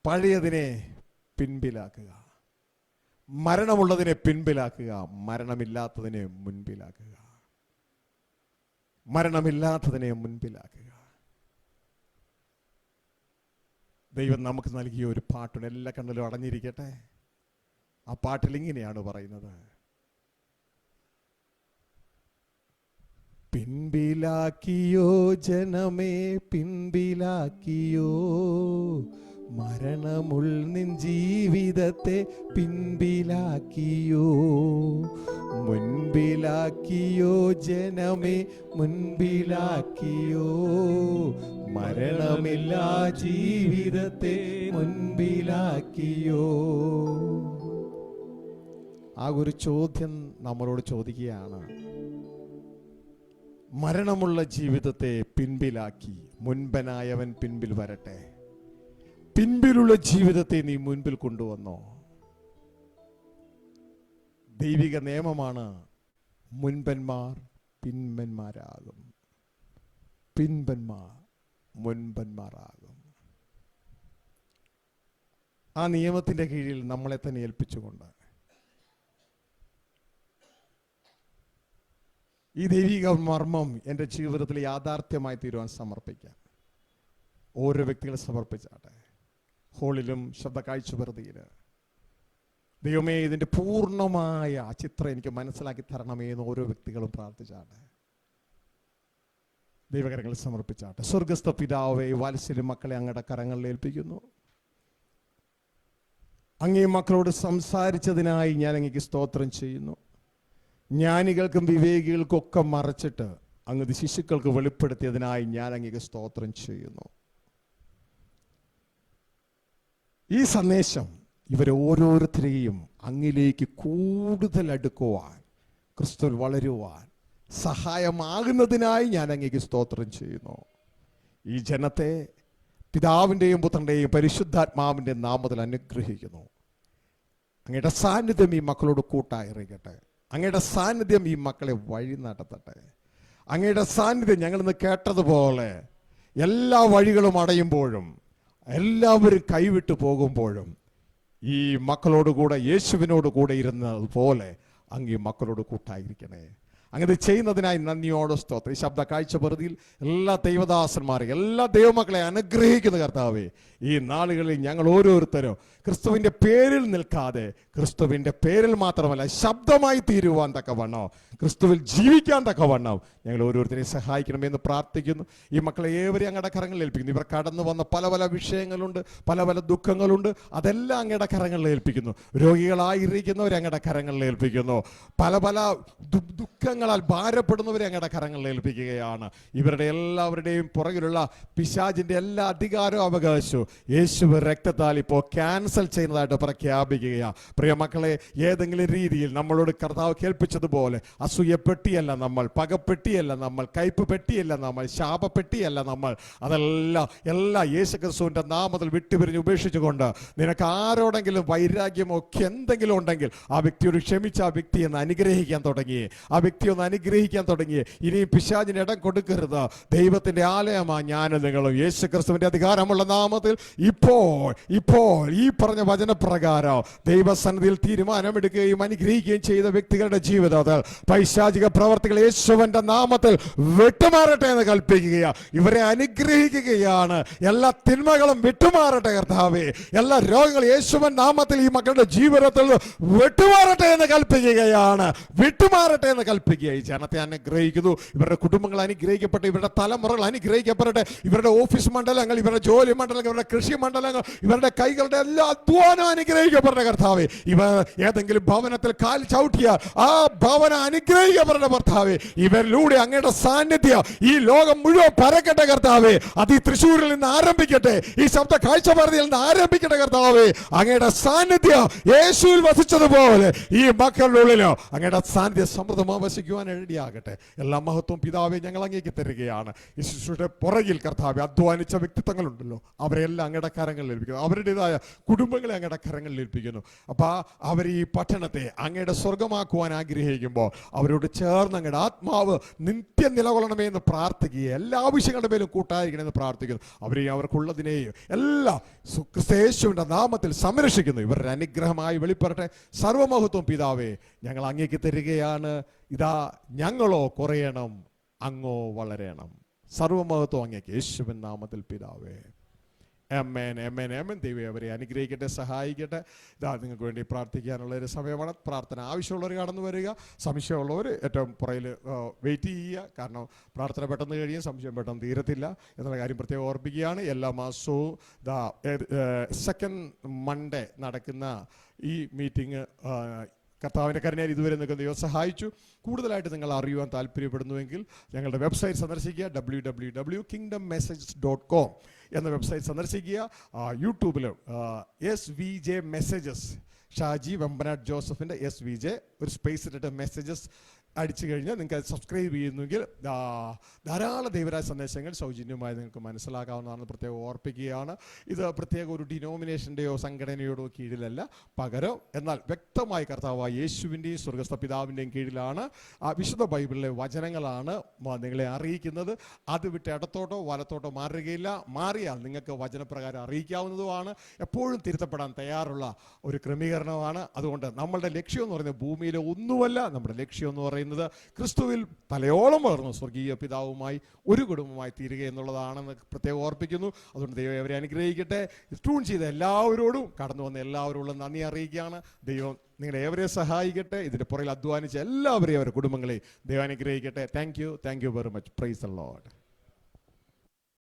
പഴയതിനെ പിൻപിലാക്കുക, മരണമുള്ളതിനെ പിൻപിലാക്കുക, മരണമില്ലാത്തതിനെ മുൻപിലാക്കുക. മരണമില്ലാത്തതിനെ മുൻപിലാക്കുക. ദൈവം നമുക്ക് നൽകിയ ഒരു പാട്ടുണ്ട്, എല്ലാ കണ്ണിലും അടഞ്ഞിരിക്കട്ടെ. ആ പാട്ടിൽ ഇങ്ങനെയാണ് പറയുന്നത്: പിൻപിലാക്കിയോ ജനമേ പിൻപിലാക്കിയോ, മരണമുൾ നിൻ ജീവിതത്തെ പിൻപിലാക്കിയോ. മുൻപിലാക്കിയോ ജനമേ മുൻപിലാക്കിയോ, മരണമില്ലാ ജീവിതത്തെ മുൻപിലാക്കിയോ. ആ ഒരു ചോദ്യം നമ്മളോട് ചോദിക്കുകയാണ്. മരണമുള്ള ജീവിതത്തെ പിൻപിലാക്കി മുൻപനായവൻ പിൻപിൽ വരട്ടെ. പിൻപിലുള്ള ജീവിതത്തെ നീ മുൻപിൽ കൊണ്ടുവന്നോ? ദൈവിക നിയമമാണ്, മുൻപന്മാർ പിൻപന്മാരാകും, പിൻപന്മാർ മുൻപന്മാരാകും. ആ നിയമത്തിന്റെ കീഴിൽ നമ്മളെ തന്നെ ഏൽപ്പിച്ചുകൊണ്ട് ഈ ദൈവിക മർമ്മം എൻ്റെ ജീവിതത്തിൽ യാഥാർത്ഥ്യമായി തീരുവാൻ സമർപ്പിക്കാം. ഓരോ വ്യക്തികളെ സമർപ്പിച്ചാട്ടെ. ഹോളിലും ശബ്ദ കാഴ്ചപരിധിയിൽ ദൈവമേ ഇതിൻ്റെ പൂർണ്ണമായ ആ ചിത്രം എനിക്ക് മനസ്സിലാക്കി തരണമേ എന്ന് ഓരോ വ്യക്തികളും പ്രാർത്ഥിച്ചാട്ടെ. ദൈവകരങ്ങളിൽ സമർപ്പിച്ചാട്ടെ. സ്വർഗസ്ഥ പിതാവേ, വാത്സല്യ മക്കളെ അങ്ങയുടെ കരങ്ങളിൽ ഏൽപ്പിക്കുന്നു. അങ്ങേ മക്കളോട് സംസാരിച്ചതിനായി ഞാൻ അങ്ങേക്ക് സ്തോത്രം ചെയ്യുന്നു. ജ്ഞാനികൾക്കും വിവേകികൾക്കും ഒക്കെ മറച്ചിട്ട് അങ്ങ് ശിശുക്കൾക്ക് വെളിപ്പെടുത്തിയതിനായി ഞാൻ അങ്ങേക്ക് സ്തോത്രം ചെയ്യുന്നു. ഈ സന്ദേശം ഇവരെ ഓരോരുത്തരെയും അങ്ങിലേക്ക് കൂടുതൽ അടുക്കുവാൻ, ക്രിസ്തുവിൽ വളരുവാൻ സഹായമാകുന്നതിനായി ഞാൻ അങ്ങേക്ക് സ്തോത്രം ചെയ്യുന്നു. ഈ ജനത്തെ പിതാവിൻ്റെയും പുത്രൻ്റെയും പരിശുദ്ധാത്മാവിൻ്റെ നാമത്തിൽ അനുഗ്രഹിക്കുന്നു. അങ്ങയുടെ സാന്നിധ്യം ഈ മക്കളോട് കൂട്ടായിരിക്കട്ടെ. അങ്ങയുടെ സാന്നിധ്യം ഈ മക്കളെ വഴി നടത്തട്ടെ. അങ്ങയുടെ സാന്നിധ്യം ഞങ്ങളിന്ന് കേട്ടതുപോലെ എല്ലാ വഴികളും അടയുമ്പോഴും എല്ലാവരും കൈവിട്ടു പോകുമ്പോഴും ഈ മക്കളോടുകൂടെ യേശുവിനോട് കൂടെ ഇരുന്നതുപോലെ അങ്ങ് ഈ മക്കളോട് കൂട്ടായിരിക്കണേ. അങ്ങനെ ചെയ്യുന്നതിനായി നന്ദിയോടെ സ്തോത്രം. ഈ ശബ്ദ കാഴ്ചപരിധിയിൽ എല്ലാ ദൈവദാസന്മാരെ, എല്ലാ ദൈവമക്കളെ അനുഗ്രഹിക്കുന്ന കർത്താവേ, ഈ നാളുകളിൽ ഞങ്ങൾ ഓരോരുത്തരും ക്രിസ്തുവിൻ്റെ പേരിൽ നിൽക്കാതെ ക്രിസ്തുവിൻ്റെ പേരിൽ മാത്രമല്ല ശബ്ദമായി തീരുവാൻ തക്കവണ്ണം, ക്രിസ്തുവിൽ ജീവിക്കാൻ തക്കവണ്ണം ഞങ്ങൾ ഓരോരുത്തരെയും സഹായിക്കണമെന്ന് പ്രാർത്ഥിക്കുന്നു. ഈ മക്കളെ ഏവരെയും അങ്ങയുടെ കരങ്ങളിൽ ഏൽപ്പിക്കുന്നു. ഇവർ കടന്നു വന്ന പല പല വിഷയങ്ങളുണ്ട്, പല പല ദുഃഖങ്ങളുണ്ട്, അതെല്ലാം അങ്ങയുടെ കരങ്ങളിൽ ഏൽപ്പിക്കുന്നു. രോഗികളായിരിക്കുന്നവരെ അങ്ങയുടെ കരങ്ങളിൽ ഏൽപ്പിക്കുന്നു. പല പല ദുഃഖങ്ങളാൽ ഭാരപ്പെടുന്നവരെ അങ്ങയുടെ കരങ്ങളിൽ ഏൽപ്പിക്കുകയാണ്. ഇവരുടെ എല്ലാവരുടെയും പുറകിലുള്ള പിശാചിന്റെ എല്ലാ അധികാരവും അവകാശവും യേശുവിന്റെ രക്തത്താൽ ഇപ്പോൾ ക്യാൻസൽ ചെയ്യുന്നതായിട്ട് പ്രഖ്യാപിക്കുകയാണ്. പ്രിയമക്കളെ, ഏതെങ്കിലും രീതിയിൽ നമ്മളോട് കർത്താവ് കേൾപ്പിച്ചതുപോലെ അസൂയപ്പെട്ടിയല്ല നമ്മൾ, പകപ്പെട്ടിയല്ല നമ്മൾ, കയ്പ് പെട്ടിയല്ല നമ്മൾ, ശാപപ്പെട്ടിയല്ല നമ്മൾ, അതെല്ലാം യേശു ക്രിസ്തുവിന്റെ നാമത്തിൽ വിട്ടുപിരിഞ്ഞ് ഉപേക്ഷിച്ചുകൊണ്ട് നിനക്ക് ആരോടെങ്കിലും വൈരാഗ്യമോ ഒക്കെ എന്തെങ്കിലും ഉണ്ടെങ്കിൽ ആ വ്യക്തിയോട് ക്ഷമിച്ച് ആ വ്യക്തിയെ അനുഗ്രഹിക്കാൻ തുടങ്ങി. ആ വ്യക്തിയോട് ഒന്ന് അനുഗ്രഹിക്കാൻ തുടങ്ങി. ഇനി പിശാചിന് ഇടം കൊടുക്കരുത്. ദൈവത്തിന്റെ ആലയമാണ് ഞാനും നിങ്ങളും. യേശു ക്രിസ്തുവിന്റെ അധികാരമുള്ള നാമത്തിൽ ഇപ്പോൾ ഈ പറഞ്ഞ വചനപ്രകാരം ദൈവസന്നിധിയിൽ തീരുമാനമെടുക്കുകയും അനുഗ്രഹിക്കുകയും ചെയ്ത വ്യക്തികളുടെ ജീവിതത്തിൽ പൈശാചിക പ്രവർത്തികൾ യേശുവിന്റെ നാമത്തിൽ വിട്ടുമാറട്ടെ എന്ന് കൽപ്പിക്കുകയാണ്. ഇവരെ അനുഗ്രഹിക്കുകയാണ്. എല്ലാ തിന്മകളും വിട്ടുമാറട്ടെ കർത്താവേ. എല്ലാ രോഗങ്ങളും യേശുവിൻ നാമത്തിൽ ഈ മക്കളുടെ ജീവിതത്തിൽ വിട്ടുമാറട്ടെ എന്ന് കൽപ്പിക്കുകയാണ്. വിട്ടുമാറട്ടെ എന്ന് കൽപ്പിക്കുക. ഈ ജനത്തെ അനുഗ്രഹിക്കുന്നു. ഇവരുടെ കുടുംബങ്ങൾ അനുഗ്രഹിക്കപ്പെട്ട്, ഇവരുടെ തലമുറകൾ അനുഗ്രഹിക്കപ്പെടട്ടെ. ഇവരുടെ ഓഫീസ് മണ്ഡലങ്ങൾ, ഇവരുടെ ജോലി മണ്ഡലങ്ങൾ, ഇവരുടെ കൃഷി മണ്ഡലങ്ങൾ, ഇവരുടെ കൈകളുടെ എല്ലാ അധ്വാനം അനുഗ്രഹിക്കപ്പെടട്ടെ കർത്താവേ. ഇവർ ഏതെങ്കിലും ഭവനത്തിൽ കാൽ ചവിട്ടിയാൽ ആ ഭവനം അനുഗ്രഹിക്കപ്പെടട്ടെ കർത്താവേ. ഇവരിലൂടെ അങ്ങയുടെ സാന്നിധ്യം ഈ ലോകം മുഴുവൻ പരക്കട്ടെ കർത്താവേ. അത് ഈ തൃശ്ശൂരിൽ നിന്ന് ആരംഭിക്കട്ടെ, ഈ ശബ്ദ കാഴ്ചപാതയിൽ നിന്ന് ആരംഭിക്കട്ടെ കർത്താവേ. അങ്ങയുടെ സാന്നിധ്യം യേശുവിൽ വസിച്ചതുപോലെ ഈ മക്കളുടെ ഉള്ളിലോ അങ്ങയുടെ സാന്നിധ്യം സമൃദ്ധമായി വസിക്കുവാൻ ഇടയാകട്ടെ. എല്ലാ മഹത്വം പിതാവേ ഞങ്ങൾ അങ്ങേക്ക് തരികയാണ്. യേശുവിന്റെ പുറകിൽ കർത്താവേ അധ്വാനിച്ച വ്യക്തിത്വങ്ങളുണ്ടല്ലോ, അവരെല്ലാം അങ്ങയുടെ കരങ്ങളിൽ ഏൽപ്പിക്കുന്നു. അവരുടേതായ കുടുംബങ്ങളെ അങ്ങയുടെ കരങ്ങളിൽ ഏൽപ്പിക്കുന്നു. അപ്പൊ അവർ ഈ പട്ടണത്തെ അങ്ങയുടെ സ്വർഗമാക്കുവാൻ ആഗ്രഹിക്കുമ്പോൾ അവരോട് ചേർന്ന് അങ്ങയുടെ ആത്മാവ് നിത്യം നിലകൊള്ളണമേ എന്ന് പ്രാർത്ഥിക്കുക. എല്ലാ ആവശ്യങ്ങളുടെ മേലും കൂട്ടായിരിക്കണമെന്ന് പ്രാർത്ഥിക്കുന്നു. അവരെയും അവർക്കുള്ളതിനെയും എല്ലാം യേശുവിന്റെ നാമത്തിൽ സംരക്ഷിക്കുന്നു. ഇവരുടെ അനുഗ്രഹമായി വെളിപ്പെടട്ടെ. സർവമഹത്വം പിതാവേ ഞങ്ങൾ അങ്ങേക്ക് തരികയാണ്. ഇതാ ഞങ്ങളോ കുറയണം, അങ്ങോ വളരണം. സർവമഹത്വം അങ്ങേക്ക് യേശുവിൻ നാമത്തിൽ പിതാവേ. ആമേൻ, ആമേൻ, ആമേൻ. ദൈവം അവരെ അനുഗ്രഹിക്കട്ടെ, സഹായിക്കട്ടെ. ഇതാ നിങ്ങൾക്ക് വേണ്ടി പ്രാർത്ഥിക്കാനുള്ള ഒരു സമയമാണ്. പ്രാർത്ഥന ആവശ്യമുള്ളവർ കടന്നു വരിക. സംശയമുള്ളവർ ഏറ്റവും പുറയിൽ വെയിറ്റ് ചെയ്യുക. കാരണം പ്രാർത്ഥന പെട്ടെന്ന് കഴിയും, സംശയം പെട്ടെന്ന് തീരത്തില്ല എന്നുള്ള കാര്യം പ്രത്യേകം ഓർപ്പിക്കുകയാണ്. എല്ലാ മാസവും സെക്കൻഡ് മൺഡേ നടക്കുന്ന ഈ മീറ്റിംഗ് കർത്താവിൻ്റെ കരുണയാൽ ഇതുവരെ നിങ്ങൾക്ക് ദൈവം സഹായിച്ചു. കൂടുതലായിട്ട് നിങ്ങൾ അറിയുവാൻ താല്പര്യപ്പെടുന്നുവെങ്കിൽ ഞങ്ങളുടെ വെബ്സൈറ്റ് സന്ദർശിക്കുക. www.kingdommessages.com എന്ന വെബ്സൈറ്റ് സന്ദർശിക്കുക. യൂട്യൂബിൽ SVJ മെസ്സേജസ്, ഷാജി വെമ്പനാട് ജോസഫിൻ്റെ SVJ ഒരു സ്പേസ് ഇട്ടിട്ട് മെസ്സേജസ് അടിച്ചു കഴിഞ്ഞാൽ നിങ്ങൾക്ക് അത് സബ്സ്ക്രൈബ് ചെയ്യുന്നെങ്കിൽ ധാരാളം ദൈവരാജ സന്ദേശങ്ങൾ സൗജന്യമായി നിങ്ങൾക്ക് മനസ്സിലാക്കാവുന്നതാണെന്ന് പ്രത്യേകം ഓർപ്പിക്കുകയാണ്. ഇത് പ്രത്യേക ഒരു ഡിനോമിനേഷൻ്റെയോ സംഘടനയോടോ കീഴിലല്ല, പകരം എന്നാൽ വ്യക്തമായി കർത്താവായ യേശുവിൻ്റെയും സ്വർഗസ്ഥ പിതാവിൻ്റെയും കീഴിലാണ്. ആ വിശുദ്ധ ബൈബിളിലെ വചനങ്ങളാണ് നിങ്ങളെ അറിയിക്കുന്നത്. അത് വിട്ട് ഇടത്തോട്ടോ വലത്തോട്ടോ മാറുകയില്ല. മാറിയാൽ നിങ്ങൾക്ക് വചനപ്രകാരം അറിയിക്കാവുന്നതുമാണ്. എപ്പോഴും തിരുത്തപ്പെടാൻ തയ്യാറുള്ള ഒരു ക്രമീകരണമാണ്. അതുകൊണ്ട് നമ്മളുടെ ലക്ഷ്യം എന്ന് പറയുന്നത് ഭൂമിയിലെ ഒന്നുമല്ല. നമ്മുടെ ലക്ഷ്യം എന്ന് പറയുന്നത് ക്രിസ്തുവിൽ തലയോളം വളർന്നു സ്വർഗീയ പിതാവുമായി ഒരു കുടുംബമായി തീരുക എന്നുള്ളതാണെന്ന് പ്രത്യേകം ഓർപ്പിക്കുന്നു. അതുകൊണ്ട് ദൈവം അവരെ അനുഗ്രഹിക്കട്ടെ. ട്യൂൺ ചെയ്ത എല്ലാവരോടും കടന്നു വന്ന എല്ലാവരോടും നന്ദി അറിയിക്കുകയാണ്. ദൈവം നിങ്ങളെ ഏവരെ സഹായിക്കട്ടെ. ഇതിൻ്റെ പുറകിൽ അധ്വാനിച്ച എല്ലാവരെയും അവരുടെ കുടുംബങ്ങളെയും ദൈവം അനുഗ്രഹിക്കട്ടെ. Thank you very much. Praise the Lord.